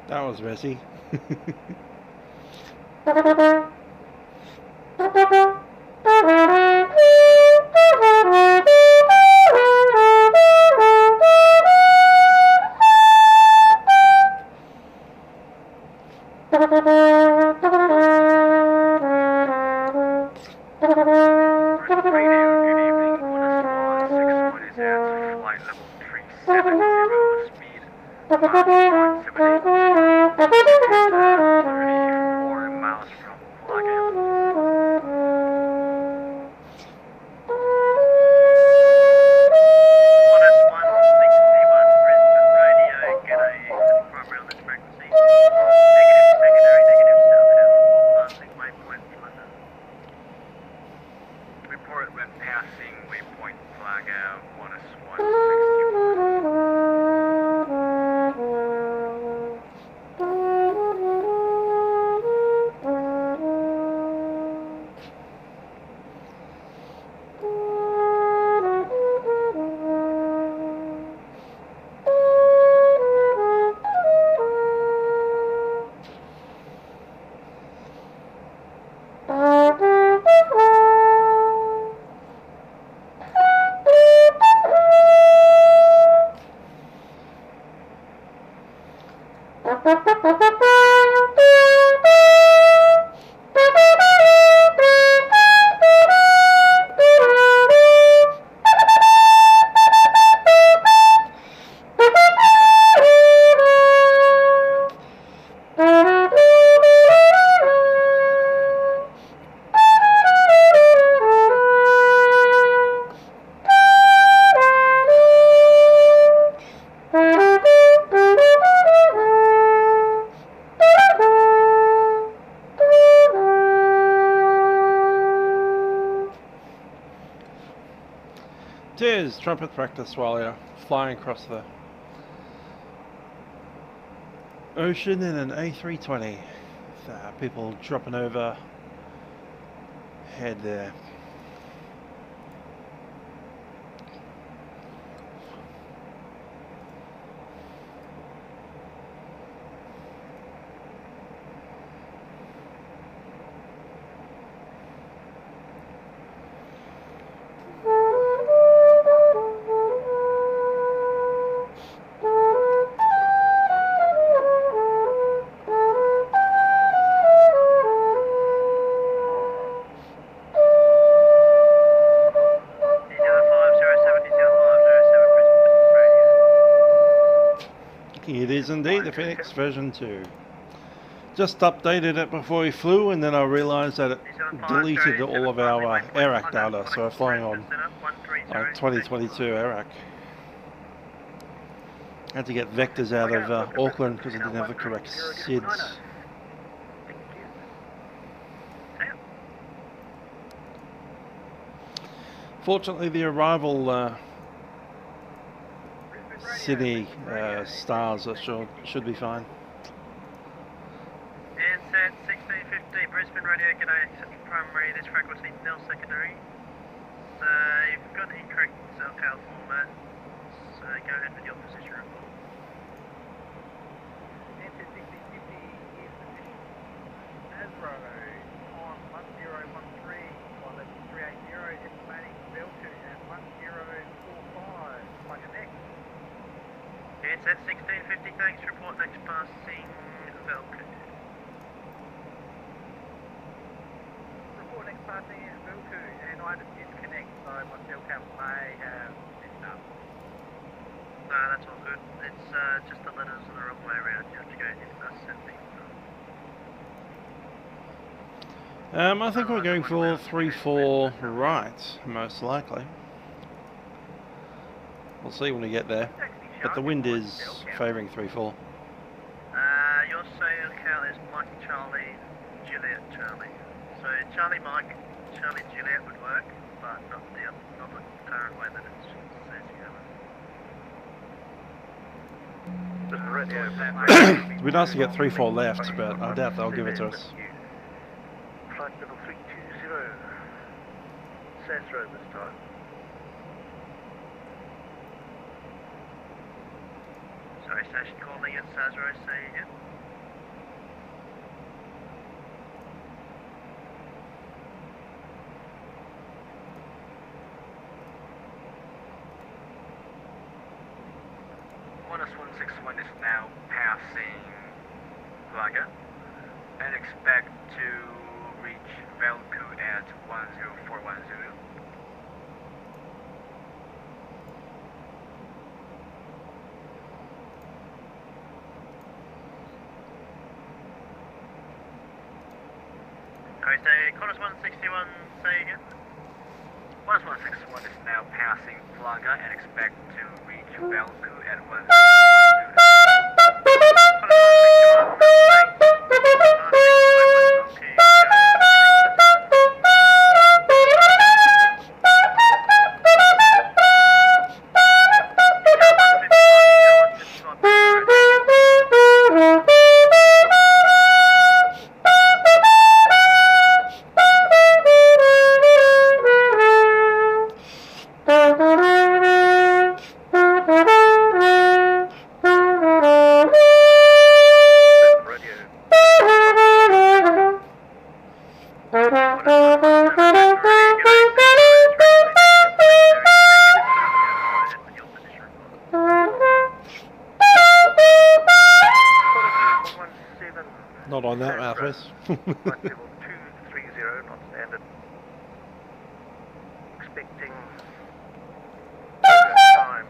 That was messy. Cheers, trumpet practice while you're flying across the ocean in an A320. People dropping over head there. It is indeed the Fenix version 2. Just updated it before we flew, and then I realised that it deleted all of our ANZac data, so we're flying on 2022 ANZac. Had to get vectors out of Auckland because it didn't have the correct SIDs. Fortunately, the arrival Sydney stars should be fine. ANZac 1650 Brisbane radio, g'day, primary, this frequency nil secondary. So you've got the incorrect SoCal format, so go ahead with your position report. ANZac 1650 is position Asro on 1013, 380, estimating Velku at 1045, like a next. ANZac 1650, thanks, report next passing Velku. Report next passing is Velku, and I had to disconnect, so my SoCal may have messed up. No, that's all good. It's just the letters are the wrong way around. You have to go ascending. I think we're going for 3-4 right, most likely. We'll see when we get there. But the wind is favouring 3-4. Your SoCal is Mike Charlie, Juliet Charlie. So Charlie Mike, Charlie Juliet would work, but not the current way that it says It'd be nice to get 3-4 left, but I doubt they'll give it to us. Flight level 320, Sasro this time. Sorry, station calling in Sasro, say again. -161 is now passing Flagger and expect to reach Velku at 10410. Alright, so Qantas 161, say again. Qantas 161 is now passing Flagger and expect to reach Velku at 10410. Not on that, Malthus. Flight level 230, not standard. Expecting time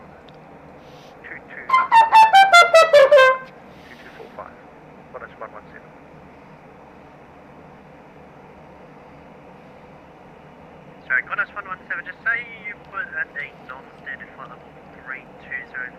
2245. Qantas 117. Sorry, Qantas 117, just say you put at a non-standard flight level 320.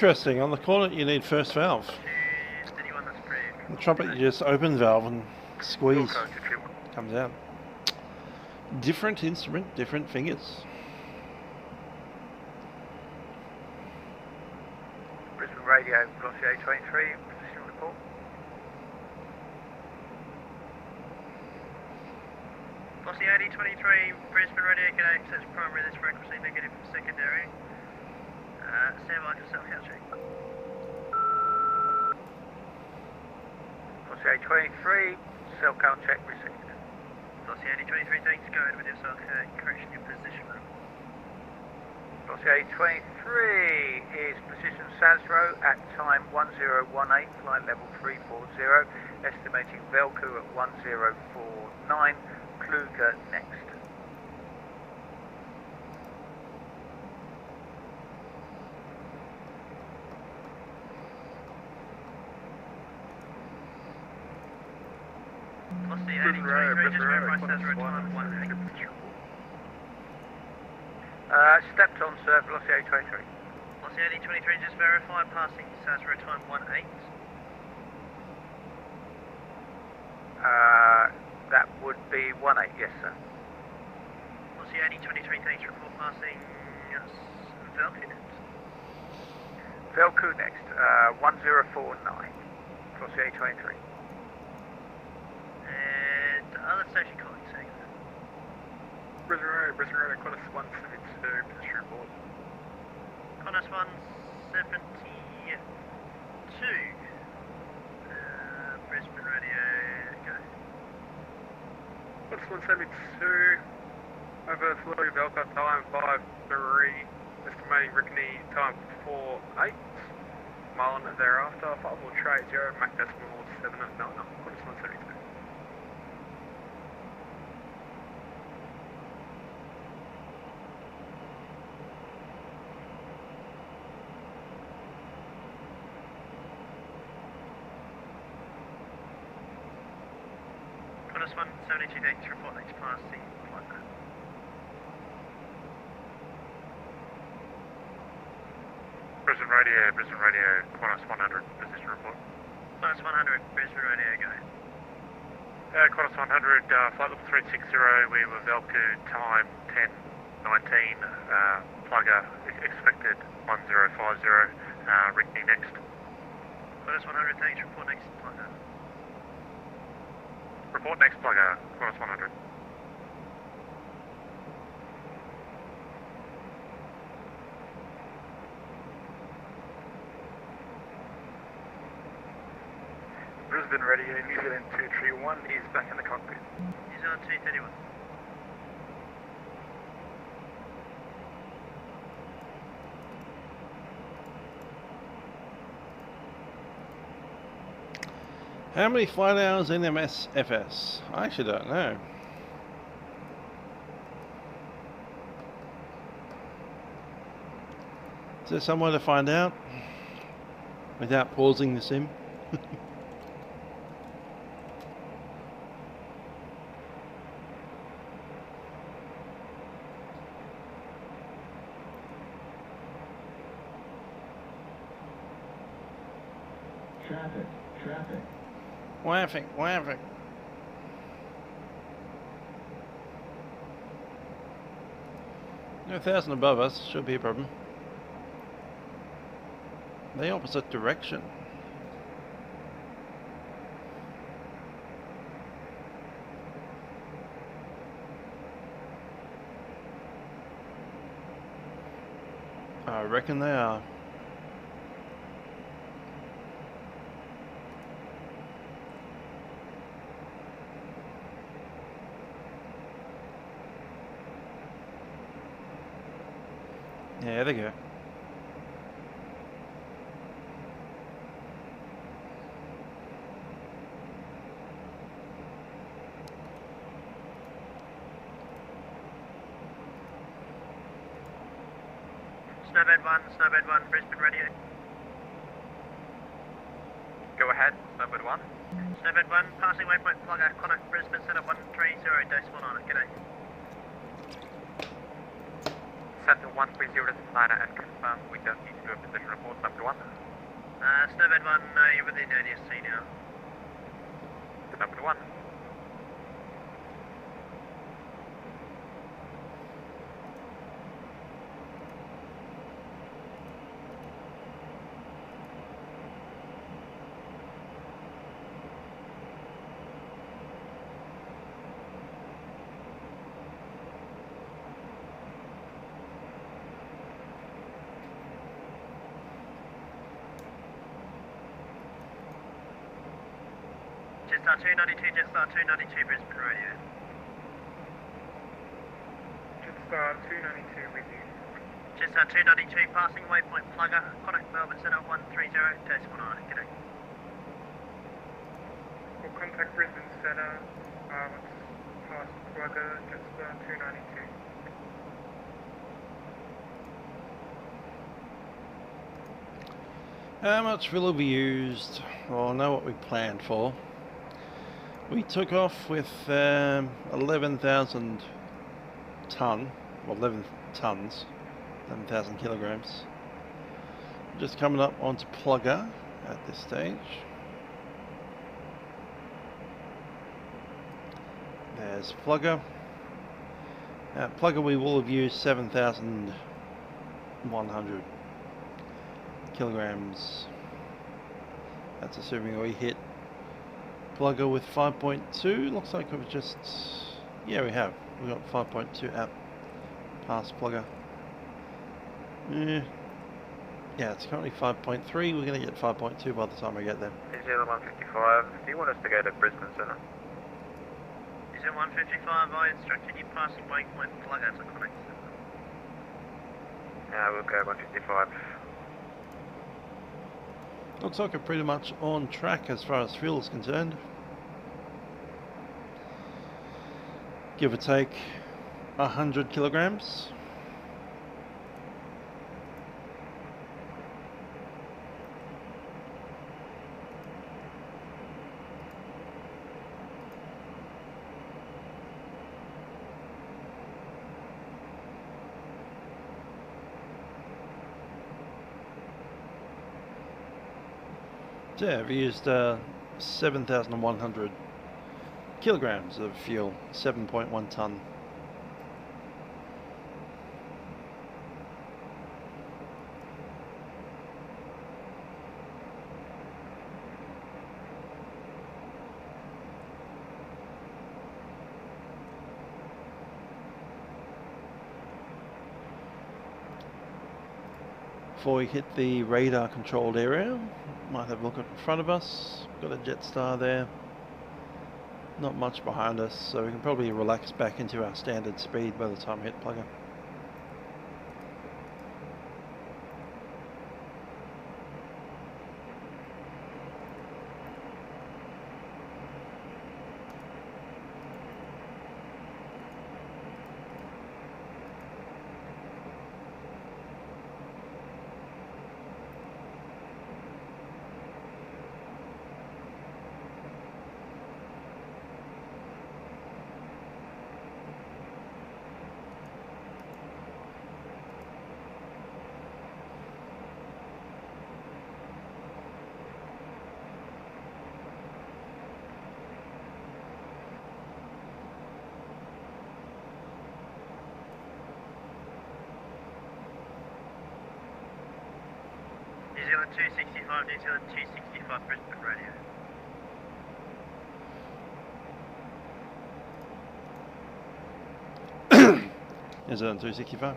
interesting. On the cornet you need first valve. The trumpet you just open valve and squeeze. Comes out. Different instrument, different fingers. Brisbane Radio, Velocity A23, position report. Velocity A23, Brisbane Radio, g'day, access primary, this frequency, negative secondary. Stand by for self-count check. Velocity A23, self-count check received. Velocity A23, thanks, go ahead with your self-count correction, your position. Velocity A23 is position Sasro at time 1018, flight level 340, estimating Velku at 1049, Kluger next. Velocity A23, just verify Sasro time 18. Stepped on, sir, Velocity A23. Velocity A23, just verify passing Sasro time 18. That would be 18, yes, sir. Velocity A23, thanks, report passing Velku next. Velku next, 1049, Velocity A23. And other station calling, saying that. Brisbane Radio, Qantas 172, position report. Qantas 172. Brisbane Radio, go. Qantas 172, over Flu Velka time 53, estimating Rickney time 48, mile and thereafter, 5 will trade 0, Mac decimal 7 at 9, Qantas 172. Qantas 172, thanks, report next passing flight plan. Brisbane Radio, Qantas 100, position report. Qantas 100, Brisbane Radio, go. Qantas 100, flight level 360, we were Velku, time 10:19, plugger expected 1050, Rickney next. Qantas 100, thanks, report next plugger. Report next plugger, Qantas 100. Brisbane Radio, New Zealand 231 is back in the cockpit. New Zealand 231. How many flight hours in MSFS? I actually don't know. Is there some way to find out without pausing the sim? Traffic. No 1,000 above us, should be a problem. The opposite direction. I reckon they are. Yeah, there they go. Snowbird 1, Brisbane Radio. Go ahead, Snowbird 1. Snowbird 1, passing waypoint plugger, contact Brisbane, setup 130, decimal 9, g'day. set to 130.9 and confirm we just need to do a position report, number 1. Snowbird 1, you're within ADSC now. Number 1. Jetstar 292, Jetstar 292, Brisbane Radio. Jetstar 292 with you. Jetstar 292, passing waypoint plugger, contact Melbourne Centre 130, decimal 9, g'day. We'll contact Brisbane Centre, let's pass plugger, Jetstar 292. How much fuel have we used? Well, I know what we planned for. We took off with 11,000 ton, well 11 tons, 11,000 kilograms. Just coming up onto plugger at this stage. There's plugger. At plugger we will have used 7,100 kilograms. That's assuming we hit plugger with 5.2. Looks like it was just, yeah, we have. We got 5.2 app past plugger. Yeah, it's currently 5.3. We're going to get 5.2 by the time we get there. New Zealand 155, do you want us to go to Brisbane Centre? New Zealand 155, I instructed you passing waypoint plugger to connect. Yeah, we'll go 155. Looks like we're pretty much on track as far as fuel is concerned. Give or take 100 kilograms. Yeah, we used 7,100 kilograms of fuel, 7.1 ton. Before we hit the radar controlled area, might have a look in front of us. Got a Jetstar there. Not much behind us, so we can probably relax back into our standard speed by the time we hit plugger. New Zealand 265, New Zealand 265, Brisbane Radio. New Zealand 265.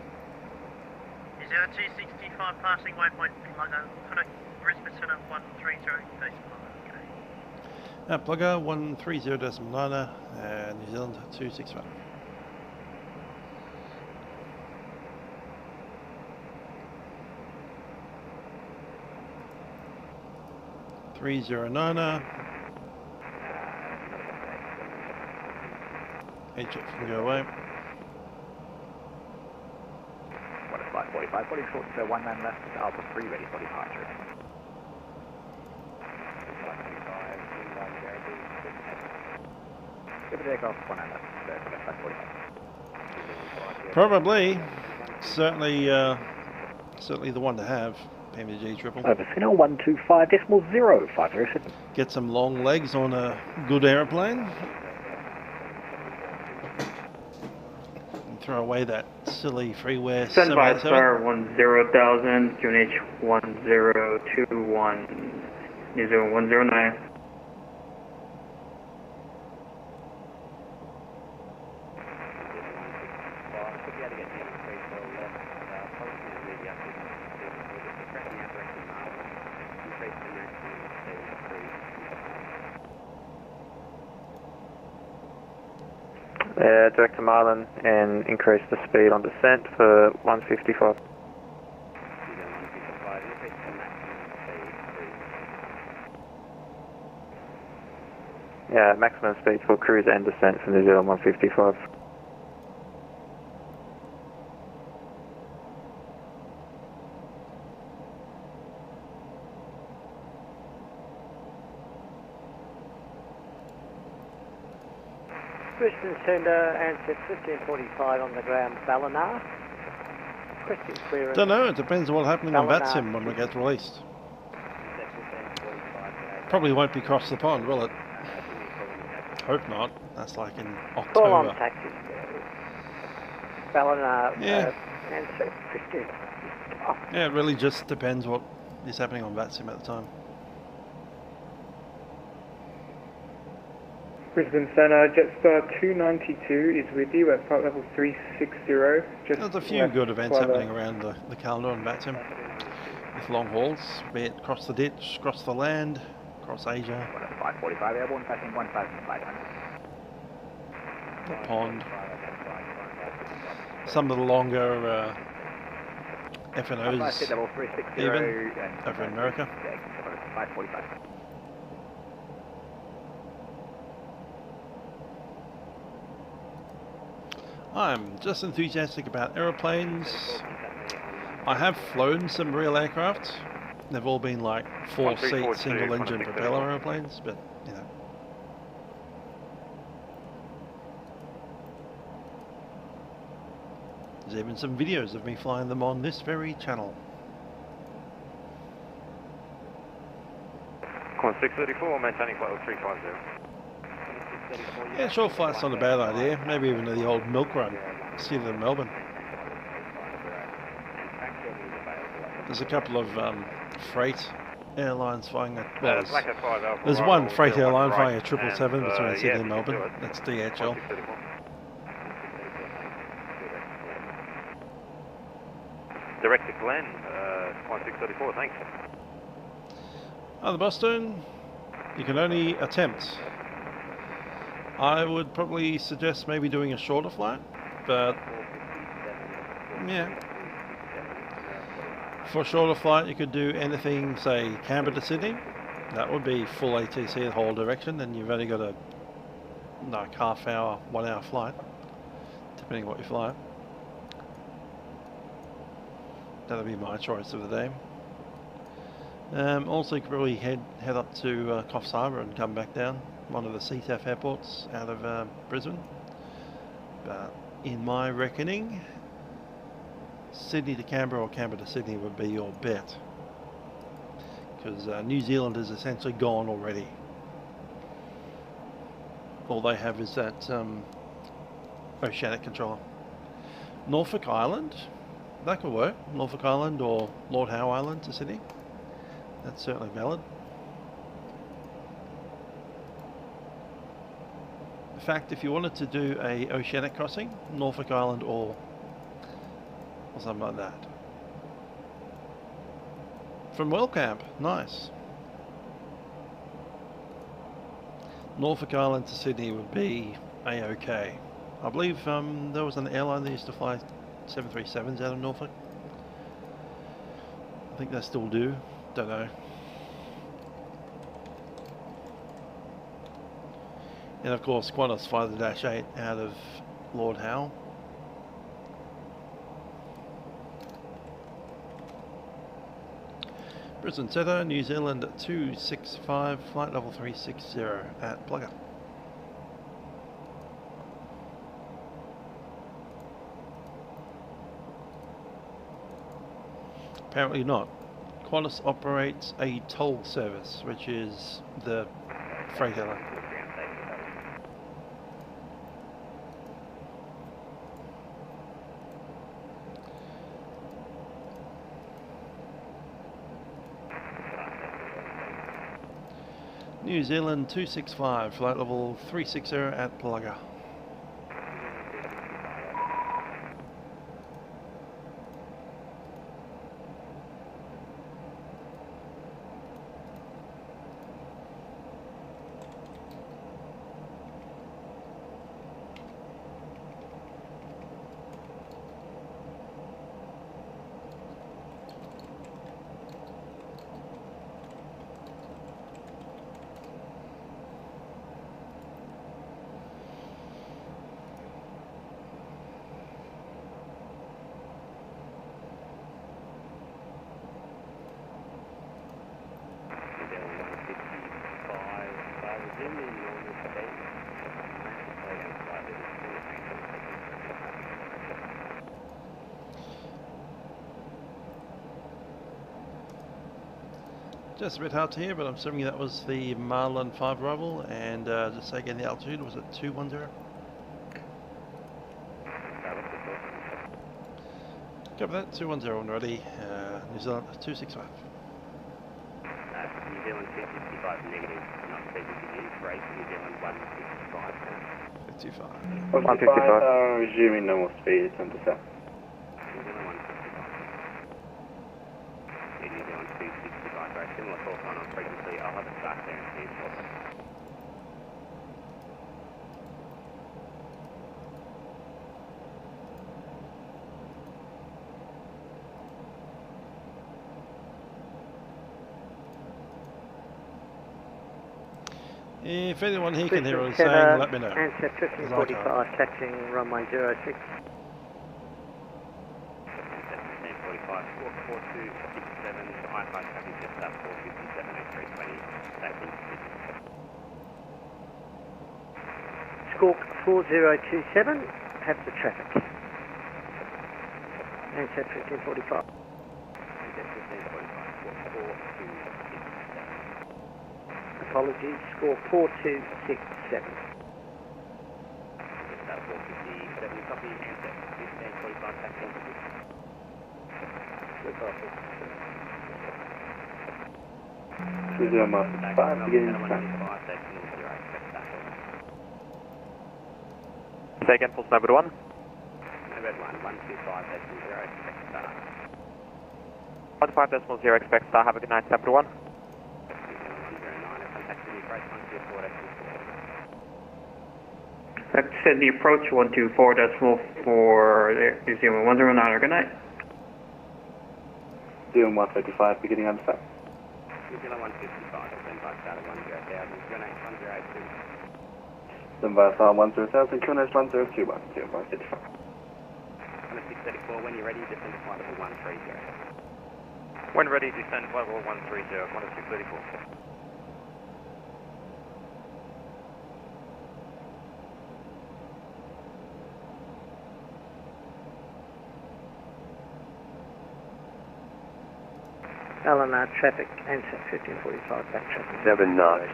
New Zealand 265, passing waypoint plugger, connect Brisbane Centre 130, Plugger 130.9, New Zealand 265. .309. HF can go away. What is flight 45? 40 short, so one man left, Alpha 3 ready for departure. Give a take off, one man left, so flight 45. Probably certainly certainly the one to have. PMG triple. Over signal 125.050. Get some long legs on a good aeroplane. And throw away that silly freeware. Standby star 10,000, QNH 1021, New Zealand 109. Direct to Marlin and increase the speed on descent for 155. Yeah, maximum speed for cruise and descent for New Zealand 155. Brisbane Centre, ANZac 1545 on the ground, Ballina. Question clearance. Don't know, it depends on what's happening on Vatsim when it gets released. Probably won't be across the pond, will it? Hope not. That's like in October. Call on taxi. Ballina, yeah. ANZac 15. Oh. Yeah, it really just depends what is happening on Vatsim at the time. Brisbane Centre, Jetstar 292 is with you at flight level 360. There's a few good events happening around the calendar on Vatsim. With long hauls, be it across the ditch, across the land, across Asia. 545 airborne, passing 1,500. The pond. Some of the longer FNOs even over in America. 545. I'm just enthusiastic about aeroplanes. I have flown some real aircraft. They've all been like 4-seat single-engine propeller aeroplanes, but you know. There's even some videos of me flying them on this very channel. Course 634, maintaining flight level 350. Yeah, short flight's not a bad idea. Maybe even the old milk run, Sydney to Melbourne. There's a couple of freight airlines flying at. Well, there's one freight airline flying a 777 between Sydney and Melbourne. That's DHL. Direct to Glen, 1634, thanks. The Boston, you can only attempt. I would probably suggest maybe doing a shorter flight, but yeah. For a shorter flight, you could do anything, say Canberra to Sydney. That would be full ATC the whole direction, and you've only got a like half hour, 1 hour flight, depending on what you fly. That'll be my choice of the day. Also, you could probably head up to Coffs Harbour and come back down, one of the CTAF airports out of Brisbane. But in my reckoning, Sydney to Canberra or Canberra to Sydney would be your bet, because New Zealand is essentially gone already. All they have is that oceanic controller. Norfolk Island, that could work. Norfolk Island or Lord Howe Island to Sydney. That's certainly valid. In fact, if you wanted to do a oceanic crossing, Norfolk Island or something like that. From Wellcamp, nice. Norfolk Island to Sydney would be A-OK. I believe there was an airline that used to fly 737s out of Norfolk. I think they still do. Don't know. And of course, Qantas fly the Dash 8 out of Lord Howe. Brisbane Centre, New Zealand 265, flight level 360 at Plugger. Apparently not. Qantas operates a toll service, which is the freight airline. New Zealand 265, flight level 360 at Plugger. Just a bit hard to hear, but I'm assuming that was the Marlin 5 arrival, and just say again the altitude, was it 210? Copy that, 210 on ready, New Zealand 265. New Zealand 265 negative, not speaking to you, break New Zealand 155. 155, resuming normal speed, 10%. New Zealand 155. New Zealand 265, very similar call sign on frequency, I'll have it back there and see it. If anyone here can hear what I'm saying, let me know. ANZac 1545, taxiing runway 06. ANZac 1545, 4427, I-5 traffic just up 457, A320, taxing. Squawk 4027, have the traffic. ANZac 1545. ANZac 1545, 4267. Apologies, score 4267. Just up 457, copy ANZac 1545, taxing. Cruiser Master 5, beginning descent. Say again, full number 1. Red 1, 125, taxing 0, expect start. 15.0, expect star, have a good night, number 1. That said the approach 124.4 there, New Zealand 109, good night. New Zealand 155, beginning on descent. New Zealand 155, then by start at 10,000, QNH 1002. Then by star 10,000, QNH 1021, 155. On a 634, when you're ready, descend to flight level 130. When ready, descend flight level 130, 10634. LNR traffic, ANZac 1545, back traffic. 7 knots.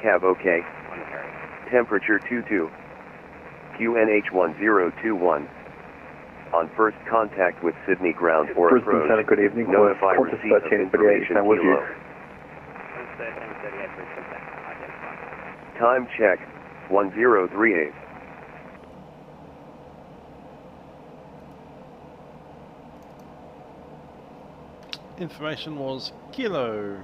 Cab OK. Temperature 22. QNH 1021. On first contact with Sydney ground or Brisbane approach, Center, good evening. notify Qantas receipt of 1338, information with you. kilo. Time check, 1038. Information was kilo.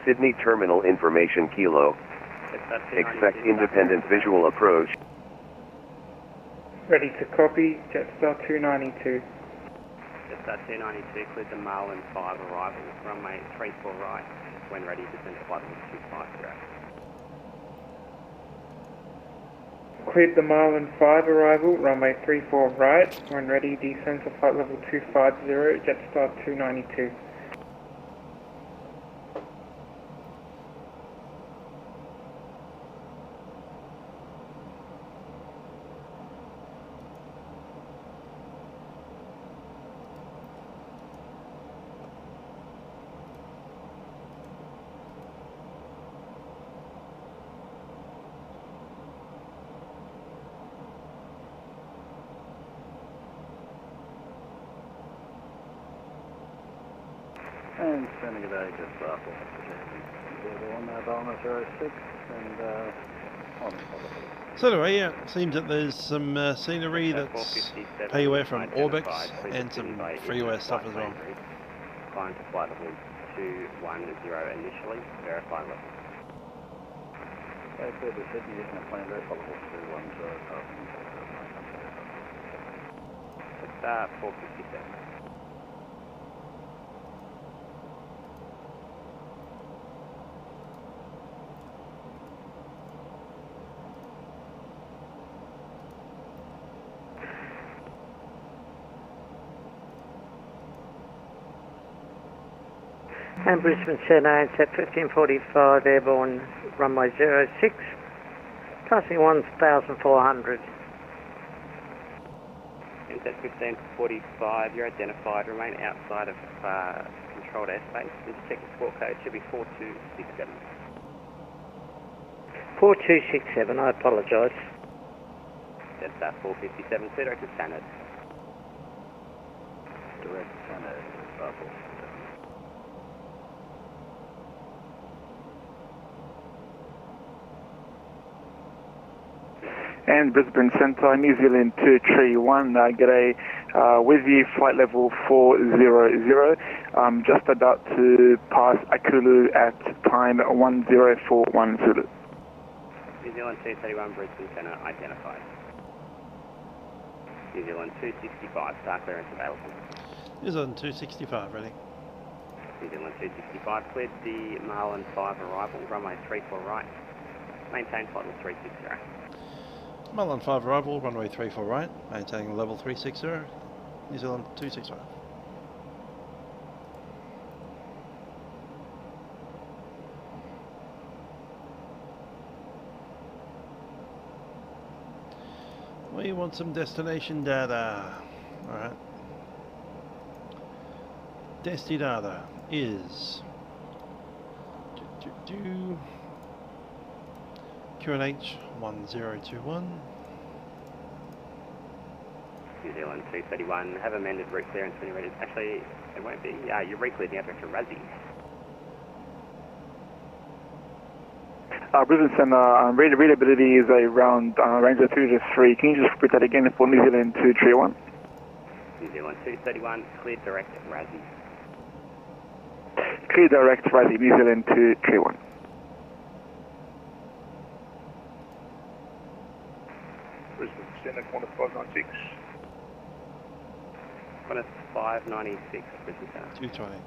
Sydney terminal information kilo. Expect independent visual approach. Ready to copy, Jetstar 292. Jetstar 292, cleared the Marlin 5 arrival, runway 34 right. When ready, descend to flight level 250. Cleared the Marlin 5 arrival, runway 34 right. When ready, descend to flight level 250, Jetstar 292. And sending it out just off. On that Alma 06 and on the So anyway, yeah, it seems that there's some scenery that's away from Orbix and some freeware stuff as well. Climb to flight level 210 initially, verify level. I said the city using a plane verify level 210. It's 457. And Brisbane Center, ANZac 1545, airborne runway 06, passing 1,400. ANZac 1545, you're identified, remain outside of controlled airspace. This check export code should be 4267. 4267, I apologise. That's 457, clear direct to standard. Direct standard, 457. And Brisbane Centre, New Zealand 231, g'day, with you, flight level 400, just about to pass Akulu at time 1041 Zulu. New Zealand 231, Brisbane Centre identified. New Zealand 265, start clearance available. New Zealand 265, ready. New Zealand 265, cleared the Marlin 5 arrival, runway 34 right, maintain flight level 360. Marlin 5 arrival, runway 34 right, maintaining level 360, New Zealand 265. We want some destination data. Alright. Desti data is QNH 1021. New Zealand 231, have amended route clearance when you're ready. Actually, it won't be. You're recleared the aircraft to Razzie. Brisbane Centre, readability is around range of 2 to 3. Can you just repeat that again for New Zealand 231? New Zealand 231, cleared direct Razzie. Clear direct Razzie, New Zealand 231. Brisbane Centre, Qantas 596. Qantas 596, Brisbane Centre. 220.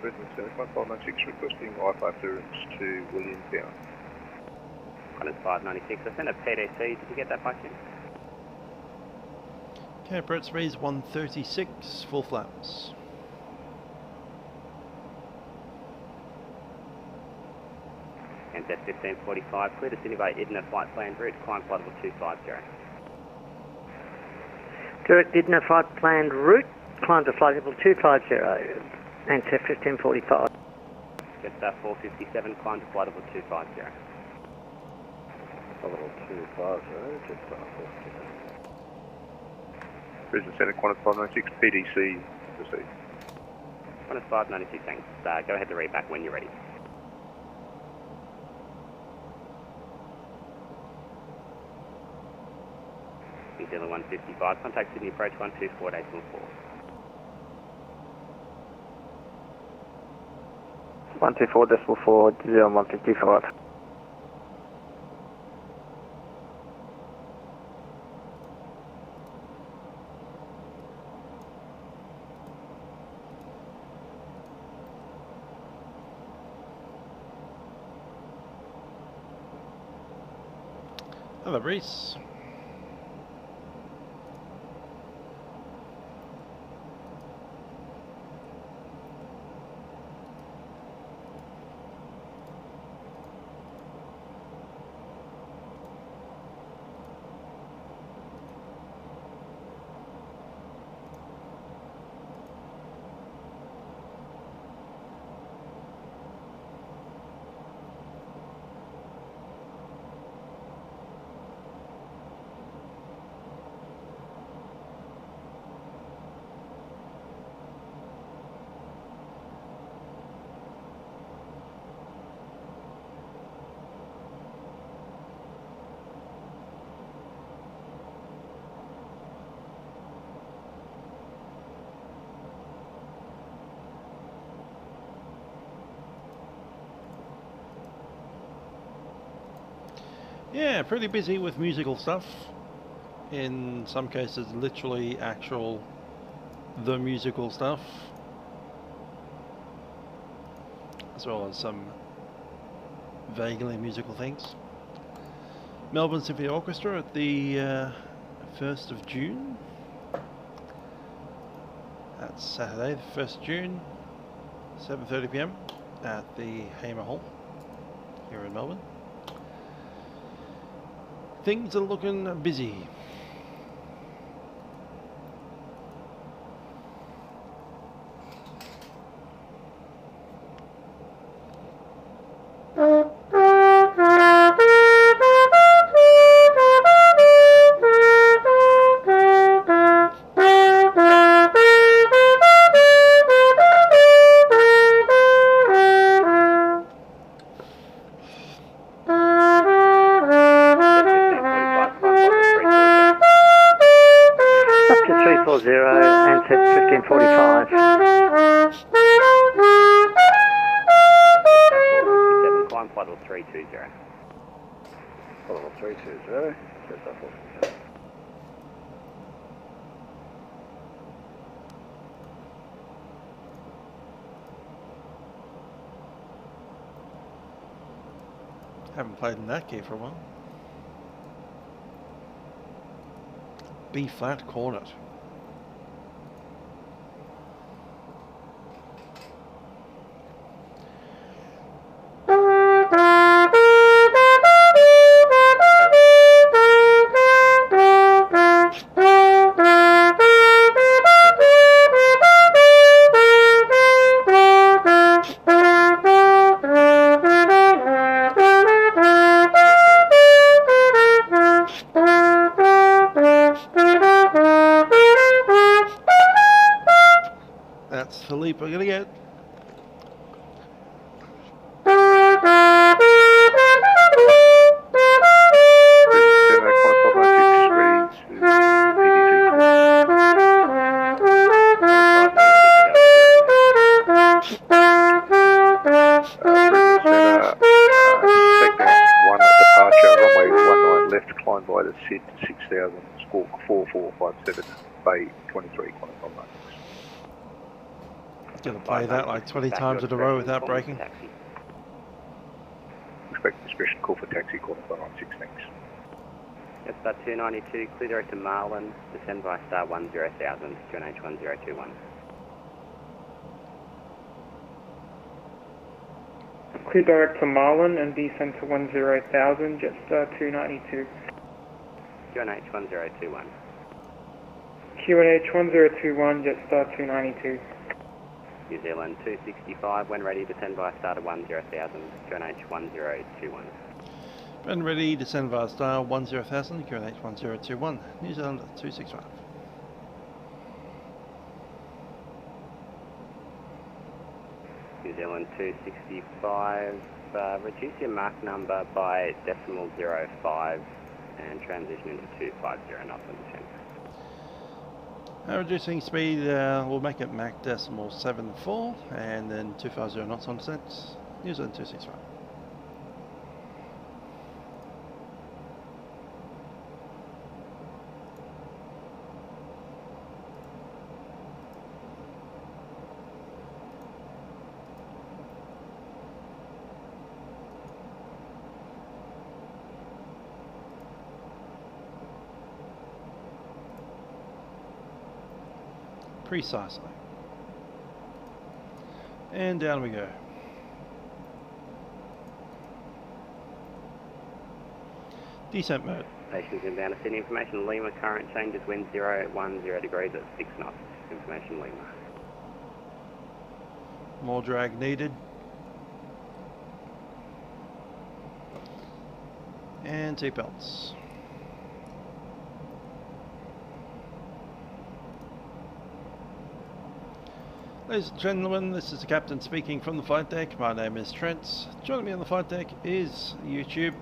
Brisbane Centre, Qantas 596, requesting Wi-Fi clearance to Williamstown. Qantas 596, I sent a PDC, did you get that by chance? Okay, Brett's raised 136, full flaps. ANZac 1545, clear to Sydney by Edna flight plan route, climb flight level 250. Direct Edna flight planned route, climb to flight level 250, ANZac 1545. Jetstar 457, climb to flight level 250. Flight level 250, Jetstar 457. Brisbane Centre, Qantas 596, PDC received. Qantas 596, thanks. Go ahead to read back when you're ready. New Zealand 155, contact Sydney approach 124.84. 124.4, 155. Hello, Reese. Yeah, pretty busy with musical stuff. In some cases, literally the musical stuff, as well as some vaguely musical things. Melbourne Symphony Orchestra at the 1st of June. That's Saturday, the 1st of June, 7:30 PM at the Hamer Hall here in Melbourne. Things are looking busy. Haven't played in that key for a while. B flat cornet. We're gonna get gonna play that like 20 times in a row without braking. Expect discretion, call for taxi, call for 196, thanks. Yes, star 292, clear direct to Marlin, descend by star 10,000, QNH 1021. Clear direct to Marlin and descend to 10,000, jet star 292. QNH 1021. QNH 1021, jet star 292. New Zealand 265, when ready, descend via star to 10,000, QNH 1021. When ready, descend via star 10,000, QNH 1021, New Zealand 265. New Zealand 265, reduce your Mach number by decimal 05 and transition into 250 knots on descent. Reducing speed, we'll make it Mach decimal 74 and then 250 knots on descent, New Zealand 265. Precisely. And down we go. Descent mode. Stations inbound to Sydney. Information Lima. Current changes. Wind 010 degrees at 6 knots. Information Lima. More drag needed. And seatbelts. Ladies and gentlemen, this is the captain speaking from the flight deck. My name is Trent. Joining me on the flight deck is YouTube.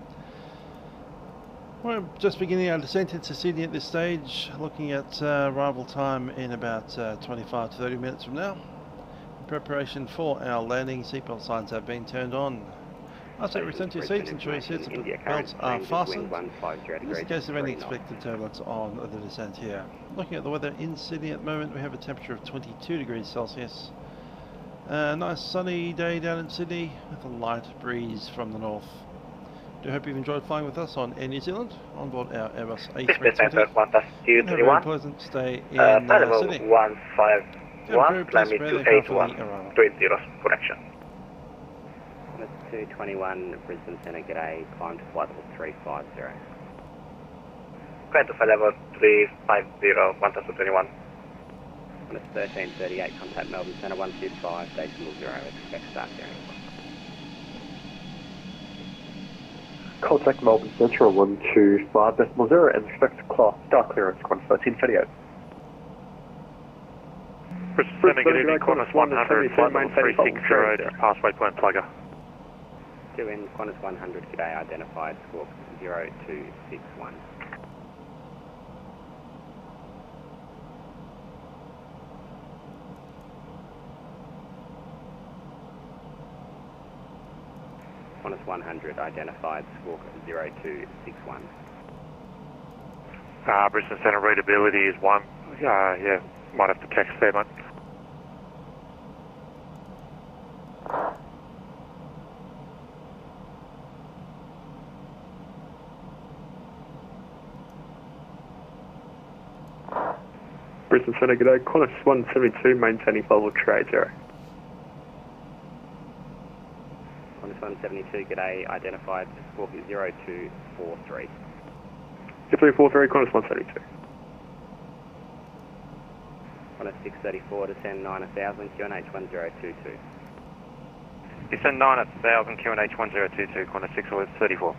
We're just beginning our descent into Sydney at this stage, looking at arrival time in about 25 to 30 minutes from now. In preparation for our landing, seatbelt signs have been turned on. I'll return to your seats, ensure your seats belts are fastened. In this case of any expected turbulence on the descent here. Looking at the weather in Sydney at the moment, we have a temperature of 22 degrees Celsius. Nice sunny day down in Sydney with a light breeze from the north. Do hope you've enjoyed flying with us on Air New Zealand on board our Airbus A320. And have a very pleasant stay in Sydney. 151, climb me to 81, 20 correction. 221 Brisbane Centre, g'day, climb to flight level 350. Climb to flight level 350, 1021. On a 1338, contact Melbourne Centre 125, decimal 0, expect start bearing. Contact Melbourne Centre 125.0 and expect start clearance, Qantas 1338. Brisbane Centre, good evening, Qantas 100, flight level 360, just past waypoint plugger. 2 in, Qantas 100, g'day, identified, squawk 0261. Qantas 100, identified, squawk 0261. Brisbane Centre readability is 1. Yeah, might have to text there, mate. Brisbane Centre, g'day, Qantas 172, maintaining level 380. Qantas 172, g'day, identified, squawk 0243. 0343, Qantas 172. Qantas 634, descend 9000, QNH 1022. Descend 9000, QNH 1022, Qantas 634.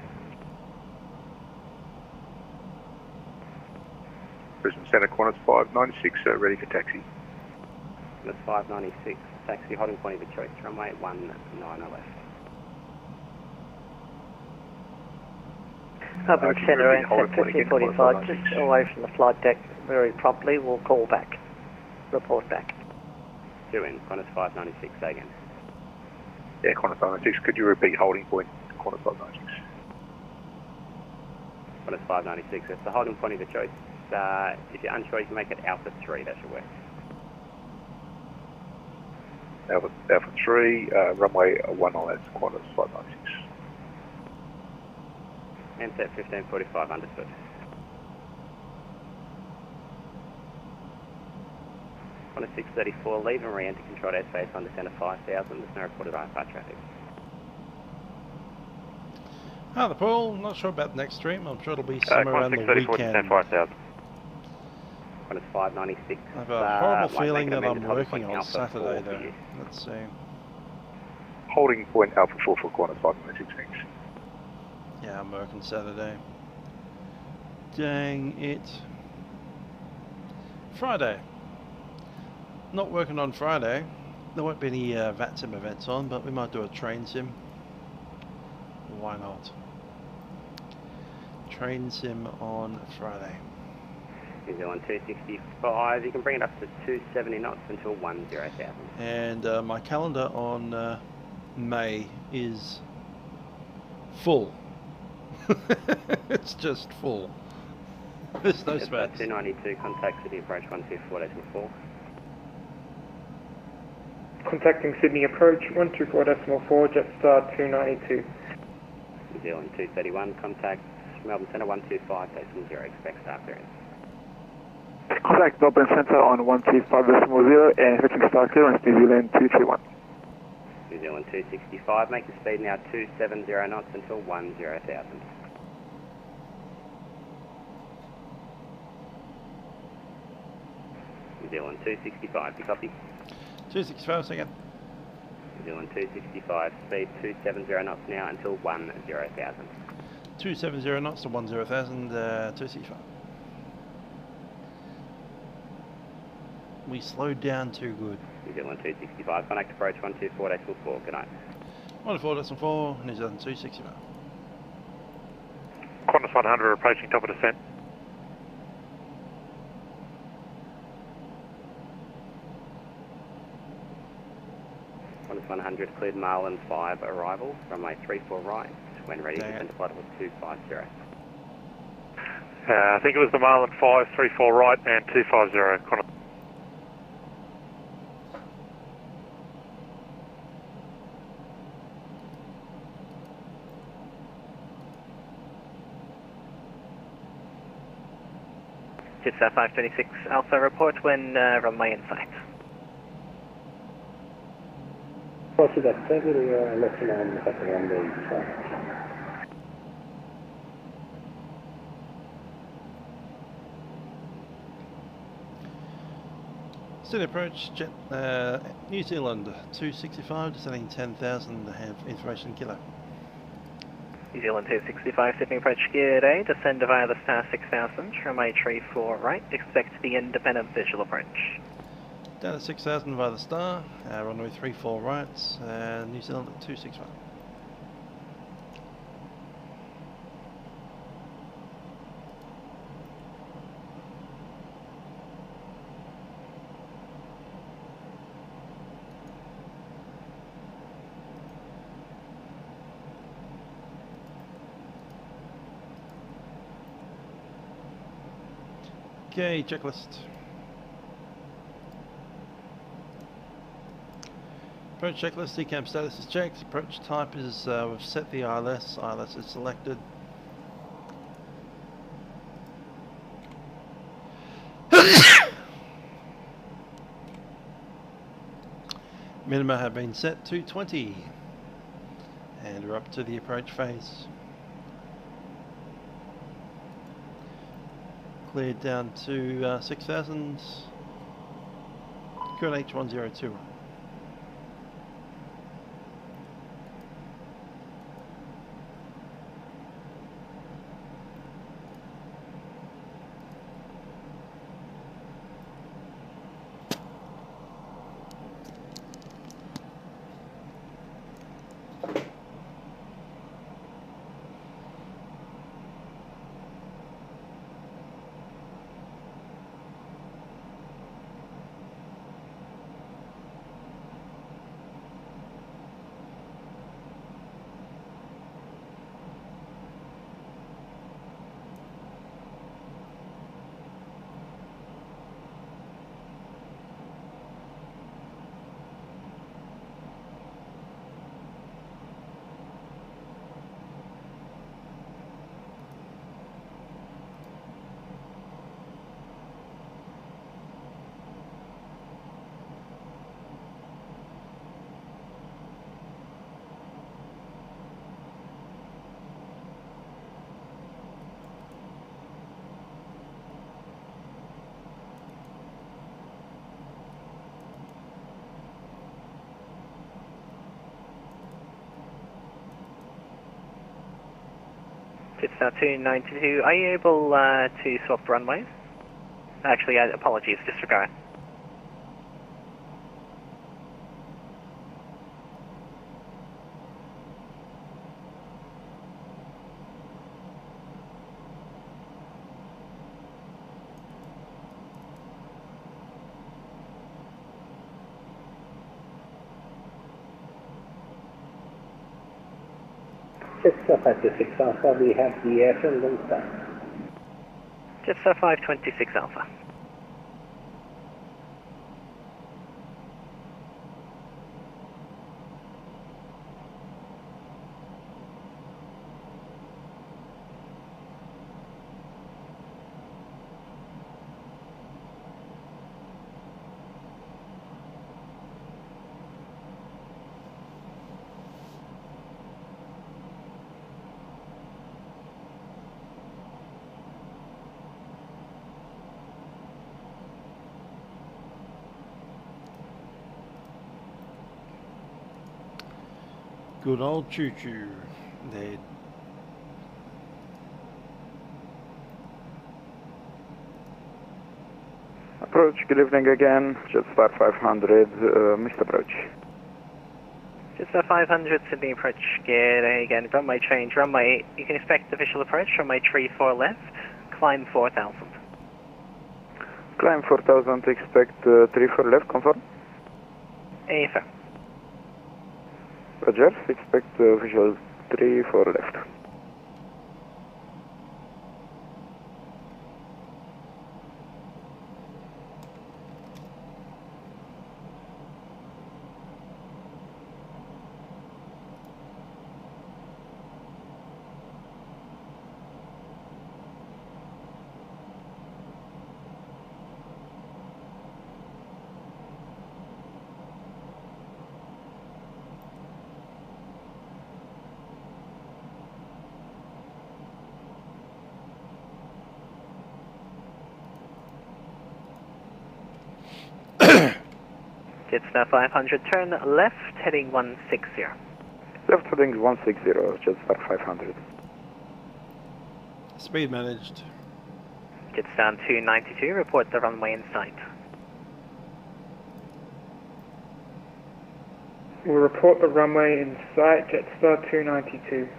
Brisbane Centre, Qantas 596, ready for taxi. Qantas 596, taxi, holding point of your choice, runway 19 left. Melbourne Centre, ANZac 5045, just away from the flight deck very promptly, we'll call back, report back. 2 in, Qantas 596, say again. Yeah, Qantas 596, could you repeat holding point, Qantas 596? Qantas 596, that's the holding point of your choice. If you're unsure, you can make it Alpha 3, that should work. Alpha 3, runway 19 left, Qantas 596. ANZac 1545, understood. Qantas 634, leave and re-enter controlled airspace on descent of 5000, there's no reported IFR traffic. Hi there, Paul. Not sure about the next stream. I'm sure it'll be somewhere around the weekend. Qantas 596. I have a horrible feeling that I'm working on Saturday though. Let's see. Holding point Alpha 4 for Qantas 596, thanks. Yeah, I'm working Saturday. Dang it. Friday. Not working on Friday. There won't be any Vatsim events on, but we might do a train sim. Why not? Train sim on Friday. New Zealand 265, you can bring it up to 270 knots until 10,000. And my calendar on May is full. It's just full. There's no space. 292, contact City approach 124.4. Contacting Sydney approach 124.4, jet star 292. New Zealand 231, contact Melbourne Centre 125.0, expect start bearing. Contact Melbourne Centre on 125.0 and expecting start clearance, New Zealand 231. New Zealand 265, make the speed now 270 knots until 10,000. New Zealand 265, you copy? 265, second. New Zealand 265, speed 270 knots now until 10,000. 270 knots to 10,000, 265. We slowed down too good. New Zealand 265, contact approach 124.4, good night. 124.4, New Zealand 265. Qantas 100 approaching top of descent. Qantas Qantas 100 cleared Marlin 5 arrival, runway 34 right, when ready descend to flight level 250. I think it was the Marlin 5, 34 right and 250, Qantas. Jetstar 526 Alpha, report when runway in sight. Roger that, thank you, let you know on the second runway in sight. Steady approach, jet, New Zealand 265, descending 10,000, have information kilo. New Zealand 265, Sydney approach geared A, descend via the star 6000, runway 34 right, expect the independent visual approach. Down at 6,000 via the star, runway 34 right, New Zealand at 265. Okay, checklist. Approach checklist, Facecam status is checked, approach type is, we've set the ILS is selected. Minima have been set to 20. And we're up to the approach phase. Cleared down to 6,000. Current H102. Jetstar 292, are you able to swap runways? Actually, apologies, disregard. Jetstar 526 Alpha, we have the airfield on start. Jetstar 526 Alpha. Good old choo-choo. There. Approach, good evening again. Jetstar 500, missed approach. Jetstar 500, Sydney approach, geared A again, runway change, runway, you can expect the visual approach, runway 34 left, climb 4,000. Climb 4,000, expect 34 left, confirm? Affirm. Roger, expect visual 3 for left. Jetstar 500, turn left, heading 160. Left heading 160, Jetstar 500. Speed managed. Jetstar 292, report the runway in sight. We'll report the runway in sight, Jetstar 292.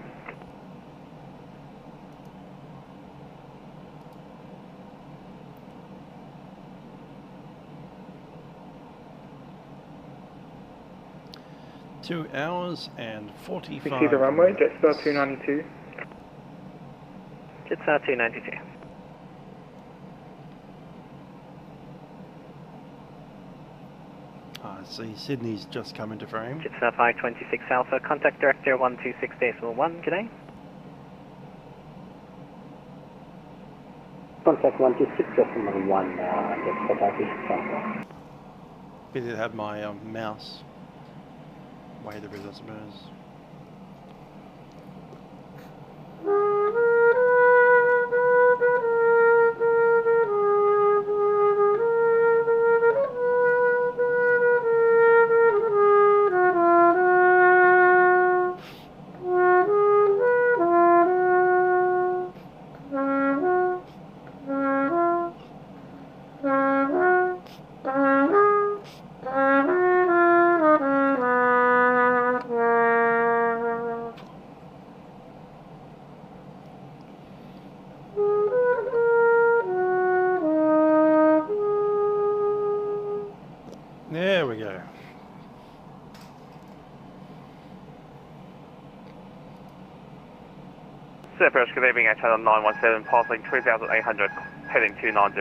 Two hours and 45 We see the runway, Jetstar 292. Jetstar 292. I see Sydney's just come into frame. Jetstar 526 Alpha, contact director 126.1, g'day. Contact 126.1, Jetstar 526 Alpha. Pity it had my mouse way the bit, I suppose. There we go. Sir Approach, good evening at channel 917, passing 3,800, heading 290.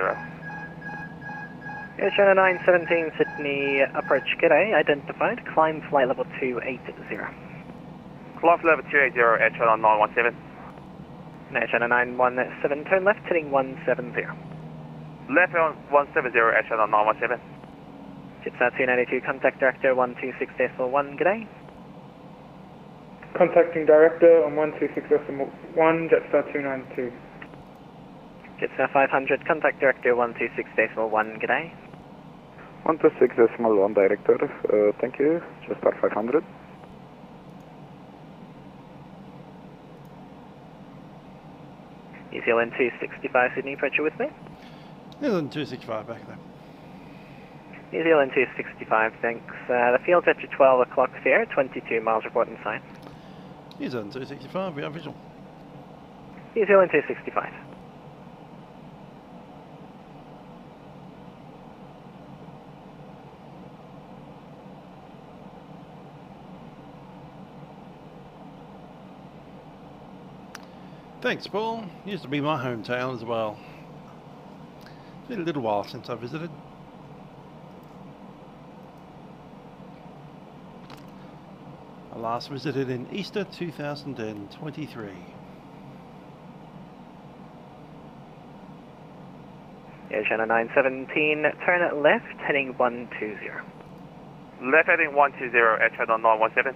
Yeah, channel 917, Sydney approach, g'day, identified, climb flight level 280. Flight level 280 at channel 917. No, channel 917, turn left, heading 170. Left on 170 at channel 917. Jetstar 292, contact director 126.1, g'day. Contacting director on 126.1, Jetstar 292. Jetstar 500, contact director 126.1, g'day. 126.1 director, thank you, Jetstar 500. New Zealand 265, Sydney, approach with me. New Zealand 265 back there. New Zealand 265, thanks. The field's at your 12 o'clock fare, 22 miles report in sight. New Zealand 265, we are visual. New Zealand 265. Thanks, Paul. Used to be my hometown as well. It's been a little while since I visited. I last visited in Easter 2023. Yeah, channel 917, turn left, heading 120. Left heading 120 at channel 917.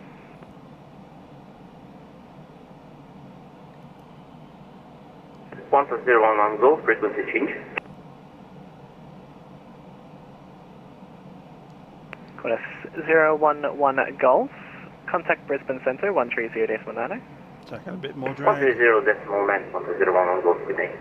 One for 011 Golf, frequency change. Qantas 011 Golf, contact Brisbane Centre 130.90. Taking a bit more drag. 130.9, 111 Golf, good day.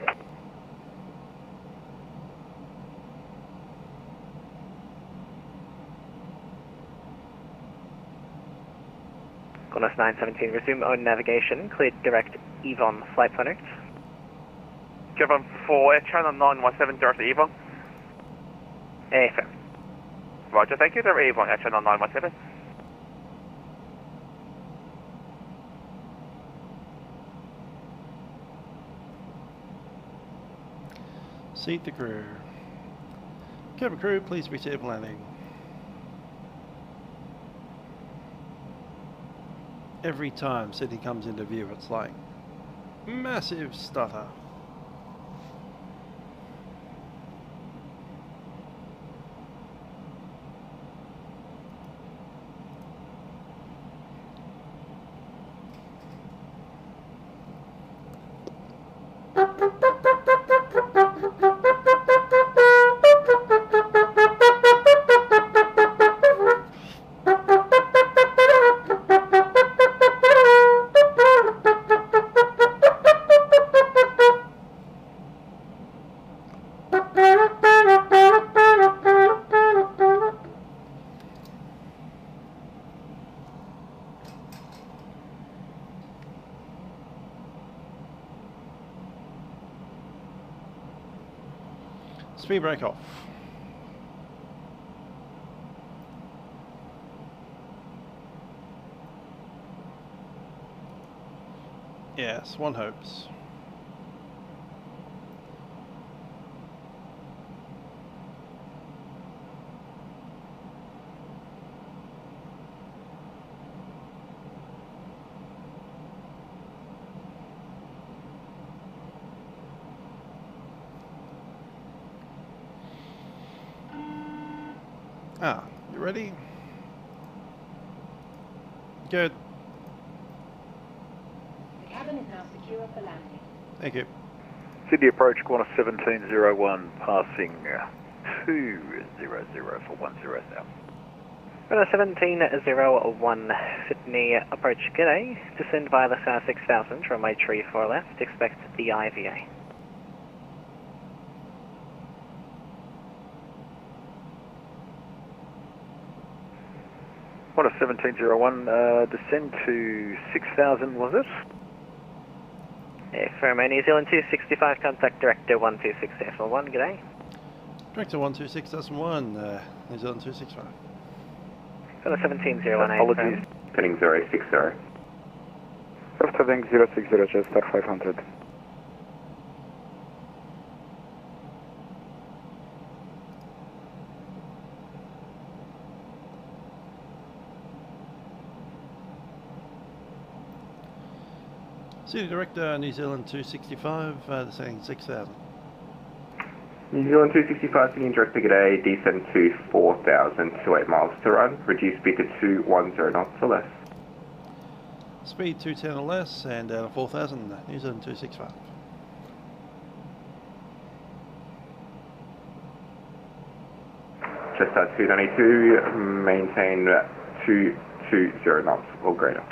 Qantas 917, resume own navigation, cleared direct Evon flight connect. Given for Air Channel 917, direct Evon. AFM. Roger, thank you, direct Evon, Air Channel 917. Seat the crew. Cabin crew, please reset landing. Every time Sydney comes into view, it's like massive stutter. Speed brake off. Yes, one hopes. Ah, you ready? Good. The cabin is now secure for landing. Thank you. Sydney approach, Qantas 1701, passing 200 for 10 south. Qantas 1701, Sydney approach, g'day. Descend via the South 6000, runway 34 left, expect the IVA. Qantas 1701, descend to 6000, was it? From New Zealand 265, contact Director 126.1, g'day. Director 126.1, New Zealand 265. Qantas 1701, apologies. Heading 060. Soft heading 060, just start 500. City Director, New Zealand 265, descending 6000. New Zealand 265, Sydney Director, g'day, descend to 4,000, 28 miles to run, reduce speed to 210 knots or less. Speed 210 or less, and down to 4,000, New Zealand 265. Just 292, maintain 220 knots or greater.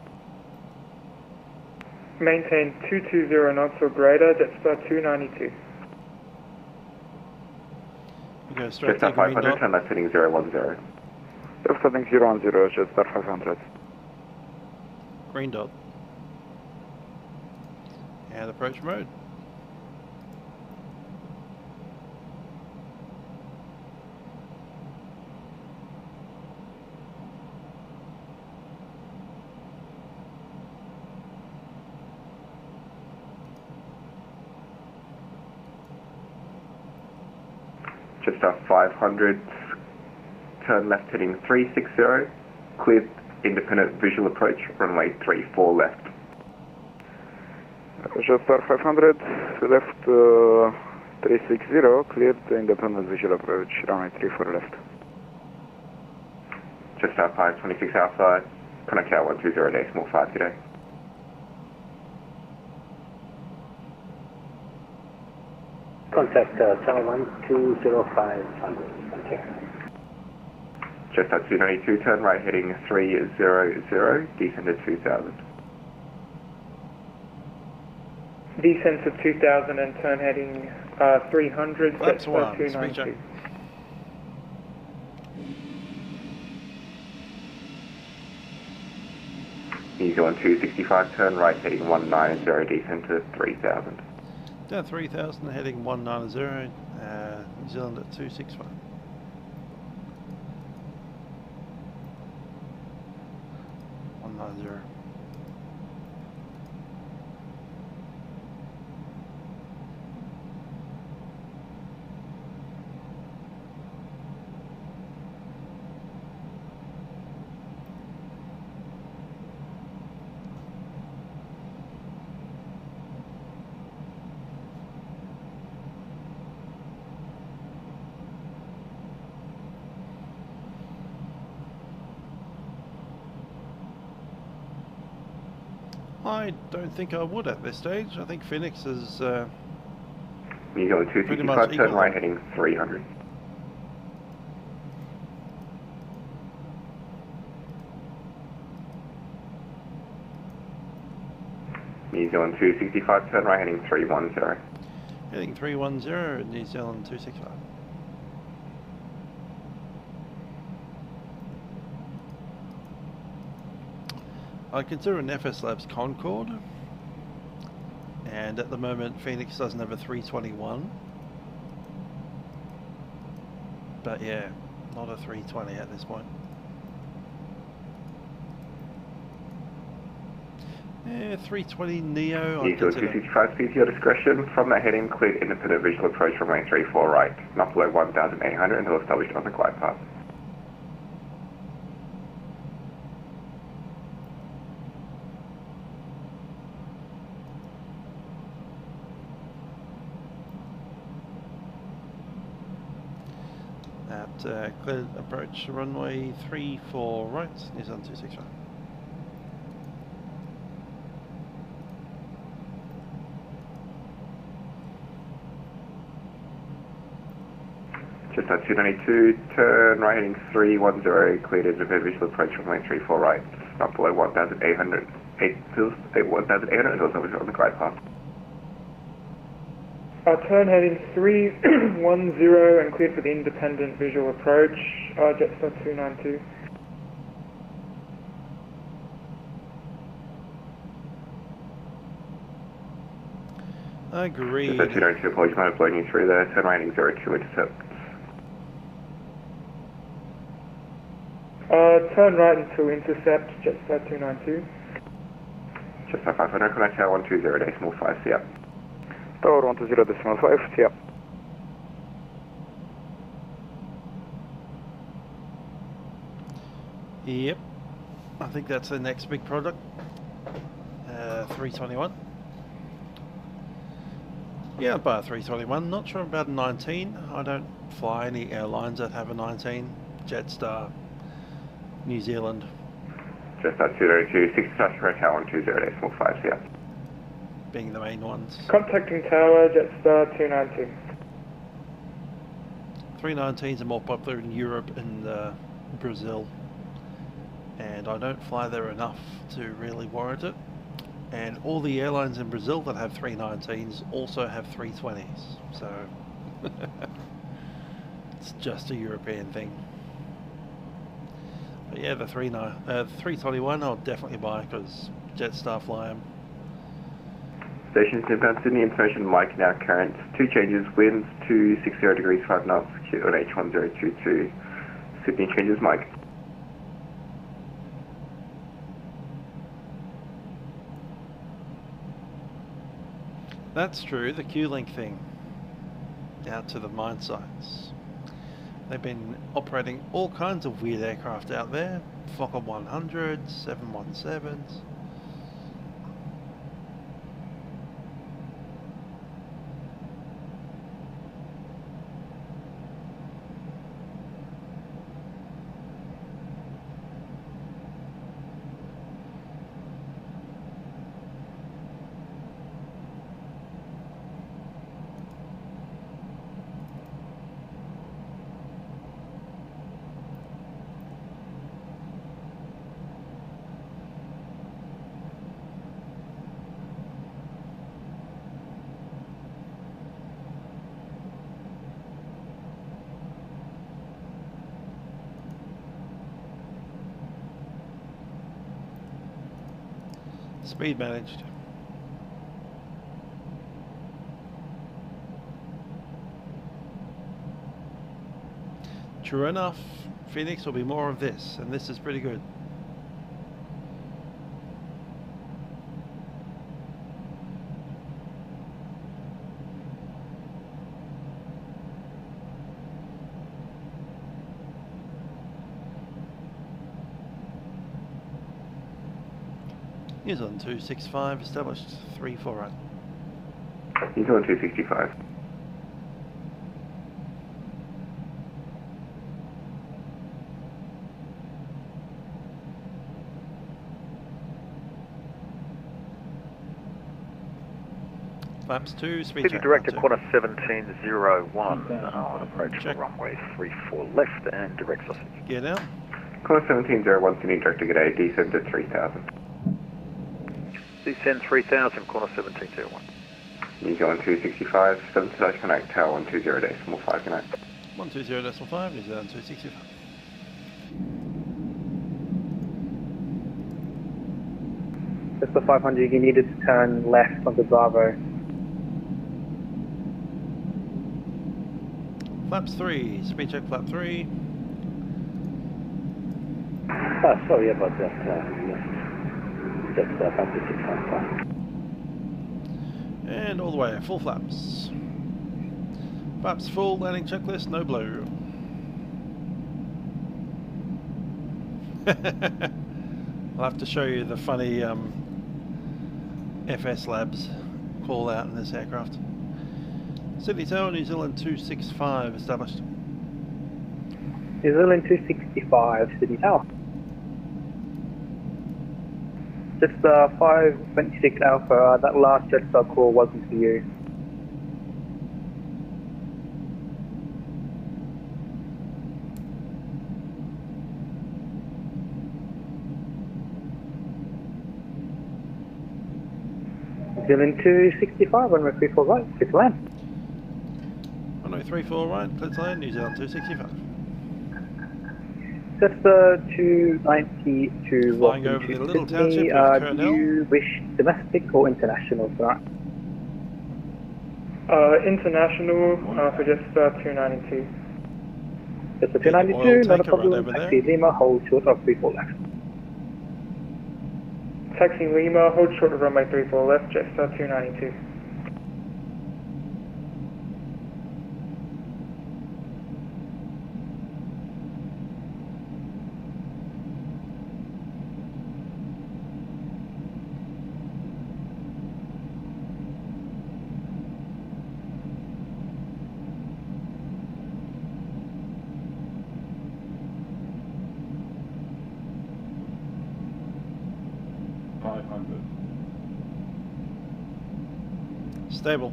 Maintain 220 knots or greater, Jetstar 292. You go straight to Jetstar 500, and that's heading 010. Soft heading 010, Jetstar 500. Green dot. And approach mode. Jetstar 500, turn left heading 360, cleared independent visual approach, runway 34 left. Jetstar 500, left 360, cleared independent visual approach, runway 34 left. Jetstar 526 outside, connect out 120 decimal 5 today. Contact channel 120500. Jetstar 292, turn right heading 300, descend to 2000. Descend to 2000 and turn heading 300, That's one, Jetstar 292. New Zealand 265, turn right heading 190, descend to 3000. Down 3,000, heading 190, New Zealand at 265. I don't think I would at this stage. I think Fenix is New Zealand pretty much 265, equal. turn right heading 300. New Zealand 265, turn right heading 310. Heading 310, New Zealand 265. I'd consider an FS Labs Concorde, and at the moment Fenix doesn't have a 321, but yeah, not a 320 at this point. Yeah, 320 Neo. New Zealand 265, speed to your discretion. From that heading, cleared independent visual approach from runway 34 right, not below 1,800 until established on the glide path. Cleared approach runway 34 right, New Zealand 265. Just at 292, turn right heading 310, cleared independent visual approach from runway 34 right, not below 1,800 until established on the glide path. Turn heading 310 and cleared for the independent visual approach, Jetstar 292. Agreed. Just at 292, apologies, might have blown you through there, turn right heading 02, intercept. Turn right until intercept, Jetstar 292. Jetstar 500, connect tower 120, decimal 5, see ya. Tower 120.5, yeah. Yep, I think that's the next big product. 321. Yeah, I'd buy a 321. Not sure about a 19. I don't fly any airlines that have a 19. Jetstar, New Zealand. Jetstar 202, 60 touch correct tower 120, decimal 5, see ya. Being the main ones. Contacting tower, Jetstar 292. 319s are more popular in Europe and Brazil, and I don't fly there enough to really warrant it. And all the airlines in Brazil that have 319s also have 320s, so it's just a European thing. But yeah, the 321 I'll definitely buy because Jetstar fly them. Stations inbound Sydney, information Mike now current. 2 changes, winds 260 degrees 5 knots, secure on H1022. Sydney changes Mike. That's true, the Q-Link thing. Out to the mine sites. They've been operating all kinds of weird aircraft out there. Fokker 100s, 717s. Speed managed. True enough, Phoenix will be more of this, and this is pretty good. New Zealand 265, established 348. New Zealand 265. Flaps 2, speed City check. Director, flap quarter 1701, on approach for runway 34 left and direct sausage. Gear down. Quarter 1701, Sydney Director, good day, descend at 3000. Descend 3000, quarter 1701. New Zealand 265, 7 slash connect, tower 120.5 connect. 120.5, New Zealand 265. Just the 500, you needed to turn left onto Bravo. Flaps 3, speed check flap 3. Sorry about that. That's 5655. And all the way, full flaps. Flaps full, landing checklist, no blow. I'll have to show you the funny FS Labs call out in this aircraft. Sydney Tower, New Zealand 265 established. New Zealand 265, Sydney Tower. Just 526 Alpha, that last Jetstar call wasn't for you. New Zealand 265, runway 34 right, clear to land. Runway 34 right, clear to land, New Zealand 265. Just 290 to Flying over the little township of Kernell. Do you wish domestic or international for that? International for just 292. Just for 292, not a problem. Right Taxi Lima, hold short of 34 left. Taxi Lima, hold short of runway 34 left, just 292. Stable.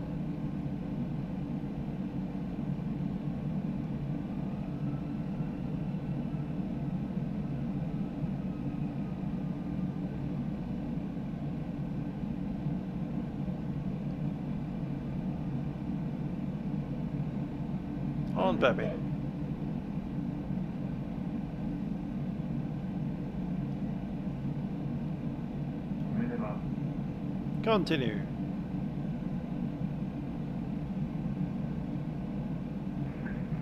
On baby. Continue.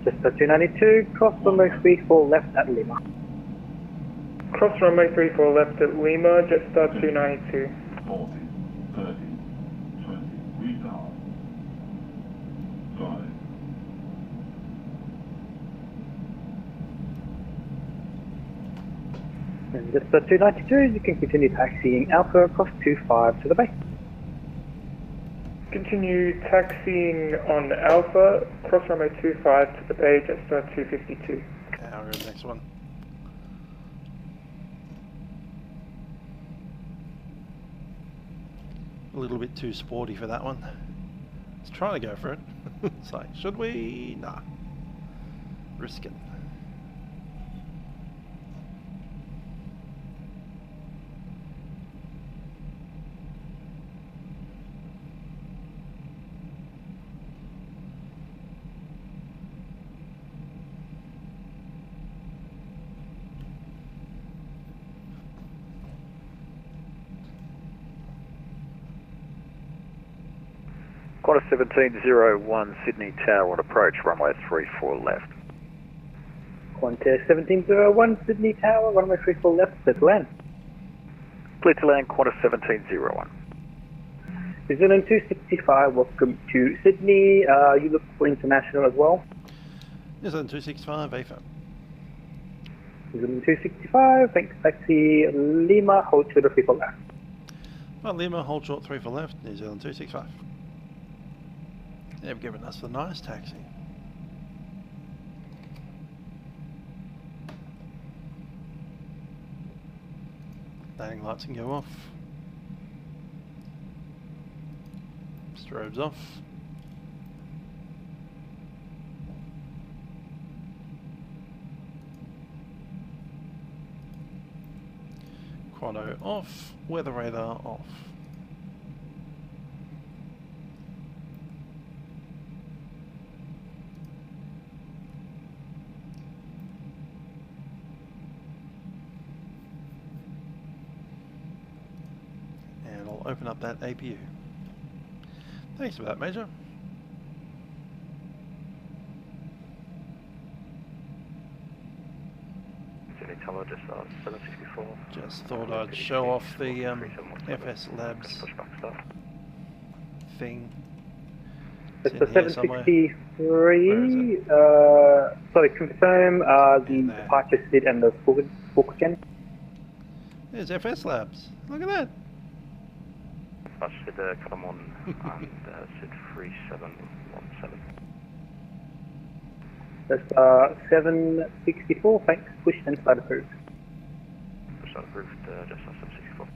Just 292, cross runway 34 left at Lima. Cross runway 34 left at Lima, Jetstar 292. 40, 30, 20, retard. 5. And just 292, you can continue taxiing Alpha across 25 to the base. Continue taxiing on Alpha, cross runway 25 to the bay, Jetstar 252. Okay, I'll go to the next one. A little bit too sporty for that one. Let's try to go for it. It's like, should we? Nah. Risk it. Quarter 1701, Sydney Tower on approach, runway 34 left. Qantas 1701, Sydney Tower, runway 34 left, clear to land. Clear to land, quarter 1701. New Zealand 265, welcome to Sydney. You look for international as well. New Zealand 265, AFA. New Zealand 265, thanks taxi Lima, hold short of 3 for left. Well, Lima, hold short 3 for left, New Zealand 265. They've given us the nice taxi. Landing lights can go off. Let's Strobes off. Quado off, weather radar off. And I'll open up that APU. Thanks for that, Major. Just 764. Just thought I'd show off the FS Labs thing. It's the 763. Sorry, confirm the departure SID and the book again. There's FS Labs. Look at that. SID column 1 and SID 3717. That's 764, thanks. Push and start approved. Start approved, just 764.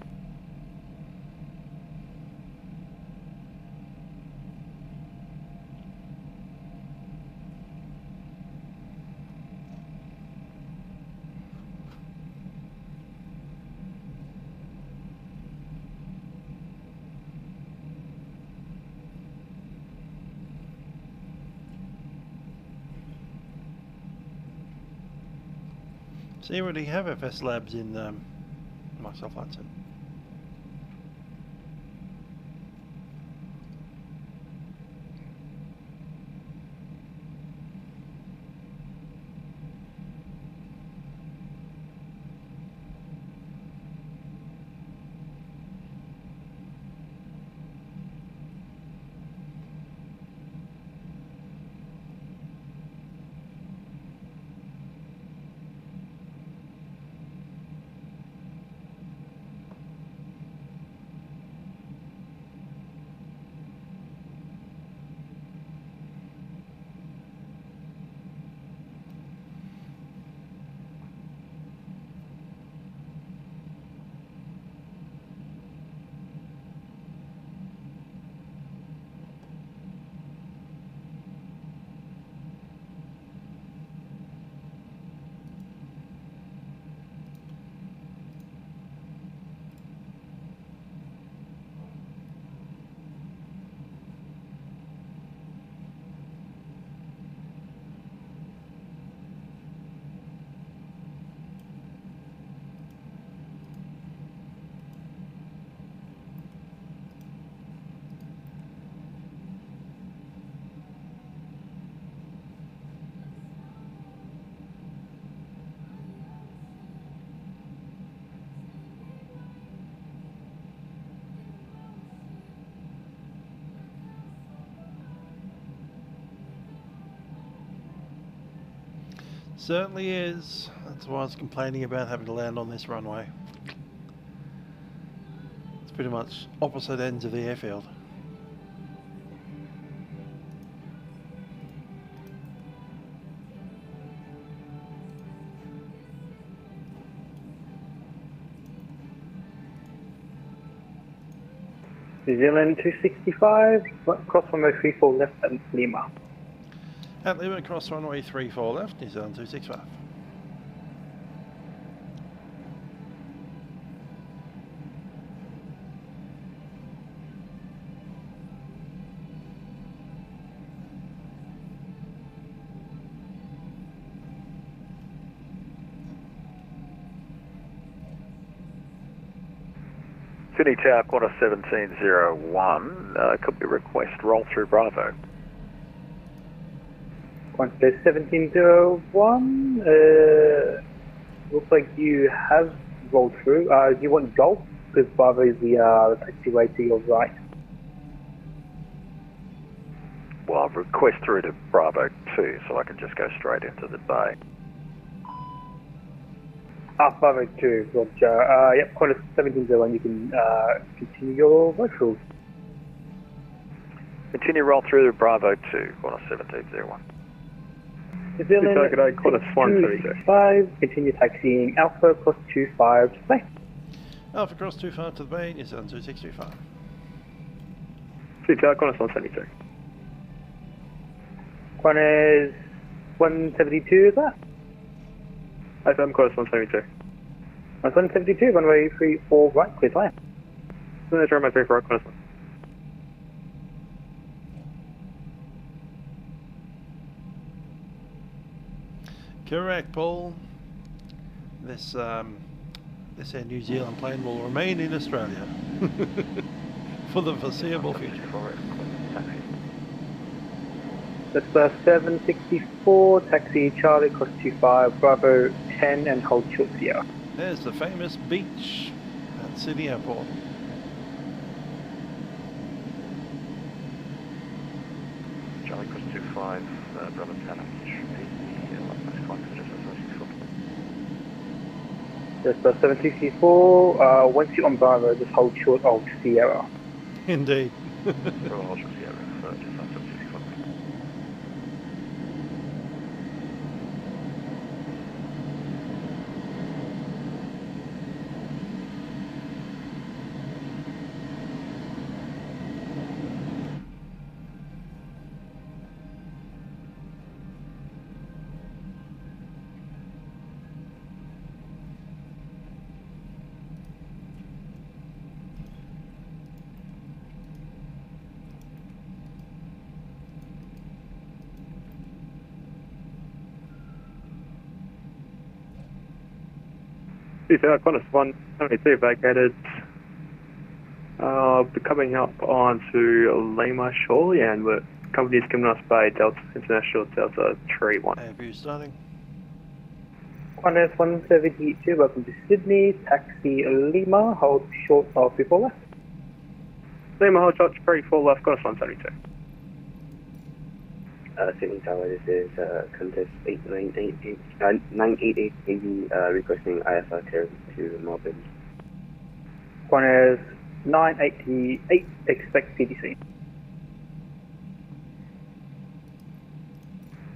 So you already have FS Labs in Microsoft Flight Sim. Certainly is. That's why I was complaining about having to land on this runway. It's pretty much opposite ends of the airfield. New Zealand 265, cross runway 34 left at Lima. At Lima, cross runway 34 left, New Zealand 265. Sydney Tower, quarter 1701, could be request roll through Bravo. Qantas 1701, looks like you have rolled through. Do you want Golf? Because Bravo is the taxiway to your right. Well, I'll request through to Bravo 2 so I can just go straight into the bay. Bravo 2, Roger. Yep, Qantas 1701, you can continue your roll through. Continue roll through to Bravo 2, Qantas 1701. New Zealand 265, continue taxiing Alpha cross 25 to the bay. Alpha cross 25 to the bay, New Zealand 2625. Tower, Qantas 172. Qantas 172, is that? FM Qantas 172. 172, runway 34 right, clear to land. That's runway 34 right, Qantas 1. Correct, Paul. This Air New Zealand plane will remain in Australia for the foreseeable future. That's 764, taxi Charlie, cross 25, Bravo 10, and hold short Sierra. There's the famous beach at Sydney Airport. Charlie, cross 25, Bravo 10, That's 764, once you're on Bravo, just hold short of Sierra. Indeed. Bravo hold short Sierra, just on 764. Qantas 172 vacated. Coming up onto Lima shortly, and the company's coming us by Delta International Delta 31. Airview starting. Qantas 172, welcome to Sydney, taxi Lima, hold short of 34 left. Lima hold short 34 left, Qantas 172. Sydney Tower, this is Qantas 988 AV requesting IFR clearance to Melbourne. Qantas 988, expect CDC.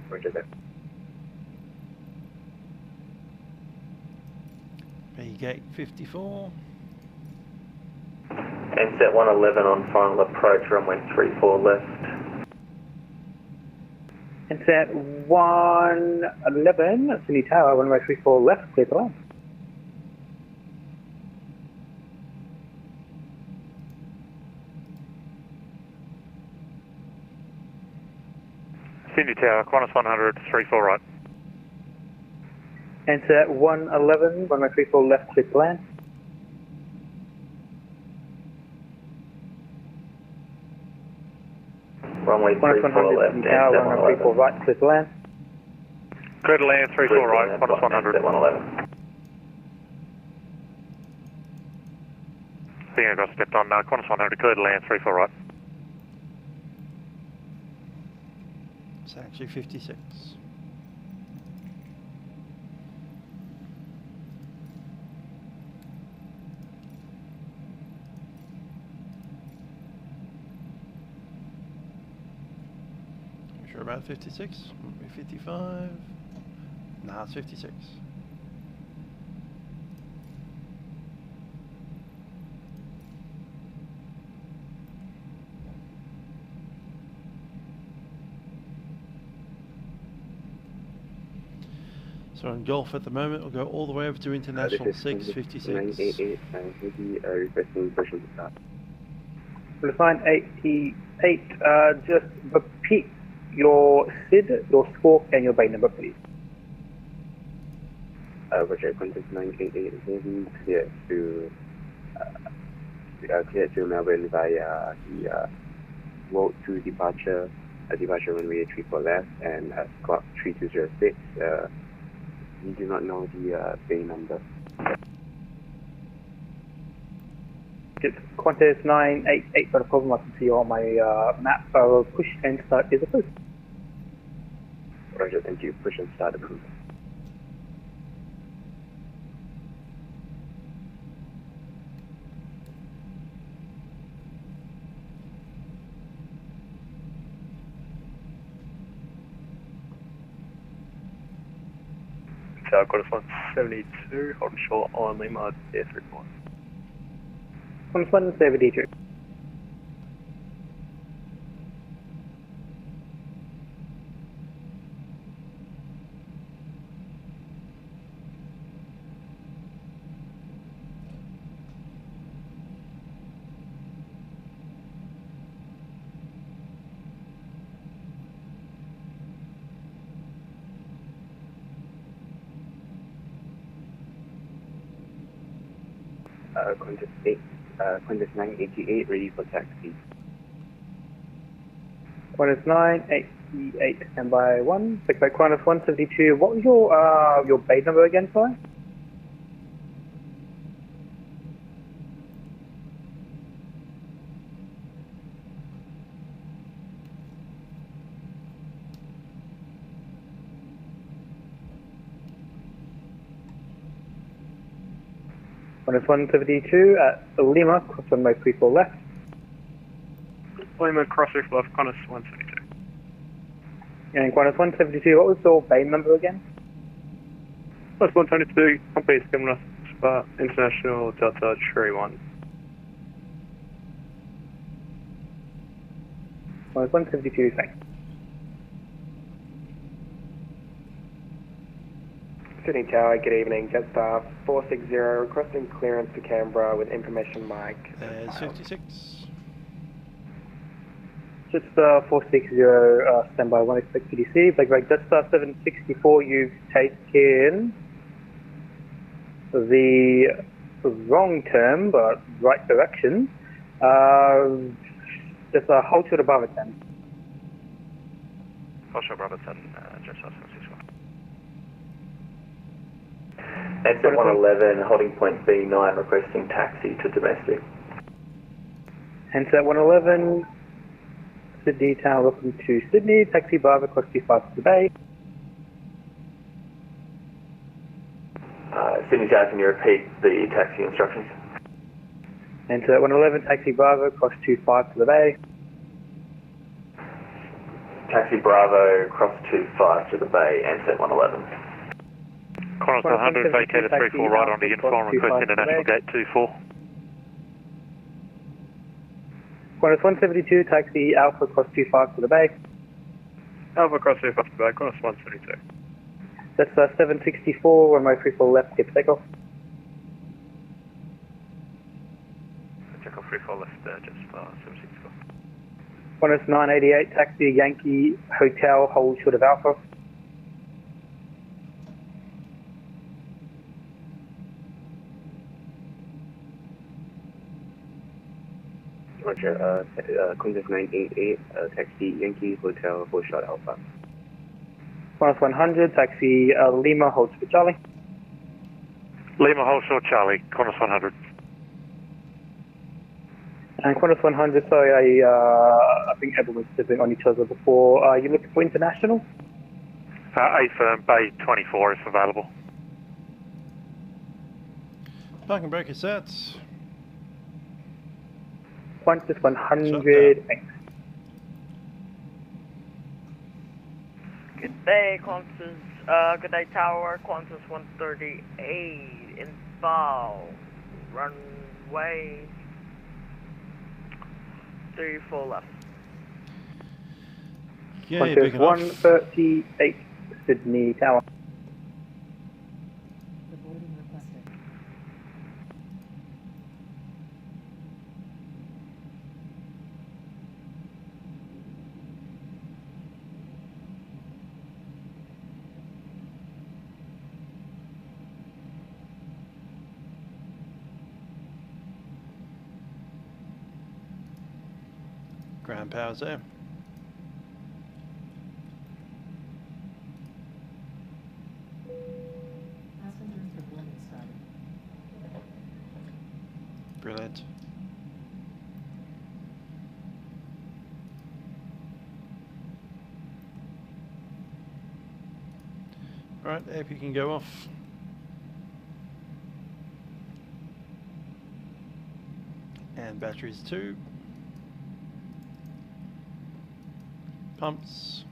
Roger that. Gate 54. ANZac 111 on final approach, runway 34 left. ANZac 111, Sydney Tower, runway 34 left, clear to land. Sydney Tower, Qantas 100, 34 right. ANZac 111, runway 34 left, clear to land. Runway 34 left, Tower, runway 34 right, clear to land. Clear to land, 34 right, Qantas 100. 111. I think I got stepped on now, Qantas 100, clear to land, 34 right. It's actually 56. Sure about 56? Maybe 55? Nah, it's 56. So in Gulf at the moment, we'll go all the way over to International 656. 988, requesting version to start. Define 88, just repeat your SID, your score, and your bay number, please. Roger, Qantas 988 is moving clear to Melbourne via the Road to departure runway 34 left and squawk 3206. We do not know the bay number. It's Qantas 988, not a problem, I can see you on my map. Push and start is approved. Roger, thank you. Push and start approved. Tower, Qantas 172, holding short on Lima, Air 34. Qantas 172. Qantas 988, ready for taxi. Qantas 988, standby 1. Expect Qantas 172. What was your bay number again, sorry? Qantas 172 at Lima, cross runway 34 left. Lima, cross roof left, Qantas 172. And Qantas 172, what was your bay number again? Qantas 172, company coming off International Delta Cherry 1. Qantas 172, thanks. Sydney Tower, good evening. Jetstar 460 requesting clearance to Canberra with information mic. There's 56. Jetstar 460, standby 1, expect PDC. Black Jetstar 764, you've taken the wrong turn, but right direction. Just hold short above it then. Hold short above it then, Jetstar 764. Exit 111, holding point B9, requesting taxi to domestic. Enter 111, Sydney Tower, welcome to Sydney, taxi Bravo, cross 25 to the bay. Sydney Tower, can you repeat the taxi instructions? Enter 111, taxi Bravo, cross 25 to the bay. Taxi Bravo, cross 25 to the bay, answer 111. Qantas 100, vacated 34 right onto uniform, request international gate 24. Qantas 172, taxi Alpha, cross 25 to the bay. Alpha, cross 25 to the bay, Qantas 172. That's 764, runway 34 left, skip takeoff. Check off 34 left, Jetstar 764. Qantas 988, taxi Yankee Hotel, hold short of Alpha. Roger, Qantas 988, taxi Yankee Hotel, hold short Alpha. Qantas 100, taxi Lima, hold short Charlie. Lima, hold short Charlie, Qantas 100. And Qantas 100, sorry, I think everyone's stepping on each other before. Are you looking for international? A firm, Bay 24 if available. Parking brake is set. Qantas 100, thanks. Good day, Qantas, good day Tower, Qantas 138, inbound, runway 34 left. Yeah, Qantas 138, Sydney Tower. Ground power's there. Brilliant. Right, if you can go off. And batteries 2. Pumps.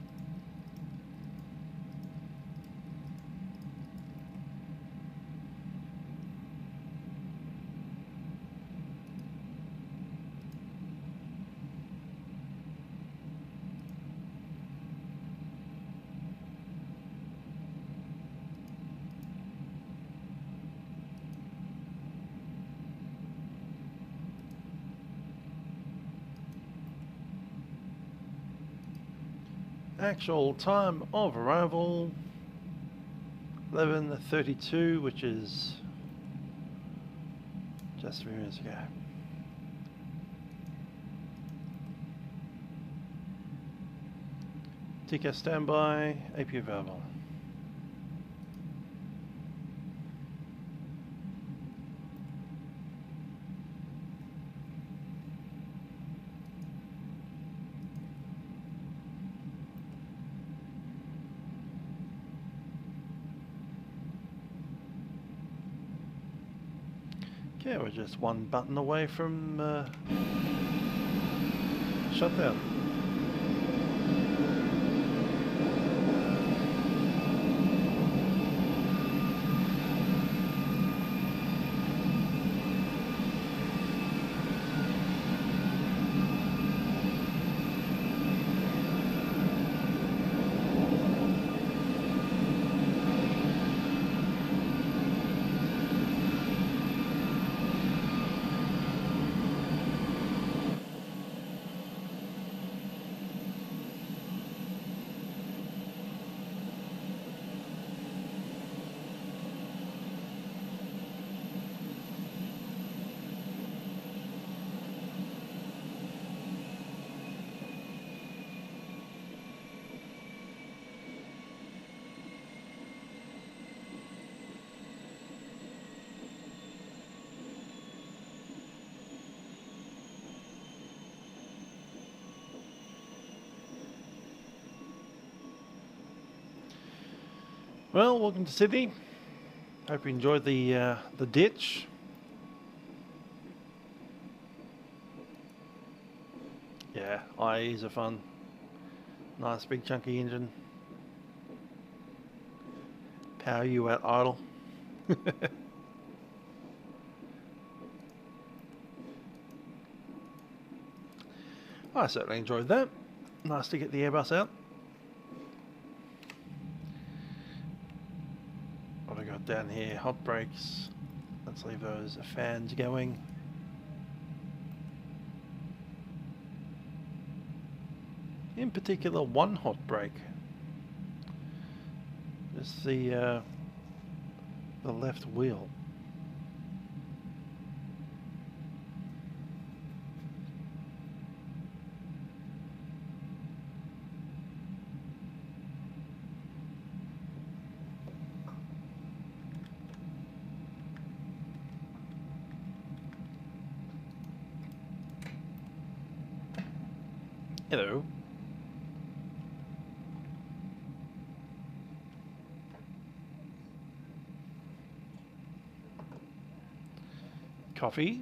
Actual time of arrival 11:32, which is Just 3 minutes ago. TCAS standby, AP available. Okay, we're just one button away from shutdown. Well, welcome to Sydney. Hope you enjoyed the ditch. Yeah, IEs are fun. Nice big chunky engine. Power you at idle. I certainly enjoyed that. Nice to get the Airbus out. What have I got down here? Hot brakes. Let's leave those fans going. In particular, one hot brake. Just the left wheel. Hello. Coffee.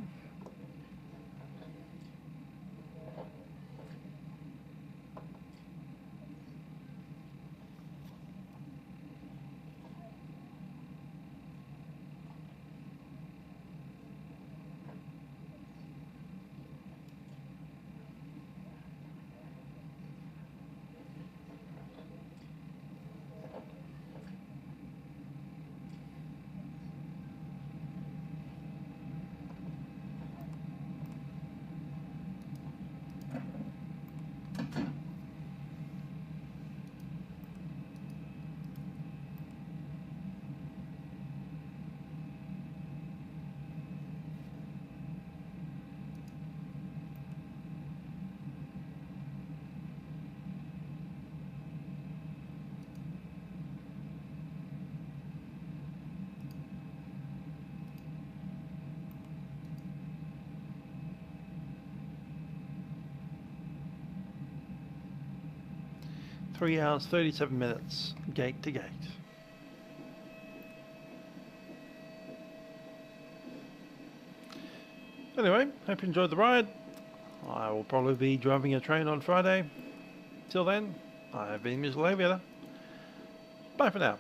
Three hours, 37 minutes, gate to gate. Anyway, hope you enjoyed the ride. I will probably be driving a train on Friday. Till then, I have been Mr. Aviator. Bye for now.